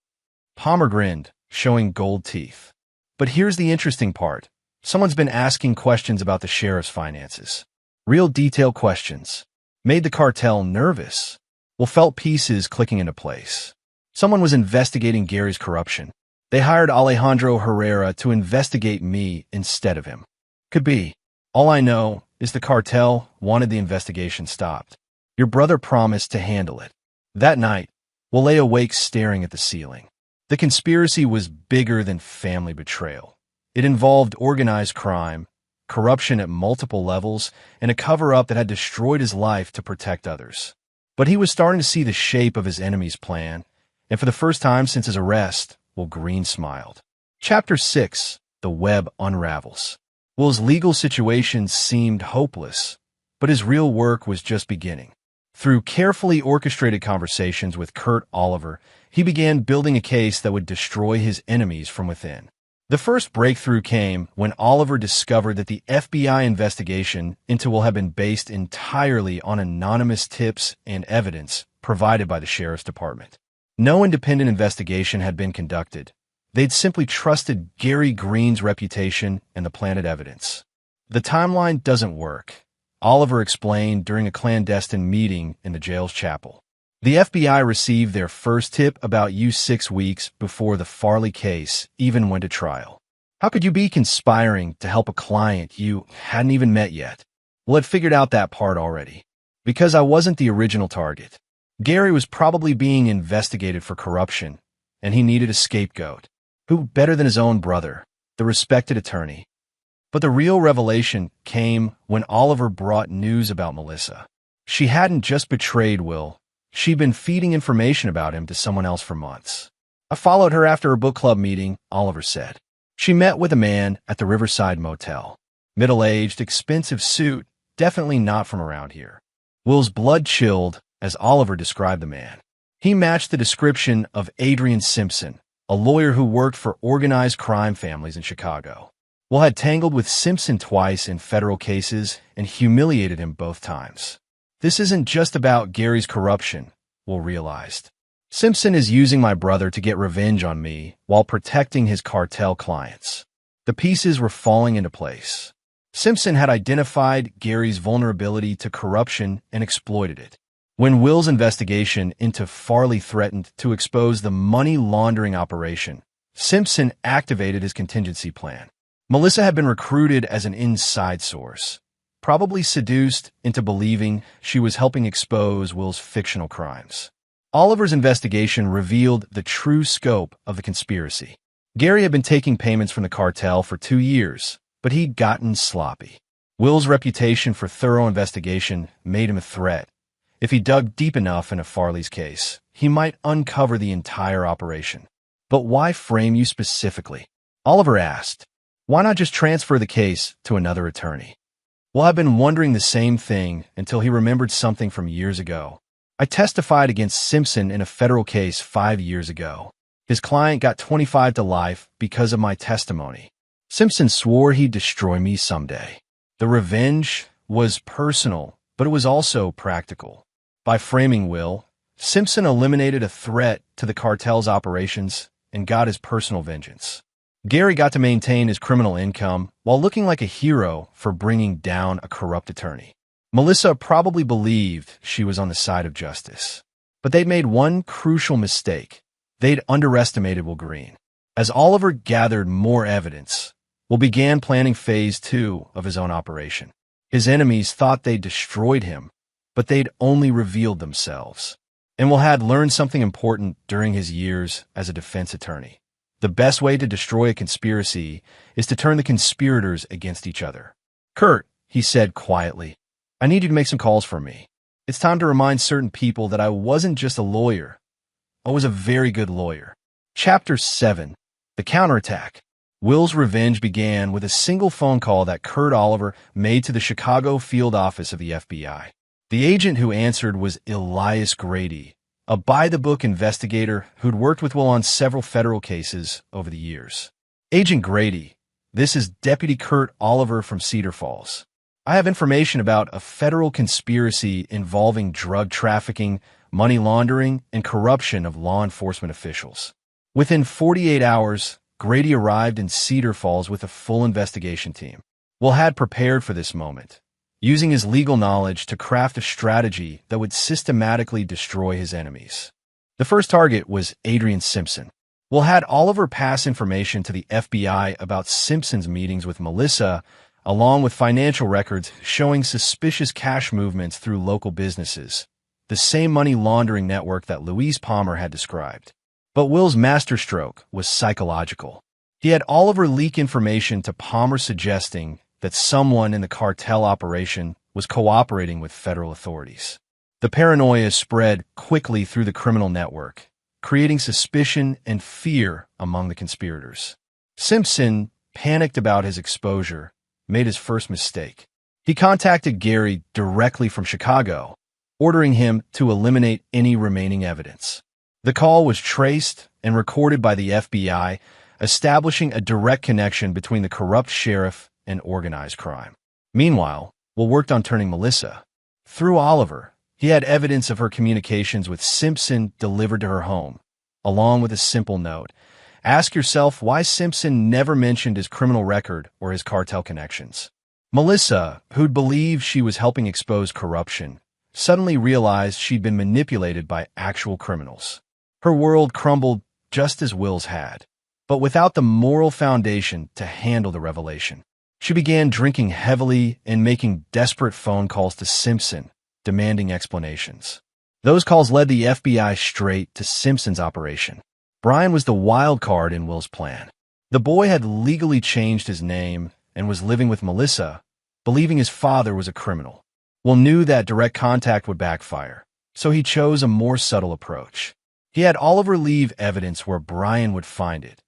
Palmer grinned, showing gold teeth. But here's the interesting part. Someone's been asking questions about the sheriff's finances. Real detailed questions. Made the cartel nervous. Will felt pieces clicking into place. Someone was investigating Gary's corruption. They hired Alejandro Herrera to investigate me instead of him. Could be. All I know is the cartel wanted the investigation stopped. Your brother promised to handle it. That night, Will lay awake staring at the ceiling. The conspiracy was bigger than family betrayal. It involved organized crime, corruption at multiple levels, and a cover-up that had destroyed his life to protect others. But he was starting to see the shape of his enemy's plan, and for the first time since his arrest, Will Green smiled. Chapter 6. the web unravels. Will's legal situation seemed hopeless, but his real work was just beginning. Through carefully orchestrated conversations with Kurt Oliver, he began building a case that would destroy his enemies from within. The first breakthrough came when Oliver discovered that the FBI investigation into Will had been based entirely on anonymous tips and evidence provided by the sheriff's department. No independent investigation had been conducted. They'd simply trusted Gary Green's reputation and the planted evidence. The timeline doesn't work, Oliver explained during a clandestine meeting in the jail's chapel. The FBI received their first tip about you 6 weeks before the Farley case even went to trial. How could you be conspiring to help a client you hadn't even met yet? Well, I'd figured out that part already. Because I wasn't the original target. Gary was probably being investigated for corruption, and he needed a scapegoat. Who better than his own brother, the respected attorney? But the real revelation came when Oliver brought news about Melissa. She hadn't just betrayed Will. She'd been feeding information about him to someone else for months. I followed her after a book club meeting, Oliver said. She met with a man at the Riverside Motel. Middle-aged, expensive suit, definitely not from around here. Will's blood chilled as Oliver described the man. He matched the description of Adrian Simpson, a lawyer who worked for organized crime families in Chicago. Will had tangled with Simpson twice in federal cases and humiliated him both times. This isn't just about Gary's corruption, Will realized. Simpson is using my brother to get revenge on me while protecting his cartel clients. The pieces were falling into place. Simpson had identified Gary's vulnerability to corruption and exploited it. When Will's investigation into Farley threatened to expose the money laundering operation, Simpson activated his contingency plan. Melissa had been recruited as an inside source, probably seduced into believing she was helping expose Will's fictional crimes. Oliver's investigation revealed the true scope of the conspiracy. Gary had been taking payments from the cartel for 2 years, but he'd gotten sloppy. Will's reputation for thorough investigation made him a threat. If he dug deep enough into Farley's case, he might uncover the entire operation. But why frame you specifically? Oliver asked. Why not just transfer the case to another attorney? Well, I've been wondering the same thing until he remembered something from years ago. I testified against Simpson in a federal case 5 years ago. His client got 25 to life because of my testimony. Simpson swore he'd destroy me someday. The revenge was personal, but it was also practical. By framing Will, Simpson eliminated a threat to the cartel's operations and got his personal vengeance. Gary got to maintain his criminal income while looking like a hero for bringing down a corrupt attorney. Melissa probably believed she was on the side of justice. But they'd made one crucial mistake. They'd underestimated Will Green. As Oliver gathered more evidence, Will began planning phase 2 of his own operation. His enemies thought they'd destroyed him, but they'd only revealed themselves. And Will had learned something important during his years as a defense attorney. The best way to destroy a conspiracy is to turn the conspirators against each other. Kurt, he said quietly, I need you to make some calls for me. It's time to remind certain people that I wasn't just a lawyer. I was a very good lawyer. Chapter 7, The Counterattack. Will's revenge began with a single phone call that Kurt Oliver made to the Chicago field office of the FBI. The agent who answered was Elias Grady, a by-the-book investigator who'd worked with Will on several federal cases over the years. Agent Grady, this is Deputy Kurt Oliver from Cedar Falls. I have information about a federal conspiracy involving drug trafficking, money laundering, and corruption of law enforcement officials. Within 48 hours, Grady arrived in Cedar Falls with a full investigation team. Will had prepared for this moment, using his legal knowledge to craft a strategy that would systematically destroy his enemies. The first target was Adrian Simpson. Will had Oliver pass information to the FBI about Simpson's meetings with Melissa, along with financial records showing suspicious cash movements through local businesses, the same money laundering network that Louise Palmer had described. But Will's masterstroke was psychological. He had Oliver leak information to Palmer suggesting that someone in the cartel operation was cooperating with federal authorities. The paranoia spread quickly through the criminal network, creating suspicion and fear among the conspirators. Simpson, panicked about his exposure, made his first mistake. He contacted Gary directly from Chicago, ordering him to eliminate any remaining evidence. The call was traced and recorded by the FBI, establishing a direct connection between the corrupt sheriff and organized crime. Meanwhile, Will worked on turning Melissa. Through Oliver, he had evidence of her communications with Simpson delivered to her home, along with a simple note. Ask yourself why Simpson never mentioned his criminal record or his cartel connections. Melissa, who'd believed she was helping expose corruption, suddenly realized she'd been manipulated by actual criminals. Her world crumbled just as Will's had, but without the moral foundation to handle the revelation. She began drinking heavily and making desperate phone calls to Simpson, demanding explanations. Those calls led the FBI straight to Simpson's operation. Brian was the wild card in Will's plan. The boy had legally changed his name and was living with Melissa, believing his father was a criminal. Will knew that direct contact would backfire, so he chose a more subtle approach. He had Oliver leave evidence where Brian would find it.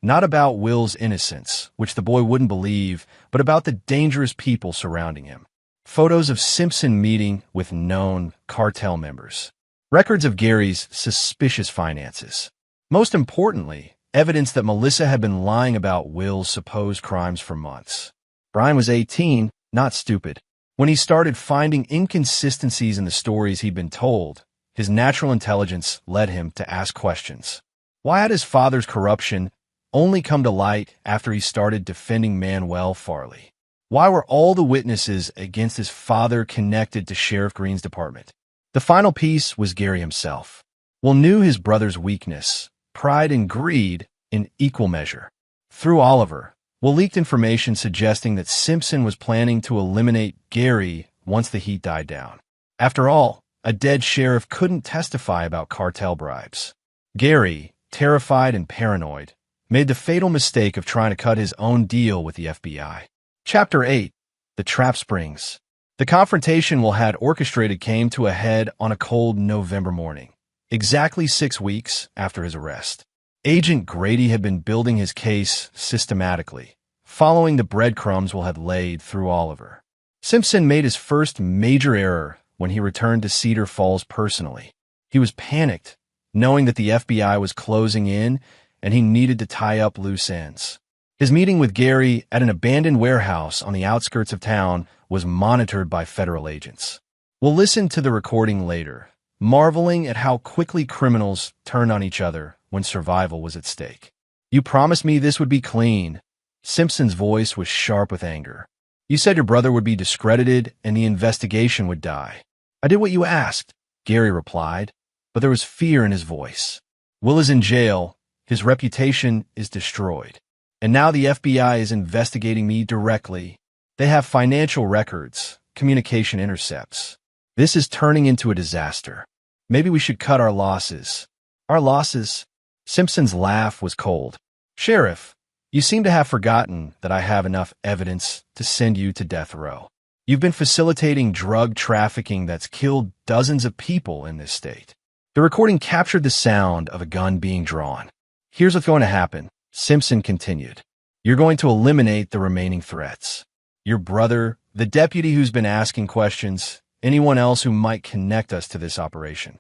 Not about Will's innocence, which the boy wouldn't believe, but about the dangerous people surrounding him. Photos of Simpson meeting with known cartel members. Records of Gary's suspicious finances. Most importantly, evidence that Melissa had been lying about Will's supposed crimes for months. Brian was 18, not stupid. When he started finding inconsistencies in the stories he'd been told, his natural intelligence led him to ask questions. Why had his father's corruption only come to light after he started defending Manuel Farley? Why were all the witnesses against his father connected to Sheriff Green's department? The final piece was Gary himself. Will knew his brother's weakness, pride and greed in equal measure. Through Oliver, Will leaked information suggesting that Simpson was planning to eliminate Gary once the heat died down. After all, a dead sheriff couldn't testify about cartel bribes. Gary, terrified and paranoid, made the fatal mistake of trying to cut his own deal with the FBI. Chapter 8. The Trap Springs. The confrontation Will had orchestrated came to a head on a cold November morning, exactly 6 weeks after his arrest. Agent Grady had been building his case systematically, following the breadcrumbs Will had laid through Oliver. Simpson made his first major error when he returned to Cedar Falls personally. He was panicked, knowing that the FBI was closing in and he needed to tie up loose ends. His meeting with Gary at an abandoned warehouse on the outskirts of town was monitored by federal agents. We'll listen to the recording later, marveling at how quickly criminals turned on each other when survival was at stake. You promised me this would be clean. Simpson's voice was sharp with anger. You said your brother would be discredited and the investigation would die. I did what you asked, Gary replied, but there was fear in his voice. Will is in jail. His reputation is destroyed. And now the FBI is investigating me directly. They have financial records, communication intercepts. This is turning into a disaster. Maybe we should cut our losses. Our losses? Simpson's laugh was cold. Sheriff, you seem to have forgotten that I have enough evidence to send you to death row. You've been facilitating drug trafficking that's killed dozens of people in this state. The recording captured the sound of a gun being drawn. Here's what's going to happen, Simpson continued. You're going to eliminate the remaining threats. Your brother, the deputy who's been asking questions, anyone else who might connect us to this operation.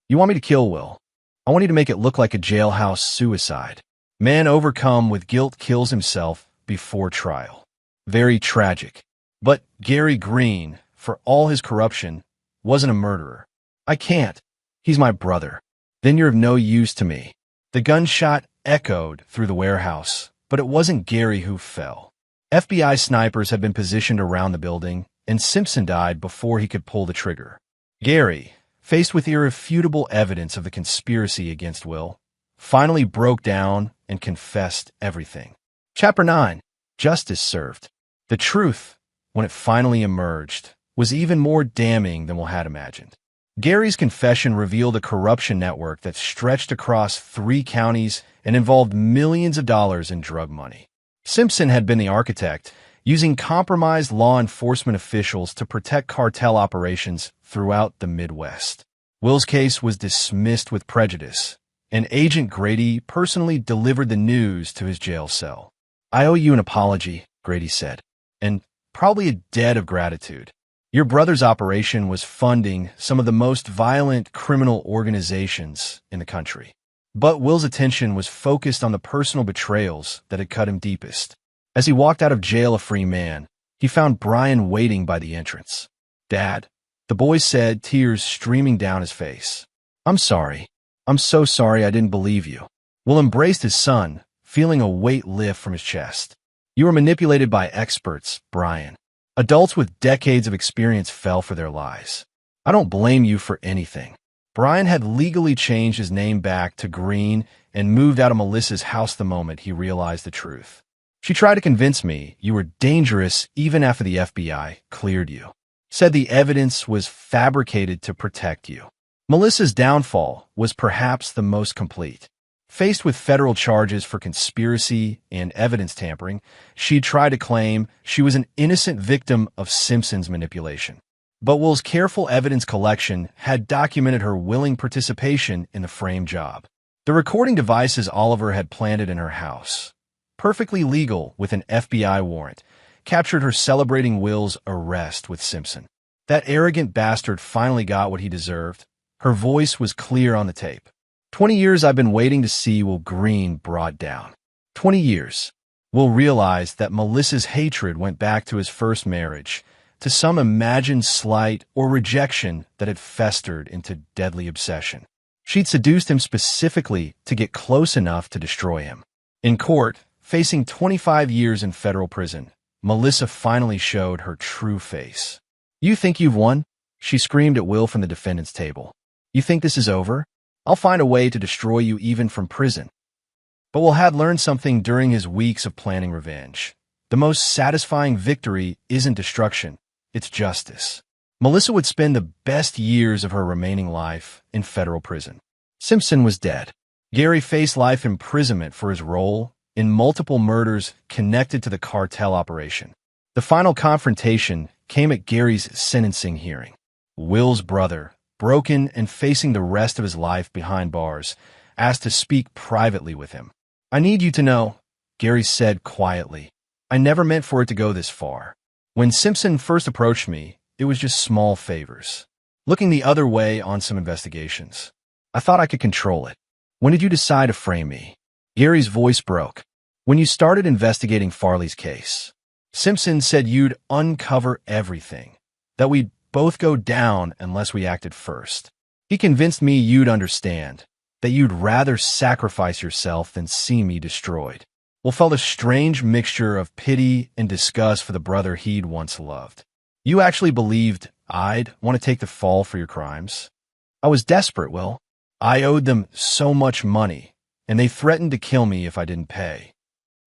You want me to kill Will. I want you to make it look like a jailhouse suicide. Man overcome with guilt kills himself before trial. Very tragic. But Gary Green, for all his corruption, wasn't a murderer. I can't. He's my brother. Then you're of no use to me. The gunshot echoed through the warehouse, but it wasn't Gary who fell. FBI snipers had been positioned around the building, and Simpson died before he could pull the trigger. Gary, faced with irrefutable evidence of the conspiracy against Will, finally broke down and confessed everything. Chapter 9. Justice Served. The truth, when it finally emerged, was even more damning than Will had imagined. Gary's confession revealed a corruption network that stretched across 3 counties and involved millions of dollars in drug money. Simpson had been the architect, using compromised law enforcement officials to protect cartel operations throughout the Midwest. Will's case was dismissed with prejudice, and Agent Grady personally delivered the news to his jail cell. I owe you an apology, Grady said, and probably a debt of gratitude. Your brother's operation was funding some of the most violent criminal organizations in the country. But Will's attention was focused on the personal betrayals that had cut him deepest. As he walked out of jail a free man, he found Brian waiting by the entrance. "Dad," the boy said, tears streaming down his face. "I'm sorry. I'm so sorry I didn't believe you." Will embraced his son, feeling a weight lift from his chest. "You were manipulated by experts, Brian. Adults with decades of experience fell for their lies. I don't blame you for anything." Brian had legally changed his name back to Green and moved out of Melissa's house the moment he realized the truth. "She tried to convince me you were dangerous even after the FBI cleared you. Said the evidence was fabricated to protect you." Melissa's downfall was perhaps the most complete. Faced with federal charges for conspiracy and evidence tampering, she tried to claim she was an innocent victim of Simpson's manipulation. But Will's careful evidence collection had documented her willing participation in the frame job. The recording devices Oliver had planted in her house, perfectly legal with an FBI warrant, captured her celebrating Will's arrest with Simpson. That arrogant bastard finally got what he deserved. Her voice was clear on the tape. 20 years I've been waiting to see Will Green brought down. 20 years. Will realized that Melissa's hatred went back to his first marriage, to some imagined slight or rejection that had festered into deadly obsession. She'd seduced him specifically to get close enough to destroy him. In court, facing 25 years in federal prison, Melissa finally showed her true face. "You think you've won?" she screamed at Will from the defendant's table. "You think this is over? I'll find a way to destroy you even from prison." But Will had learned something during his weeks of planning revenge. The most satisfying victory isn't destruction, it's justice. Melissa would spend the best years of her remaining life in federal prison. Simpson was dead. Gary faced life imprisonment for his role in multiple murders connected to the cartel operation. The final confrontation came at Gary's sentencing hearing. Will's brother, broken and facing the rest of his life behind bars, asked to speak privately with him. "I need you to know," Gary said quietly, "I never meant for it to go this far. When Simpson first approached me, it was just small favors. Looking the other way on some investigations. I thought I could control it. When did you decide to frame me?" Gary's voice broke. "When you started investigating Farley's case. Simpson said you'd uncover everything, that we'd both go down unless we acted first. He convinced me you'd understand, that you'd rather sacrifice yourself than see me destroyed." Will felt a strange mixture of pity and disgust for the brother he'd once loved. "You actually believed I'd want to take the fall for your crimes?" "I was desperate, Will. I owed them so much money, and they threatened to kill me if I didn't pay.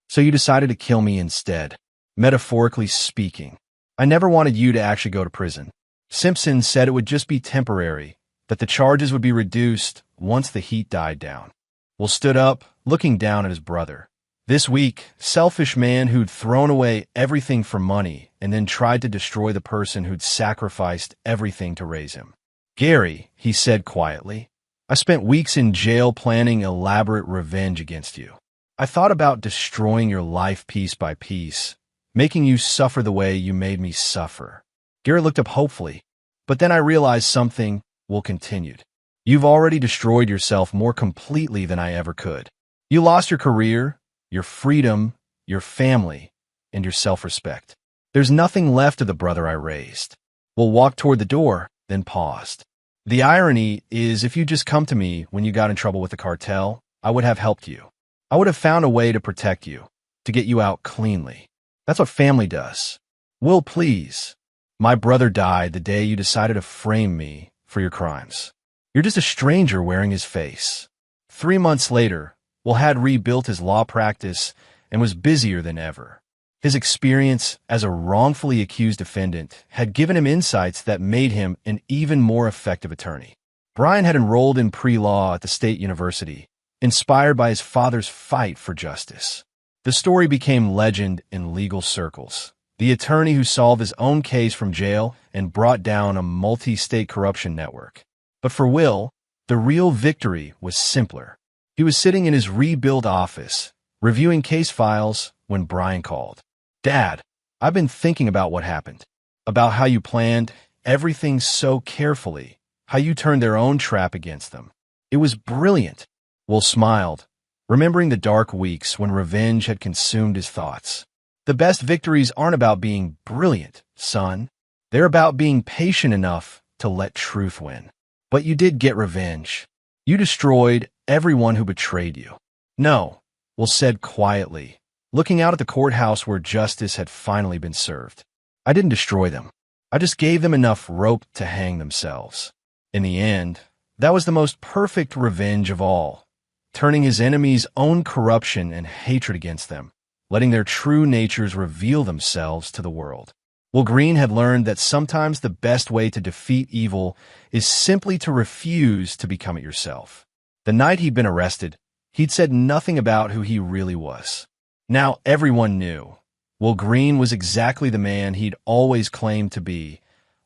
So you decided to kill me instead, metaphorically speaking. I never wanted you to actually go to prison. Simpson said it would just be temporary, that the charges would be reduced once the heat died down." Will stood up, looking down at his brother. This weak, selfish man who'd thrown away everything for money and then tried to destroy the person who'd sacrificed everything to raise him. "Gary," he said quietly, "I spent weeks in jail planning elaborate revenge against you. I thought about destroying your life piece by piece, making you suffer the way you made me suffer." Gary looked up hopefully, "But then I realized something," Will continued. "You've already destroyed yourself more completely than I ever could. You lost your career, your freedom, your family, and your self-respect. There's nothing left of the brother I raised." Will walked toward the door, then paused. "The irony is if you'd just come to me when you got in trouble with the cartel, I would have helped you. I would have found a way to protect you, to get you out cleanly. That's what family does. Will, please. My brother died the day you decided to frame me for your crimes. You're just a stranger wearing his face." 3 months later, Will had rebuilt his law practice and was busier than ever. His experience as a wrongfully accused defendant had given him insights that made him an even more effective attorney. Brian had enrolled in pre-law at the state university, inspired by his father's fight for justice. The story became legend in legal circles. The attorney who solved his own case from jail and brought down a multi-state corruption network. But for Will, the real victory was simpler. He was sitting in his rebuilt office, reviewing case files, when Brian called. "Dad, I've been thinking about what happened, about how you planned everything so carefully, how you turned their own trap against them. It was brilliant." Will smiled, remembering the dark weeks when revenge had consumed his thoughts. "The best victories aren't about being brilliant, son. They're about being patient enough to let truth win. But you did get revenge. You destroyed everyone who betrayed you." "No," Will said quietly, looking out at the courthouse where justice had finally been served. "I didn't destroy them. I just gave them enough rope to hang themselves." In the end, that was the most perfect revenge of all, turning his enemies' own corruption and hatred against them, letting their true natures reveal themselves to the world. Will Green had learned that sometimes the best way to defeat evil is simply to refuse to become it yourself. The night he'd been arrested, he'd said nothing about who he really was. Now everyone knew. Will Green was exactly the man he'd always claimed to be: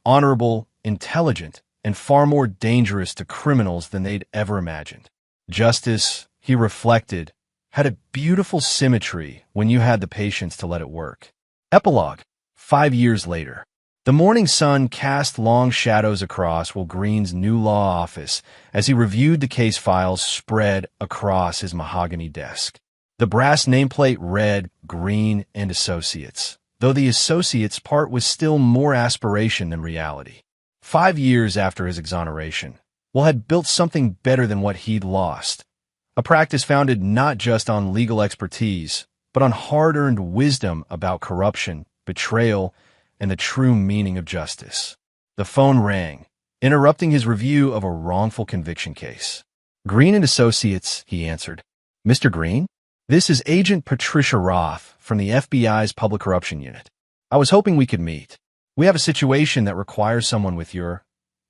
honorable, intelligent, and far more dangerous to criminals than they'd ever imagined. Justice, he reflected, had a beautiful symmetry when you had the patience to let it work. Epilogue. 5 years later. The morning sun cast long shadows across Will Green's new law office as he reviewed the case files spread across his mahogany desk. The brass nameplate read Green and Associates, though the Associates part was still more aspiration than reality. 5 years after his exoneration, Will had built something better than what he'd lost. A practice founded not just on legal expertise, but on hard-earned wisdom about corruption, betrayal, and the true meaning of justice. The phone rang, interrupting his review of a wrongful conviction case. "Green and Associates," he answered. "Mr. Green? This is Agent Patricia Roth from the FBI's Public Corruption Unit. I was hoping we could meet. We have a situation that requires someone with your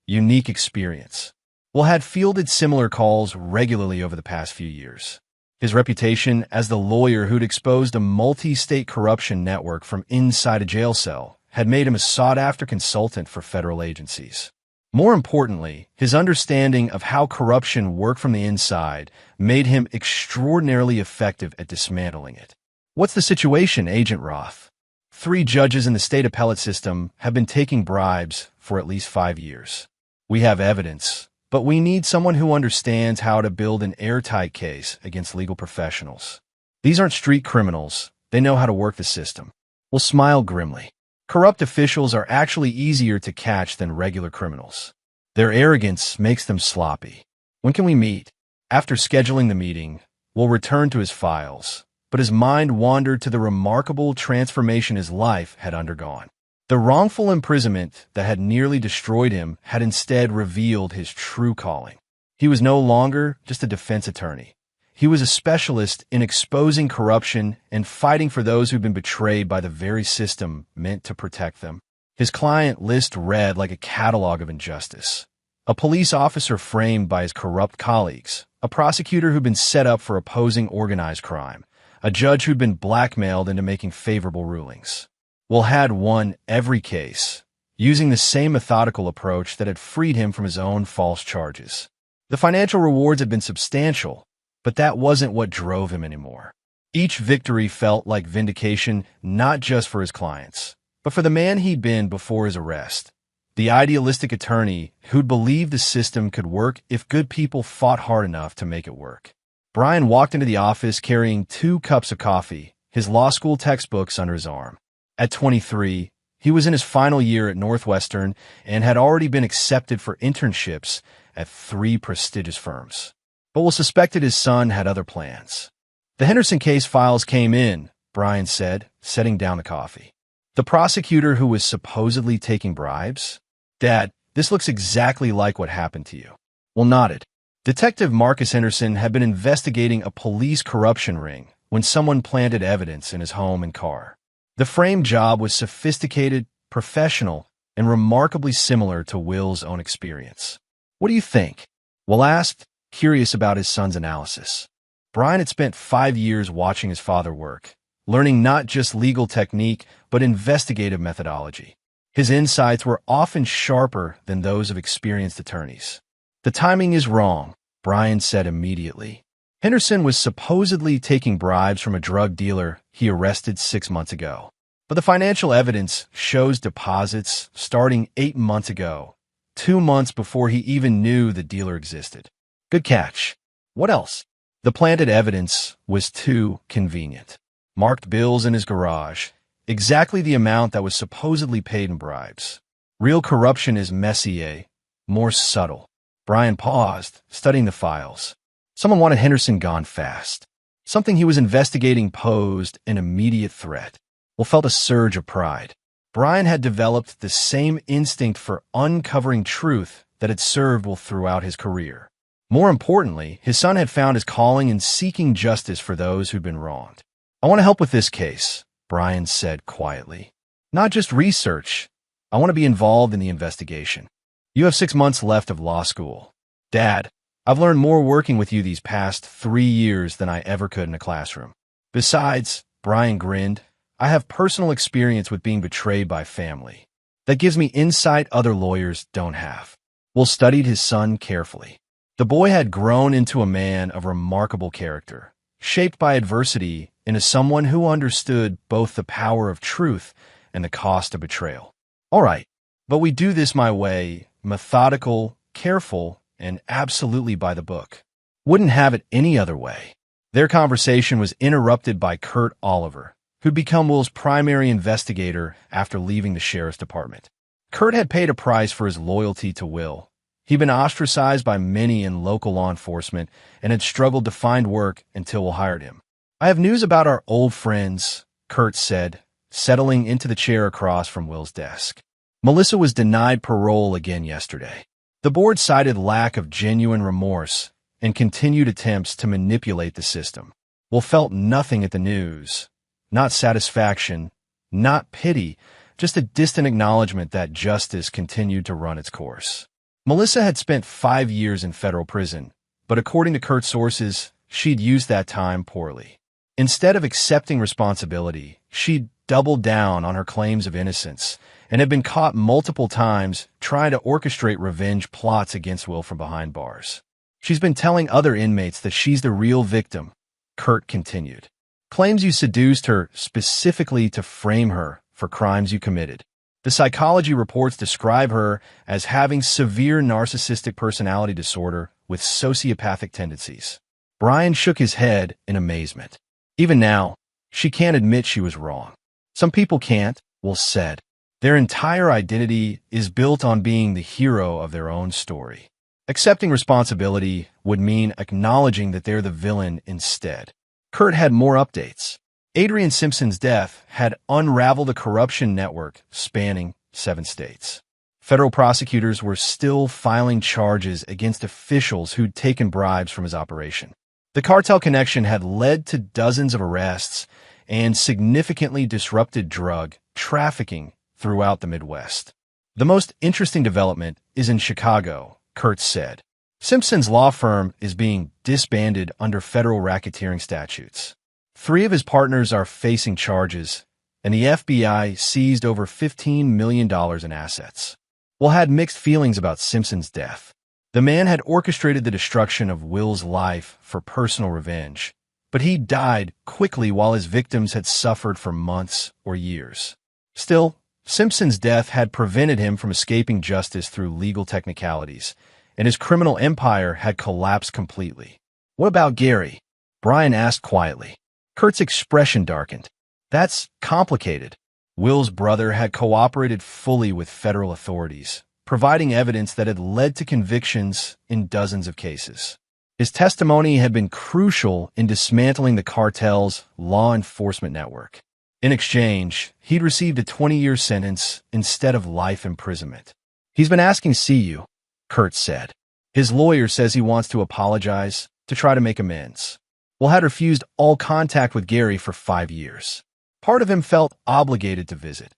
unique experience." Will had fielded similar calls regularly over the past few years. His reputation as the lawyer who'd exposed a multi-state corruption network from inside a jail cell had made him a sought-after consultant for federal agencies. More importantly, his understanding of how corruption worked from the inside made him extraordinarily effective at dismantling it. "What's the situation, Agent Roth?" 3 judges in the state appellate system have been taking bribes for at least 5 years. "We have evidence, but we need someone who understands how to build an airtight case against legal professionals. These aren't street criminals. They know how to work the system." Will smiled grimly. "Corrupt officials are actually easier to catch than regular criminals. Their arrogance makes them sloppy. When can we meet?" After scheduling the meeting, Will returned to his files, but his mind wandered to the remarkable transformation his life had undergone. The wrongful imprisonment that had nearly destroyed him had instead revealed his true calling. He was no longer just a defense attorney. He was a specialist in exposing corruption and fighting for those who'd been betrayed by the very system meant to protect them. His client list read like a catalog of injustice. A police officer framed by his corrupt colleagues, a prosecutor who'd been set up for opposing organized crime, a judge who'd been blackmailed into making favorable rulings. Will had won every case, using the same methodical approach that had freed him from his own false charges. The financial rewards had been substantial, but that wasn't what drove him anymore. Each victory felt like vindication not just for his clients, but for the man he'd been before his arrest. The idealistic attorney who'd believed the system could work if good people fought hard enough to make it work. Brian walked into the office carrying 2 cups of coffee, his law school textbooks under his arm. At 23, he was in his final year at Northwestern and had already been accepted for internships at 3 prestigious firms. But Will suspected his son had other plans. "The Henderson case files came in," Brian said, setting down the coffee. "The prosecutor who was supposedly taking bribes?" "Dad, this looks exactly like what happened to you." Will nodded. Detective Marcus Henderson had been investigating a police corruption ring when someone planted evidence in his home and car. The frame job was sophisticated, professional, and remarkably similar to Will's own experience. "What do you think?" Will asked, curious about his son's analysis. Brian had spent 5 years watching his father work, learning not just legal technique, but investigative methodology. His insights were often sharper than those of experienced attorneys. "The timing is wrong," Brian said immediately. Henderson was supposedly taking bribes from a drug dealer he arrested 6 months ago. But the financial evidence shows deposits starting 8 months ago, 2 months before he even knew the dealer existed. Good catch. What else? The planted evidence was too convenient. Marked bills in his garage, exactly the amount that was supposedly paid in bribes. Real corruption is messier, more subtle. Brian paused, studying the files. Someone wanted Henderson gone fast. Something he was investigating posed an immediate threat. Will felt a surge of pride. Brian had developed the same instinct for uncovering truth that had served Will throughout his career. More importantly, his son had found his calling in seeking justice for those who'd been wronged. I want to help with this case, Brian said quietly. Not just research. I want to be involved in the investigation. You have 6 months left of law school. Dad, I've learned more working with you these past 3 years than I ever could in a classroom. Besides, Brian grinned, I have personal experience with being betrayed by family. That gives me insight other lawyers don't have. Will studied his son carefully. The boy had grown into a man of remarkable character, shaped by adversity into someone who understood both the power of truth and the cost of betrayal. All right, but we do this my way, methodical, careful, and absolutely by the book. Wouldn't have it any other way. Their conversation was interrupted by Kurt Oliver, who'd become Will's primary investigator after leaving the sheriff's department. Kurt had paid a price for his loyalty to Will. He'd been ostracized by many in local law enforcement and had struggled to find work until Will hired him. I have news about our old friends, Kurt said, settling into the chair across from Will's desk. Melissa was denied parole again yesterday. The board cited lack of genuine remorse and continued attempts to manipulate the system. Will felt nothing at the news. Not satisfaction, not pity, just a distant acknowledgement that justice continued to run its course. Melissa had spent 5 years in federal prison, but according to Kurt's sources, she'd used that time poorly. Instead of accepting responsibility, she'd doubled down on her claims of innocence and had been caught multiple times trying to orchestrate revenge plots against Will from behind bars. She's been telling other inmates that she's the real victim, Kurt continued. Claims you seduced her specifically to frame her for crimes you committed. The psychology reports describe her as having severe narcissistic personality disorder with sociopathic tendencies. Brian shook his head in amazement. Even now, she can't admit she was wrong. Some people can't, Will said. Their entire identity is built on being the hero of their own story. Accepting responsibility would mean acknowledging that they're the villain instead. Kurt had more updates. Adrian Simpson's death had unraveled a corruption network spanning 7 states. Federal prosecutors were still filing charges against officials who'd taken bribes from his operation. The cartel connection had led to dozens of arrests and significantly disrupted drug trafficking throughout the Midwest. The most interesting development is in Chicago, Kurt said. Simpson's law firm is being disbanded under federal racketeering statutes. 3 of his partners are facing charges, and the FBI seized over $15 million in assets. Will had mixed feelings about Simpson's death. The man had orchestrated the destruction of Will's life for personal revenge, but he died quickly while his victims had suffered for months or years. Still, Simpson's death had prevented him from escaping justice through legal technicalities, and his criminal empire had collapsed completely. What about Gary? Brian asked quietly. Kurt's expression darkened. That's complicated. Will's brother had cooperated fully with federal authorities, providing evidence that had led to convictions in dozens of cases. His testimony had been crucial in dismantling the cartel's law enforcement network. In exchange, he'd received a 20-year sentence instead of life imprisonment. He's been asking to see you, Kurt said. His lawyer says he wants to apologize to try to make amends. Will had refused all contact with Gary for 5 years. Part of him felt obligated to visit.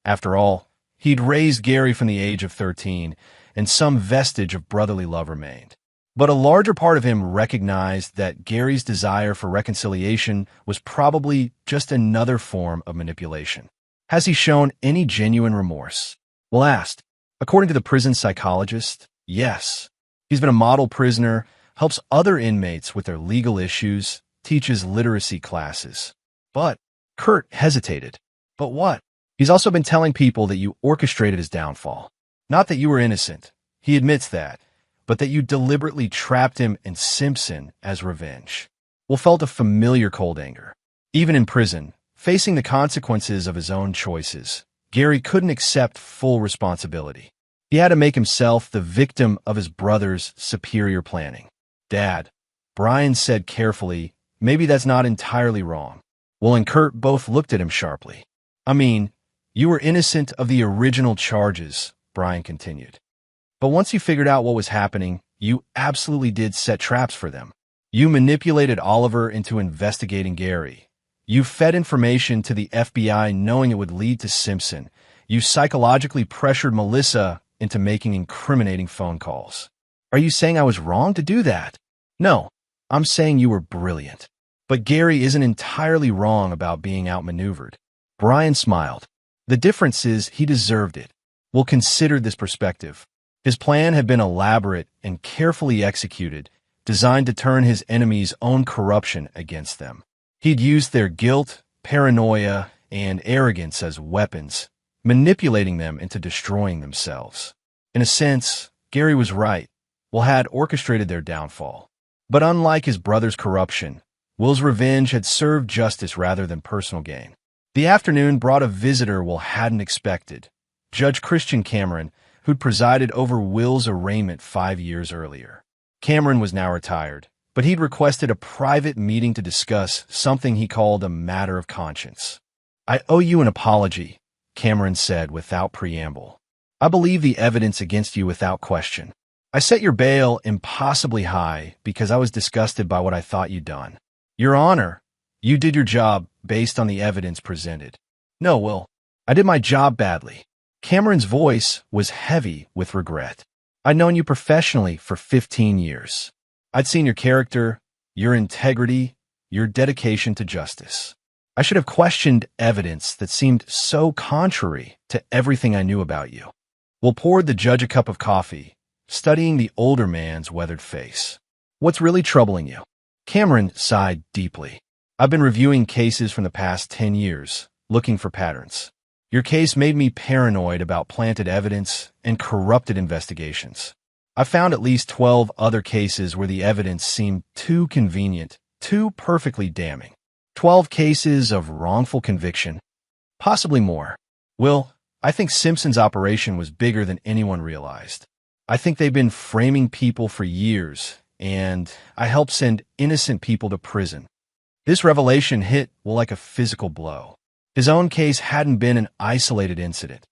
After all, he'd raised Gary from the age of 13, and some vestige of brotherly love remained. But a larger part of him recognized that Gary's desire for reconciliation was probably just another form of manipulation. Has he shown any genuine remorse? Will asked. According to the prison psychologist, yes. He's been a model prisoner, helps other inmates with their legal issues, teaches literacy classes. But Kurt hesitated. But what? He's also been telling people that you orchestrated his downfall. Not that you were innocent. He admits that. But that you deliberately trapped him and Simpson as revenge. Will felt a familiar cold anger. Even in prison, facing the consequences of his own choices, Gary couldn't accept full responsibility. He had to make himself the victim of his brother's superior planning. Dad, Brian said carefully, maybe that's not entirely wrong. Will and Kurt both looked at him sharply. I mean, you were innocent of the original charges, Brian continued. But once you figured out what was happening, you absolutely did set traps for them. You manipulated Oliver into investigating Gary. You fed information to the FBI knowing it would lead to Simpson. You psychologically pressured Melissa into making incriminating phone calls. Are you saying I was wrong to do that? No, I'm saying you were brilliant. But Gary isn't entirely wrong about being outmaneuvered. Brian smiled. The difference is he deserved it. We'll consider this perspective. His plan had been elaborate and carefully executed, designed to turn his enemies' own corruption against them. He'd used their guilt, paranoia, and arrogance as weapons, manipulating them into destroying themselves. In a sense, Gary was right. Will had orchestrated their downfall. But unlike his brother's corruption, Will's revenge had served justice rather than personal gain. The afternoon brought a visitor Will hadn't expected, Judge Christian Cameron, who'd presided over Will's arraignment 5 years earlier. Cameron was now retired, but he'd requested a private meeting to discuss something he called a matter of conscience. I owe you an apology, Cameron said without preamble. I believe the evidence against you without question. I set your bail impossibly high because I was disgusted by what I thought you'd done. Your Honor, you did your job based on the evidence presented. No, Will, I did my job badly. Cameron's voice was heavy with regret. I'd known you professionally for 15 years. I'd seen your character, your integrity, your dedication to justice. I should have questioned evidence that seemed so contrary to everything I knew about you. Will poured the judge a cup of coffee, studying the older man's weathered face. What's really troubling you? Cameron sighed deeply. I've been reviewing cases from the past 10 years, looking for patterns. Your case made me paranoid about planted evidence and corrupted investigations. I found at least 12 other cases where the evidence seemed too convenient, too perfectly damning. 12 cases of wrongful conviction, possibly more. Will, I think Simpson's operation was bigger than anyone realized. I think they've been framing people for years, and I helped send innocent people to prison. This revelation hit Will like a physical blow. His own case hadn't been an isolated incident.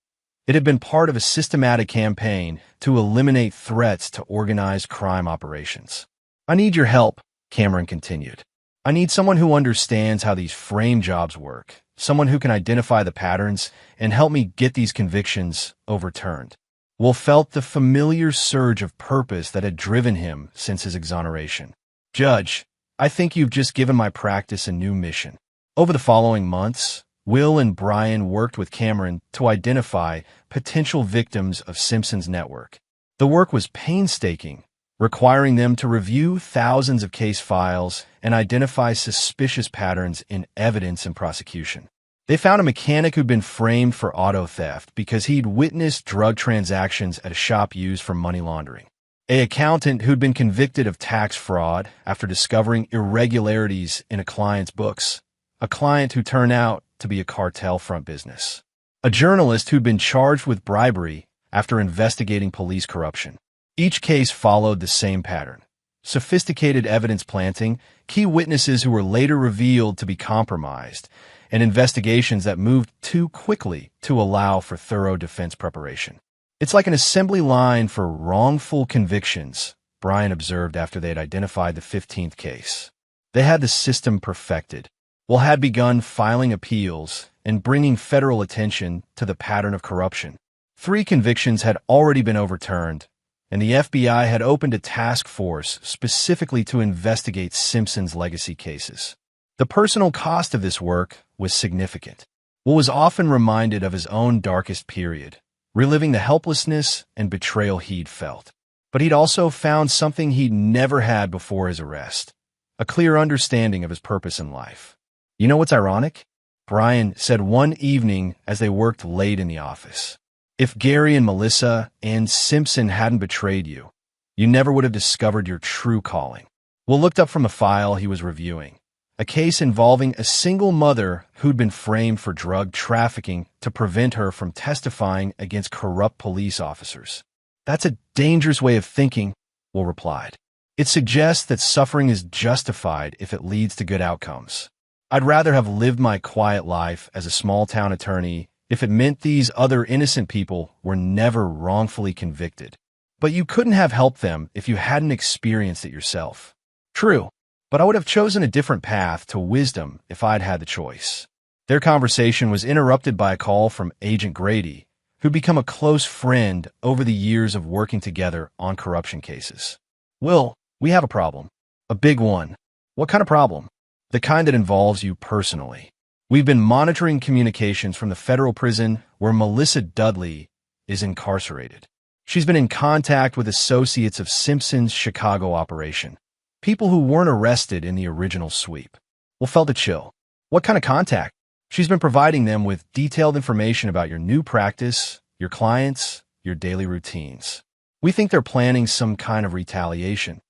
It had been part of a systematic campaign to eliminate threats to organized crime operations. I need your help, Cameron continued. I need someone who understands how these frame jobs work, someone who can identify the patterns and help me get these convictions overturned. Will felt the familiar surge of purpose that had driven him since his exoneration. Judge, I think you've just given my practice a new mission. Over the following months, Will and Brian worked with Cameron to identify potential victims of Simpson's network. The work was painstaking, requiring them to review thousands of case files and identify suspicious patterns in evidence and prosecution. They found a mechanic who'd been framed for auto theft because he'd witnessed drug transactions at a shop used for money laundering. An accountant who'd been convicted of tax fraud after discovering irregularities in a client's books. A client who turned out to be a cartel front business. A journalist who'd been charged with bribery after investigating police corruption. Each case followed the same pattern. Sophisticated evidence planting, key witnesses who were later revealed to be compromised, and investigations that moved too quickly to allow for thorough defense preparation. It's like an assembly line for wrongful convictions, Brian observed after they had identified the 15th case. They had the system perfected. Will had begun filing appeals and bringing federal attention to the pattern of corruption. 3 convictions had already been overturned, and the FBI had opened a task force specifically to investigate Simpson's legacy cases. The personal cost of this work was significant. Will was often reminded of his own darkest period, reliving the helplessness and betrayal he'd felt. But he'd also found something he'd never had before his arrest, a clear understanding of his purpose in life. You know what's ironic? Brian said one evening as they worked late in the office. If Gary and Melissa and Simpson hadn't betrayed you, you never would have discovered your true calling. Will looked up from a file he was reviewing, a case involving a single mother who'd been framed for drug trafficking to prevent her from testifying against corrupt police officers. That's a dangerous way of thinking, Will replied. It suggests that suffering is justified if it leads to good outcomes. I'd rather have lived my quiet life as a small-town attorney if it meant these other innocent people were never wrongfully convicted. But you couldn't have helped them if you hadn't experienced it yourself. True, but I would have chosen a different path to wisdom if I'd had the choice. Their conversation was interrupted by a call from Agent Grady, who'd become a close friend over the years of working together on corruption cases. Will, we have a problem. A big one. What kind of problem? The kind that involves you personally. We've been monitoring communications from the federal prison where Melissa Dudley is incarcerated. She's been in contact with associates of Simpson's Chicago operation, people who weren't arrested in the original sweep. Will felt a chill. What kind of contact? She's been providing them with detailed information about your new practice, your clients, your daily routines. We think they're planning some kind of retaliation.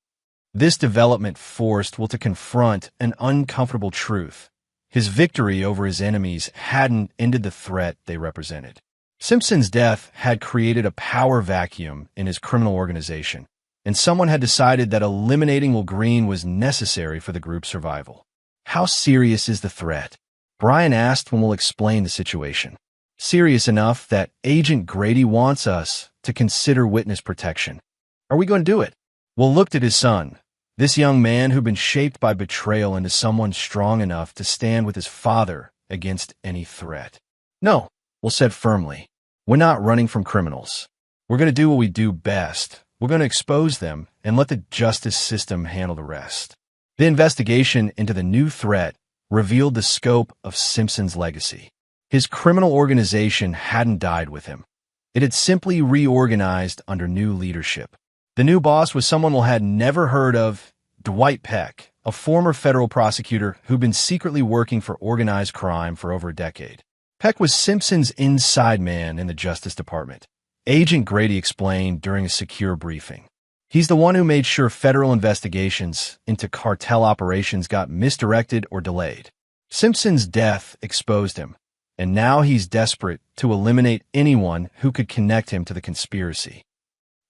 This development forced Will to confront an uncomfortable truth. His victory over his enemies hadn't ended the threat they represented. Simpson's death had created a power vacuum in his criminal organization, and someone had decided that eliminating Will Green was necessary for the group's survival. How serious is the threat? Brian asked when Will explained the situation. Serious enough that Agent Grady wants us to consider witness protection. Are we going to do it? Will looked at his son, this young man who'd been shaped by betrayal into someone strong enough to stand with his father against any threat. No, Will said firmly. We're not running from criminals. We're going to do what we do best. We're going to expose them and let the justice system handle the rest. The investigation into the new threat revealed the scope of Simpson's legacy. His criminal organization hadn't died with him. It had simply reorganized under new leadership. The new boss was someone Will had never heard of, Dwight Peck, a former federal prosecutor who'd been secretly working for organized crime for over a decade. Peck was Simpson's inside man in the Justice Department. Agent Grady explained during a secure briefing. He's the one who made sure federal investigations into cartel operations got misdirected or delayed. Simpson's death exposed him, and now he's desperate to eliminate anyone who could connect him to the conspiracy.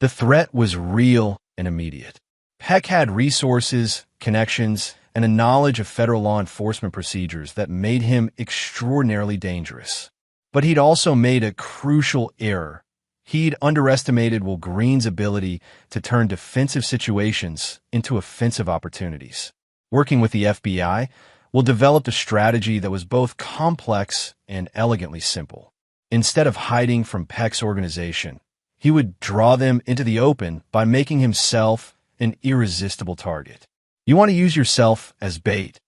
The threat was real and immediate. Peck had resources, connections, and a knowledge of federal law enforcement procedures that made him extraordinarily dangerous. But he'd also made a crucial error. He'd underestimated Will Green's ability to turn defensive situations into offensive opportunities. Working with the FBI, Will developed a strategy that was both complex and elegantly simple. Instead of hiding from Peck's organization, he would draw them into the open by making himself an irresistible target. You want to use yourself as bait,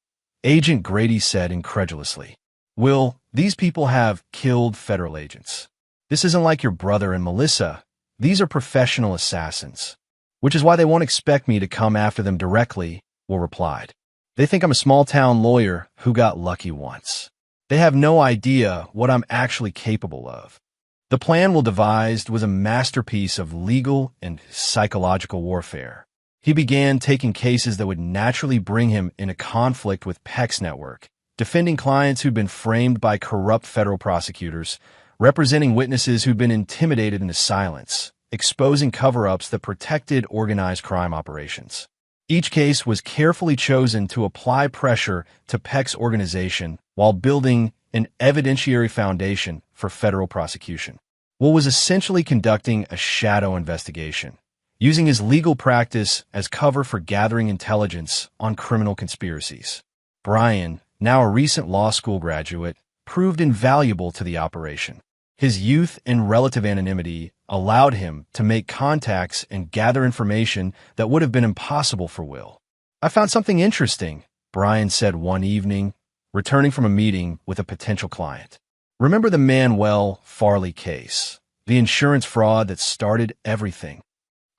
Agent Grady said incredulously. Will, these people have killed federal agents. This isn't like your brother and Melissa. These are professional assassins, which is why they won't expect me to come after them directly, Will replied. They think I'm a small-town lawyer who got lucky once. They have no idea what I'm actually capable of. The plan Will devised was a masterpiece of legal and psychological warfare. He began taking cases that would naturally bring him in a conflict with Peck's network, defending clients who'd been framed by corrupt federal prosecutors, representing witnesses who'd been intimidated into silence, exposing cover-ups that protected organized crime operations. Each case was carefully chosen to apply pressure to Peck's organization while building an evidentiary foundation for federal prosecution. Will was essentially conducting a shadow investigation, using his legal practice as cover for gathering intelligence on criminal conspiracies. Brian, now a recent law school graduate, proved invaluable to the operation. His youth and relative anonymity allowed him to make contacts and gather information that would have been impossible for Will. I found something interesting, Brian said one evening, returning from a meeting with a potential client. Remember the Manuel Farley case, the insurance fraud that started everything?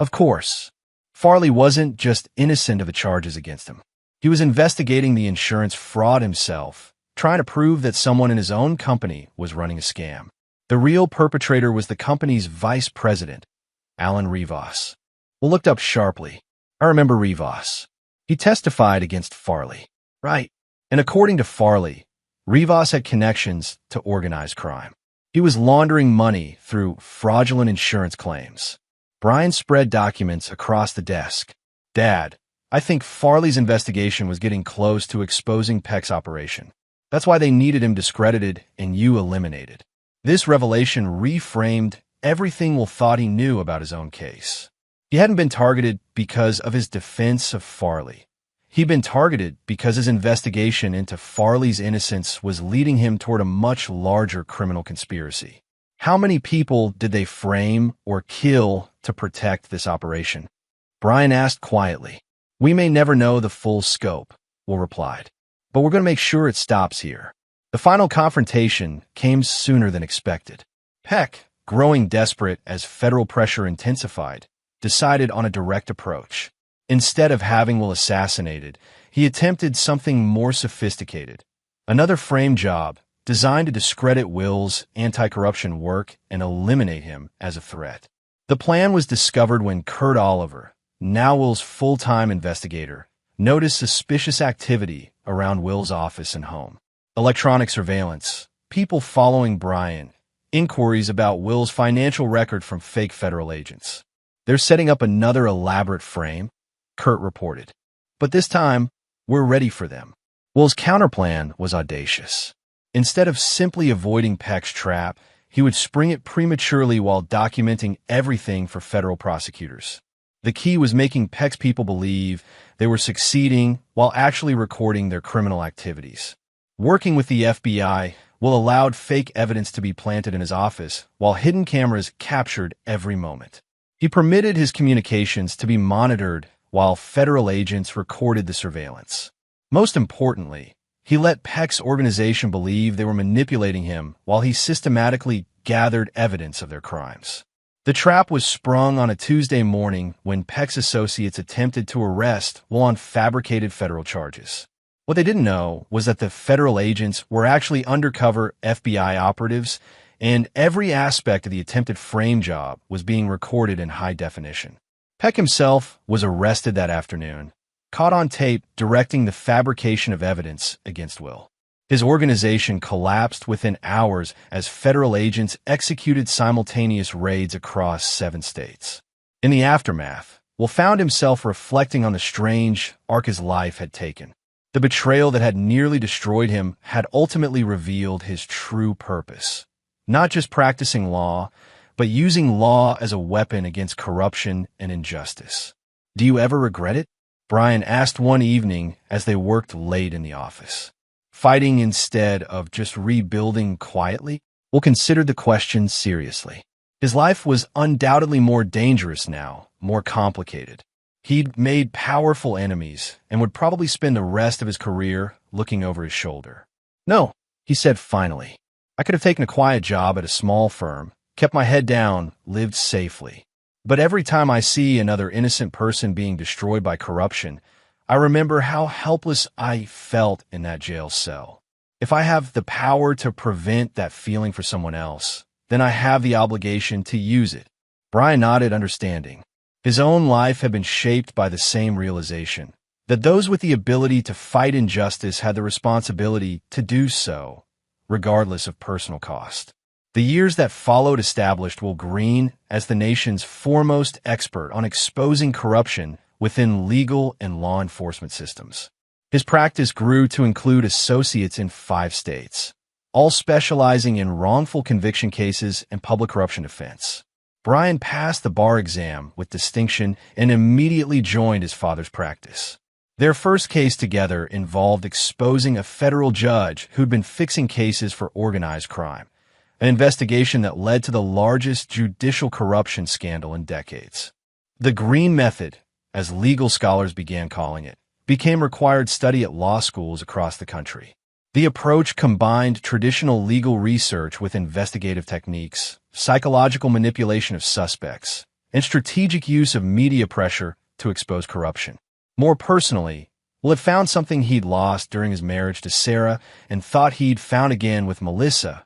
Of course, Farley wasn't just innocent of the charges against him. He was investigating the insurance fraud himself, trying to prove that someone in his own company was running a scam. The real perpetrator was the company's vice president, Alan Rivas. Will looked up sharply. I remember Rivas. He testified against Farley. Right. And according to Farley, Rivas had connections to organized crime. He was laundering money through fraudulent insurance claims. Brian spread documents across the desk. Dad, I think Farley's investigation was getting close to exposing Peck's operation. That's why they needed him discredited and you eliminated. This revelation reframed everything Will thought he knew about his own case. He hadn't been targeted because of his defense of Farley. He'd been targeted because his investigation into Farley's innocence was leading him toward a much larger criminal conspiracy. How many people did they frame or kill to protect this operation? Brian asked quietly. We may never know the full scope, Will replied, but we're going to make sure it stops here. The final confrontation came sooner than expected. Peck, growing desperate as federal pressure intensified, decided on a direct approach. Instead of having Will assassinated, he attempted something more sophisticated. Another frame job designed to discredit Will's anti-corruption work and eliminate him as a threat. The plan was discovered when Kurt Oliver, now Will's full-time investigator, noticed suspicious activity around Will's office and home. Electronic surveillance, people following Brian, inquiries about Will's financial record from fake federal agents. They're setting up another elaborate frame, Kurt reported. But this time, we're ready for them. Will's counterplan was audacious. Instead of simply avoiding Peck's trap, he would spring it prematurely while documenting everything for federal prosecutors. The key was making Peck's people believe they were succeeding while actually recording their criminal activities. Working with the FBI, Will allowed fake evidence to be planted in his office while hidden cameras captured every moment. He permitted his communications to be monitored while federal agents recorded the surveillance. Most importantly, he let Peck's organization believe they were manipulating him while he systematically gathered evidence of their crimes. The trap was sprung on a Tuesday morning when Peck's associates attempted to arrest Will on fabricated federal charges. What they didn't know was that the federal agents were actually undercover FBI operatives, and every aspect of the attempted frame job was being recorded in high definition. Peck himself was arrested that afternoon, caught on tape directing the fabrication of evidence against Will. His organization collapsed within hours as federal agents executed simultaneous raids across 7 states. In the aftermath, Will found himself reflecting on the strange arc his life had taken. The betrayal that had nearly destroyed him had ultimately revealed his true purpose. Not just practicing law, but using law as a weapon against corruption and injustice. Do you ever regret it? Brian asked one evening as they worked late in the office. Fighting instead of just rebuilding quietly? Will considered the question seriously. His life was undoubtedly more dangerous now, more complicated. He'd made powerful enemies and would probably spend the rest of his career looking over his shoulder. No, he said finally. I could have taken a quiet job at a small firm, kept my head down, lived safely. But every time I see another innocent person being destroyed by corruption, I remember how helpless I felt in that jail cell. If I have the power to prevent that feeling for someone else, then I have the obligation to use it. Brian nodded, understanding. His own life had been shaped by the same realization, that those with the ability to fight injustice had the responsibility to do so, regardless of personal cost. The years that followed established Will Green as the nation's foremost expert on exposing corruption within legal and law enforcement systems. His practice grew to include associates in 5 states, all specializing in wrongful conviction cases and public corruption defense. Brian passed the bar exam with distinction and immediately joined his father's practice. Their first case together involved exposing a federal judge who'd been fixing cases for organized crime, an investigation that led to the largest judicial corruption scandal in decades. The Green Method, as legal scholars began calling it, became required study at law schools across the country. The approach combined traditional legal research with investigative techniques, psychological manipulation of suspects, and strategic use of media pressure to expose corruption. More personally, Will had found something he'd lost during his marriage to Sarah and thought he'd found again with Melissa: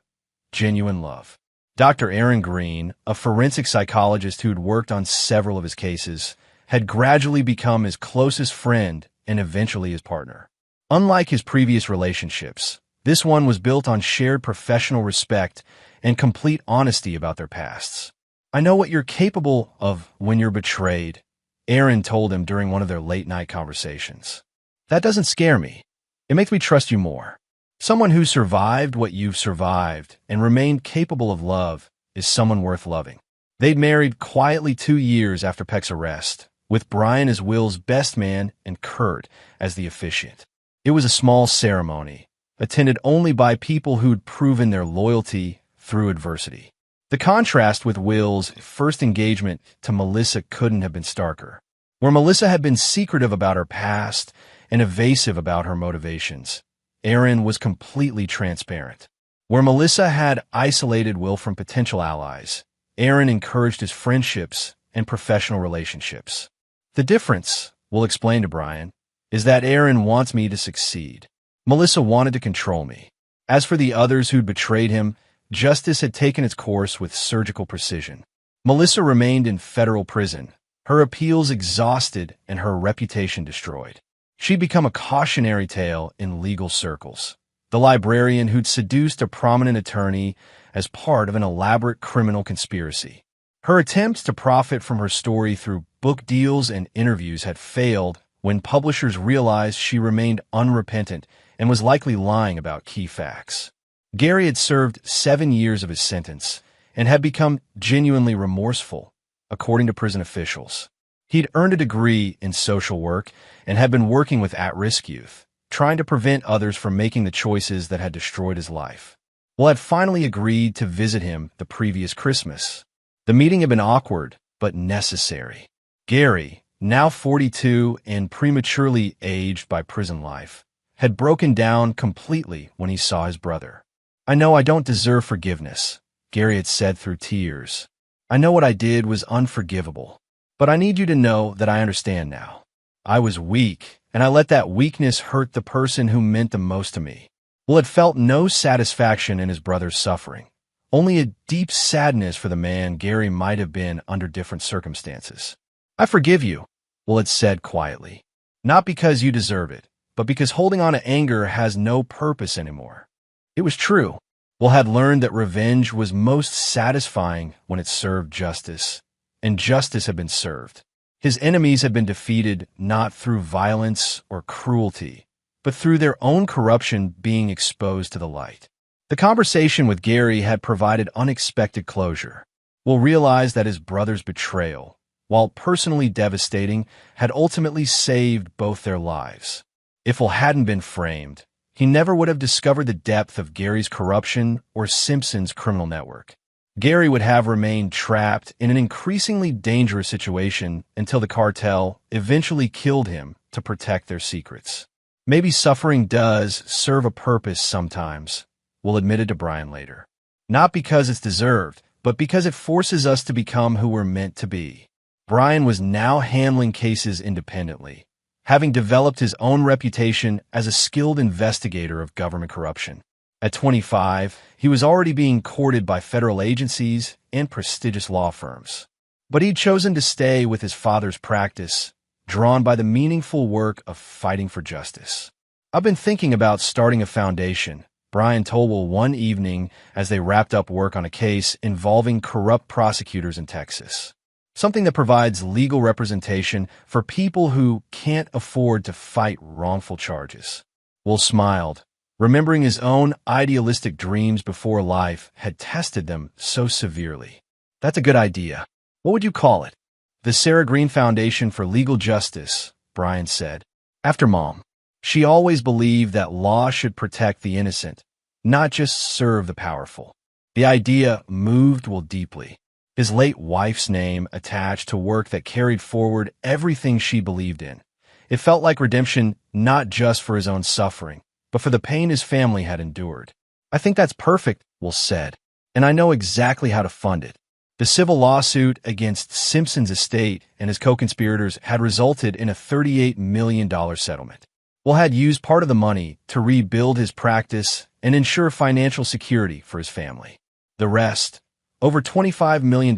genuine love. Dr. Aaron Green, a forensic psychologist who'd worked on several of his cases, had gradually become his closest friend and eventually his partner. Unlike his previous relationships, this one was built on shared professional respect and complete honesty about their pasts. "I know what you're capable of when you're betrayed," Aaron told him during one of their late-night conversations. "That doesn't scare me. It makes me trust you more. Someone who survived what you've survived and remained capable of love is someone worth loving." They'd married quietly 2 years after Peck's arrest, with Brian as Will's best man and Kurt as the officiant. It was a small ceremony, attended only by people who'd proven their loyalty through adversity. The contrast with Will's first engagement to Melissa couldn't have been starker. Where Melissa had been secretive about her past and evasive about her motivations, Aaron was completely transparent. Where Melissa had isolated Will from potential allies, Aaron encouraged his friendships and professional relationships. "The difference," Will explain to Brian, "is that Aaron wants me to succeed. Melissa wanted to control me. As for the others who'd betrayed him, justice had taken its course with surgical precision. Melissa remained in federal prison, her appeals exhausted and her reputation destroyed. She'd become a cautionary tale in legal circles, the librarian who'd seduced a prominent attorney as part of an elaborate criminal conspiracy. Her attempts to profit from her story through book deals and interviews had failed when publishers realized she remained unrepentant and was likely lying about key facts. Gary had served 7 years of his sentence and had become genuinely remorseful, according to prison officials. He'd earned a degree in social work and had been working with at-risk youth, trying to prevent others from making the choices that had destroyed his life. Will had finally agreed to visit him the previous Christmas. The meeting had been awkward, but necessary. Gary, now 42 and prematurely aged by prison life, had broken down completely when he saw his brother. "I know I don't deserve forgiveness," Gary had said through tears. "I know what I did was unforgivable, but I need you to know that I understand now. I was weak, and I let that weakness hurt the person who meant the most to me." Will had felt no satisfaction in his brother's suffering, only a deep sadness for the man Gary might have been under different circumstances. "I forgive you," Will had said quietly. "Not because you deserve it, but because holding on to anger has no purpose anymore." It was true. Will had learned that revenge was most satisfying when it served justice, and justice had been served. His enemies had been defeated not through violence or cruelty, but through their own corruption being exposed to the light. The conversation with Gary had provided unexpected closure. Will realized that his brother's betrayal, while personally devastating, had ultimately saved both their lives. If Will hadn't been framed, he never would have discovered the depth of Gary's corruption or Simpson's criminal network. Gary would have remained trapped in an increasingly dangerous situation until the cartel eventually killed him to protect their secrets. "Maybe suffering does serve a purpose sometimes," Will admitted to Brian later. "Not because it's deserved, but because it forces us to become who we're meant to be." Brian was now handling cases independently, having developed his own reputation as a skilled investigator of government corruption. At 25, he was already being courted by federal agencies and prestigious law firms. But he'd chosen to stay with his father's practice, drawn by the meaningful work of fighting for justice. "I've been thinking about starting a foundation," Brian told Will one evening as they wrapped up work on a case involving corrupt prosecutors in Texas. "Something that provides legal representation for people who can't afford to fight wrongful charges." Will smiled, remembering his own idealistic dreams before life had tested them so severely. "That's a good idea. What would you call it?" "The Sarah Green Foundation for Legal Justice," Brian said. "After Mom. She always believed that law should protect the innocent, not just serve the powerful." The idea moved Will deeply. His late wife's name attached to work that carried forward everything she believed in. It felt like redemption not just for his own suffering, but for the pain his family had endured. "I think that's perfect," Will said, "and I know exactly how to fund it." The civil lawsuit against Simpson's estate and his co-conspirators had resulted in a $38 million settlement. Will had used part of the money to rebuild his practice and ensure financial security for his family. The rest, over $25 million,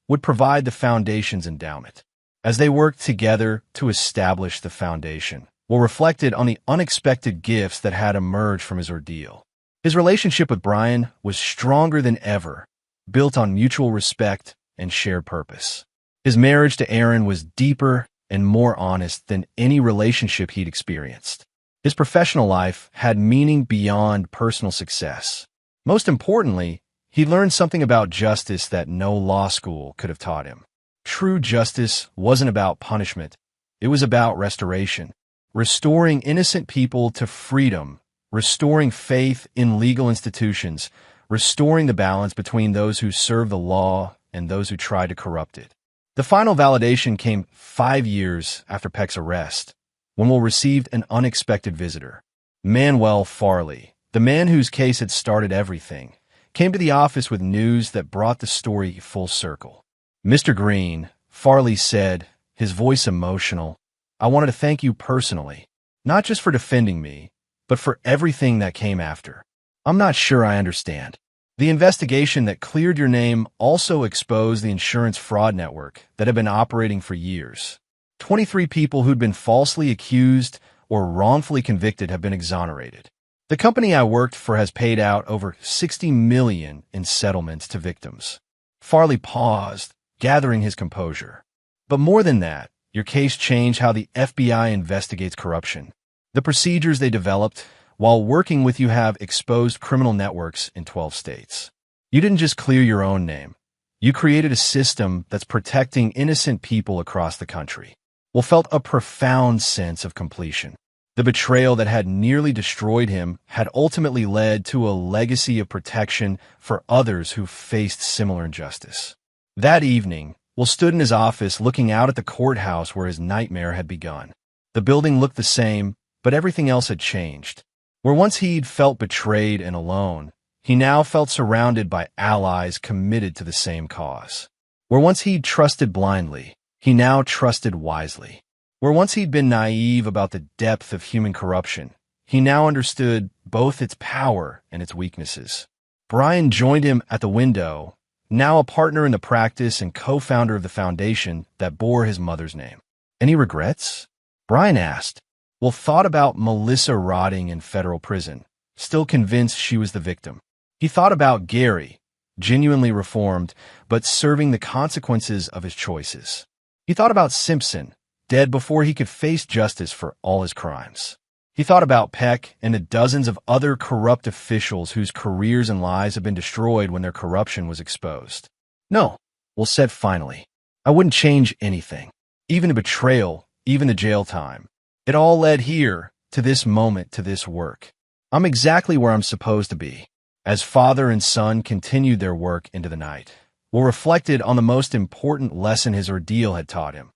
would provide the foundation's endowment. As they worked together to establish the foundation, Will reflected on the unexpected gifts that had emerged from his ordeal. His relationship with Brian was stronger than ever, built on mutual respect and shared purpose. His marriage to Erin was deeper and more honest than any relationship he'd experienced. His professional life had meaning beyond personal success. Most importantly, he learned something about justice that no law school could have taught him. True justice wasn't about punishment. It was about restoration, restoring innocent people to freedom, restoring faith in legal institutions, restoring the balance between those who serve the law and those who try to corrupt it. The final validation came 5 years after Peck's arrest, when Will received an unexpected visitor. Manuel Farley, the man whose case had started everything, came to the office with news that brought the story full circle. "Mr. Green," Farley said, his voice emotional, "I wanted to thank you personally, not just for defending me, but for everything that came after. I'm not sure I understand. The investigation that cleared your name also exposed the insurance fraud network that had been operating for years. 23 people who'd been falsely accused or wrongfully convicted have been exonerated. The company I worked for has paid out over $60 million in settlements to victims." Farley paused, gathering his composure. "But more than that, your case changed how the FBI investigates corruption. The procedures they developed while working with you have exposed criminal networks in 12 states. You didn't just clear your own name. You created a system that's protecting innocent people across the country." Will felt a profound sense of completion. The betrayal that had nearly destroyed him had ultimately led to a legacy of protection for others who faced similar injustice. That evening, Will stood in his office looking out at the courthouse where his nightmare had begun. The building looked the same, but everything else had changed. Where once he'd felt betrayed and alone, he now felt surrounded by allies committed to the same cause. Where once he'd trusted blindly, he now trusted wisely. Where once he'd been naive about the depth of human corruption, he now understood both its power and its weaknesses. Brian joined him at the window, now a partner in the practice and co-founder of the foundation that bore his mother's name. "Any regrets?" Brian asked. Will thought about Melissa rotting in federal prison, still convinced she was the victim. He thought about Gary, genuinely reformed, but serving the consequences of his choices. He thought about Simpson, dead before he could face justice for all his crimes. He thought about Peck and the dozens of other corrupt officials whose careers and lives had been destroyed when their corruption was exposed. "No," Will said finally, "I wouldn't change anything. Even the betrayal, even the jail time. It all led here, to this moment, to this work. I'm exactly where I'm supposed to be." As father and son continued their work into the night, Will reflected on the most important lesson his ordeal had taught him.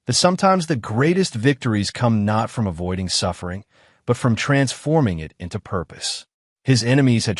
That sometimes the greatest victories come not from avoiding suffering, but from transforming it into purpose. His enemies had tried